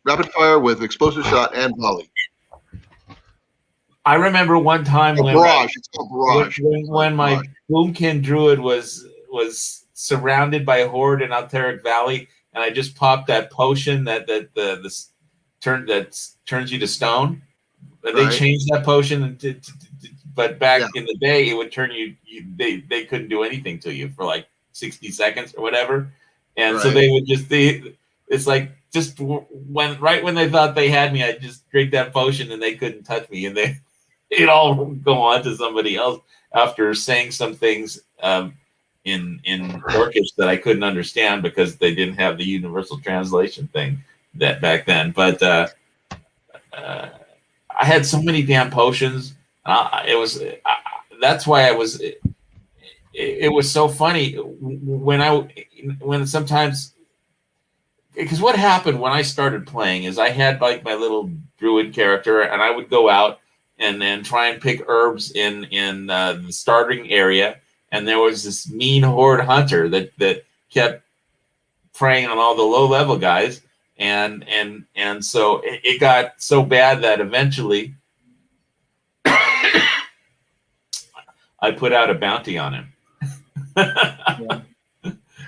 rapid fire with explosive shot and volley. I remember one time when barrage. It's called barrage. when my Boomkin Druid was surrounded by a horde in Alteric Valley, and I just popped that potion that turns you to stone. But they Right. changed that potion, but back Yeah. in the day, it would turn you. They couldn't do anything to you for like 60 seconds or whatever, and so Right. they would just it's like just when they thought they had me, I just drink that potion and they couldn't touch me, and they'd all go on to somebody else after saying some things in Turkish that I couldn't understand because they didn't have the universal translation thing that back then. But I had so many damn potions. That's why I was. It was so funny when sometimes, because what happened when I started playing is I had like my little druid character, and I would go out and then try and pick herbs in the starting area, and there was this mean horde hunter that kept preying on all the low level guys, and so it got so bad that eventually I put out a bounty on him.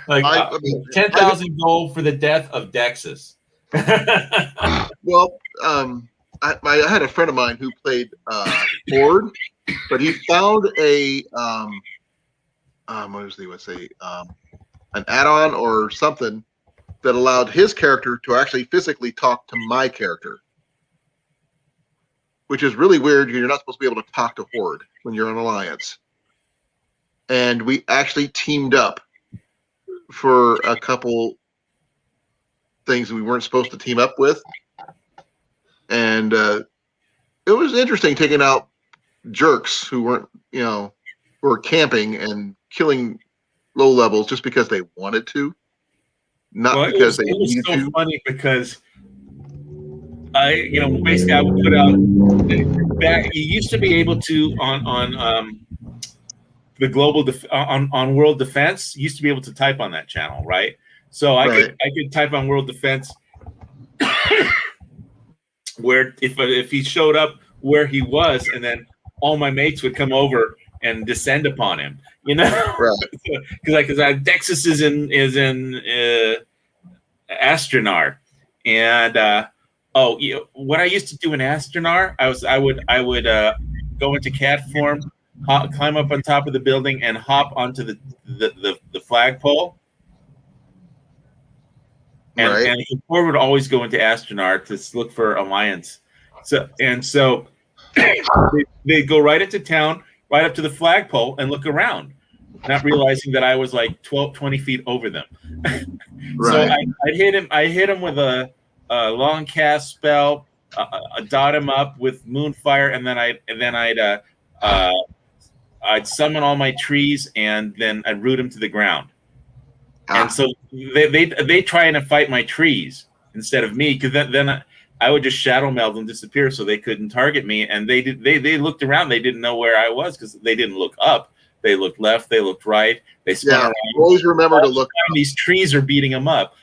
Like I mean, 10,000 gold for the death of Dexus. Well, I had a friend of mine who played Horde, but he found what was he would say an add-on or something that allowed his character to actually physically talk to my character, which is really weird. You're not supposed to be able to talk to Horde when you're in Alliance. And we actually teamed up for a couple things we weren't supposed to team up with. And it was interesting taking out jerks who weren't, who were camping and killing low levels just because they wanted to, not because they it was needed so to. funny because basically I would put out back. You used to be able to on the global on World Defense. You used to be able to type on that channel, right? So I could type on World Defense where if he showed up where he was, and then all my mates would come over and descend upon him, Right. Because Dexus is in Astronar, and what I used to do in Astronar, I would go into cat form, climb up on top of the building, and hop onto the flagpole. And, Right. and Core would always go into Astronar to look for Alliance. So they'd go right into town, right up to the flagpole, and look around, not realizing that I was like 20 feet over them. So Right. I'd hit him with a long cast spell, dot him up with Moonfire, and then I'd summon all my trees, and then I'd root him to the ground. And so they try and fight my trees instead of me, because then I would just shadow meld and disappear, so they couldn't target me. And they looked around, they didn't know where I was because they didn't look up. They looked left, they looked right, they spun around. Always remember to look. These trees are beating them up.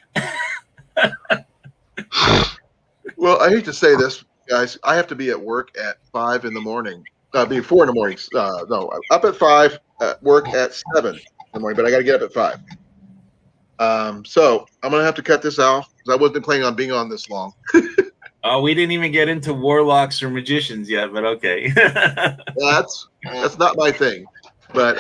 Well, I hate to say this, guys. I have to be at work at 5 in the morning. 4 in the morning. No, up at 5. At work at 7 in the morning, but I got to get up at 5. So I'm gonna have to cut this off because I wasn't planning on being on this long. Oh, we didn't even get into warlocks or magicians yet, but okay. That's not my thing. But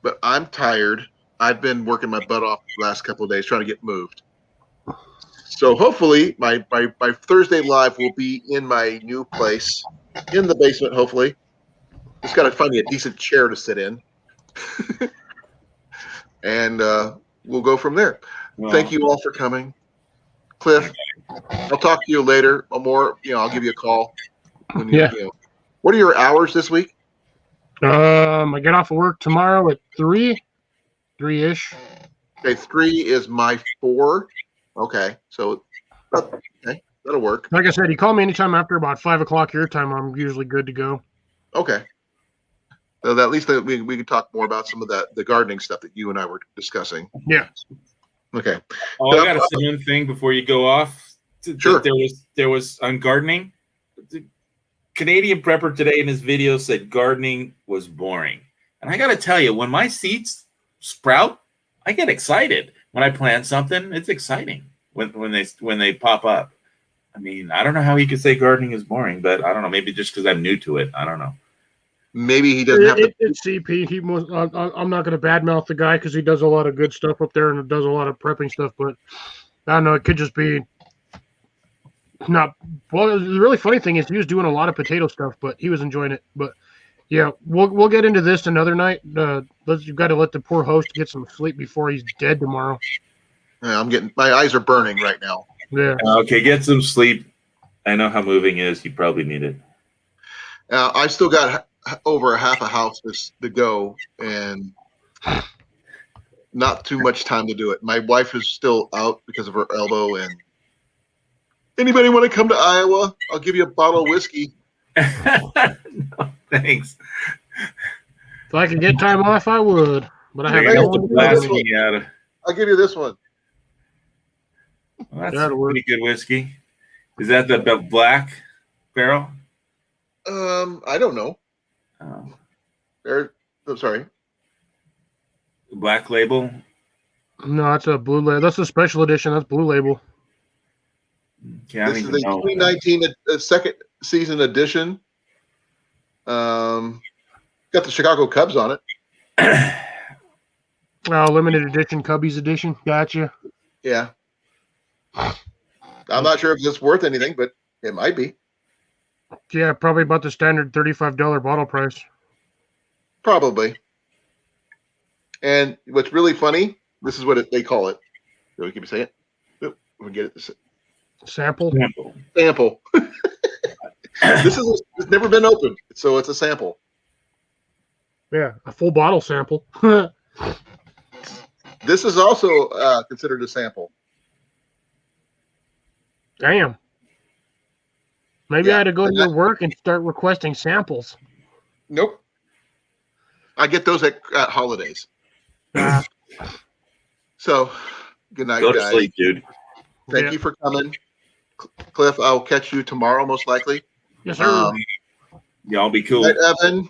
but I'm tired. I've been working my butt off the last couple of days trying to get moved. So hopefully my Thursday live will be in my new place in the basement. Hopefully, just got to find me a decent chair to sit in. And we'll go from there. Well, Thank you all for coming. Cliff, I'll talk to you later or more. I'll give you a call. When Yeah. What are your hours this week? I get off of work tomorrow at 3-ish. Okay, 3 is my 4. Okay, so okay, that'll work. Like I said, you call me anytime after about 5 o'clock your time. I'm usually good to go. Okay. So at least we can talk more about some of the gardening stuff that you and I were discussing. Yeah. Okay. Oh, I gotta say one thing before you go off. Sure. There was on gardening. The Canadian Prepper today in his video said gardening was boring, and I gotta tell you, when my seeds sprout, I get excited. When I plant something, it's exciting when they pop up. I mean, I don't know how he could say gardening is boring, but I don't know. Maybe just because I'm new to it. I don't know. Maybe he doesn't have to. It's CP. I'm not going to badmouth the guy because he does a lot of good stuff up there and does a lot of prepping stuff. But I don't know. It could just be not. Well, the really funny thing is he was doing a lot of potato stuff, but he was enjoying it. But yeah, we'll get into this another night. You've got to let the poor host get some sleep before he's dead tomorrow. Yeah, my eyes are burning right now. Yeah. Okay, get some sleep. I know how moving is. You probably need it. I still got over half a house to go, and not too much time to do it. My wife is still out because of her elbow. And anybody want to come to Iowa? I'll give you a bottle of whiskey. No, thanks. If I could get time off, I would. But I have Hey, no it's a one to blast. do it. Yeah, I'll give you this one. well, that's That'll work. pretty good whiskey. Is that the black barrel? I don't know. Oh, I'm sorry. black label. No, that's a blue label. That's a special edition. That's blue label. Okay, I don't This is even the know. 2019 second season edition. Got the Chicago Cubs on it. Limited edition, Cubbies edition. Gotcha. Yeah. I'm not sure if it's worth anything, but it might be. Yeah, probably about the standard $35 bottle price. Probably. And what's really funny, this is what they call it. So we keep saying it. Oop, we get it. Sample. Sample. It's never been opened, so it's a sample. Yeah, a full bottle sample. This is also considered a sample. Damn. Maybe Yeah, I had to go to and your work and start requesting samples. Nope. I get those at holidays. Ah, So, good night, Go to guys. sleep, dude. Thank Yeah. you for coming. Cliff, I'll catch you tomorrow, most likely. yes, sir. Y'all be cool. Good night, Evan.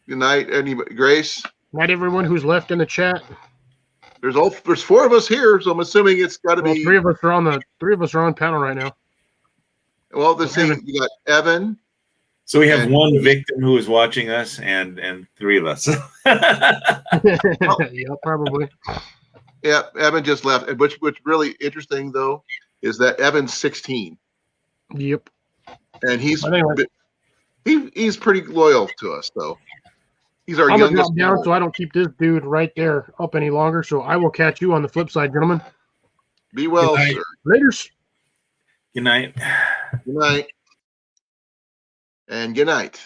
Good night, anybody. Grace. Not everyone who's left in the chat. There's 4 of us here, so I'm assuming it's got to Well, be. three of us are on panel right now. Well, this thing you got Evan. So we have And- one victim who is watching us, and 3 of us. Yeah, probably. Yeah, Evan just left. And what's really interesting though is that Evan's 16, Yep. and he's Anyway. he's pretty loyal to us though. He's our I'm gonna youngest. drop down so I don't keep this dude right there up any longer. So I will catch you on the flip side, gentlemen. Be well, Good night. sir. Laters. Good night. Good night. And good night.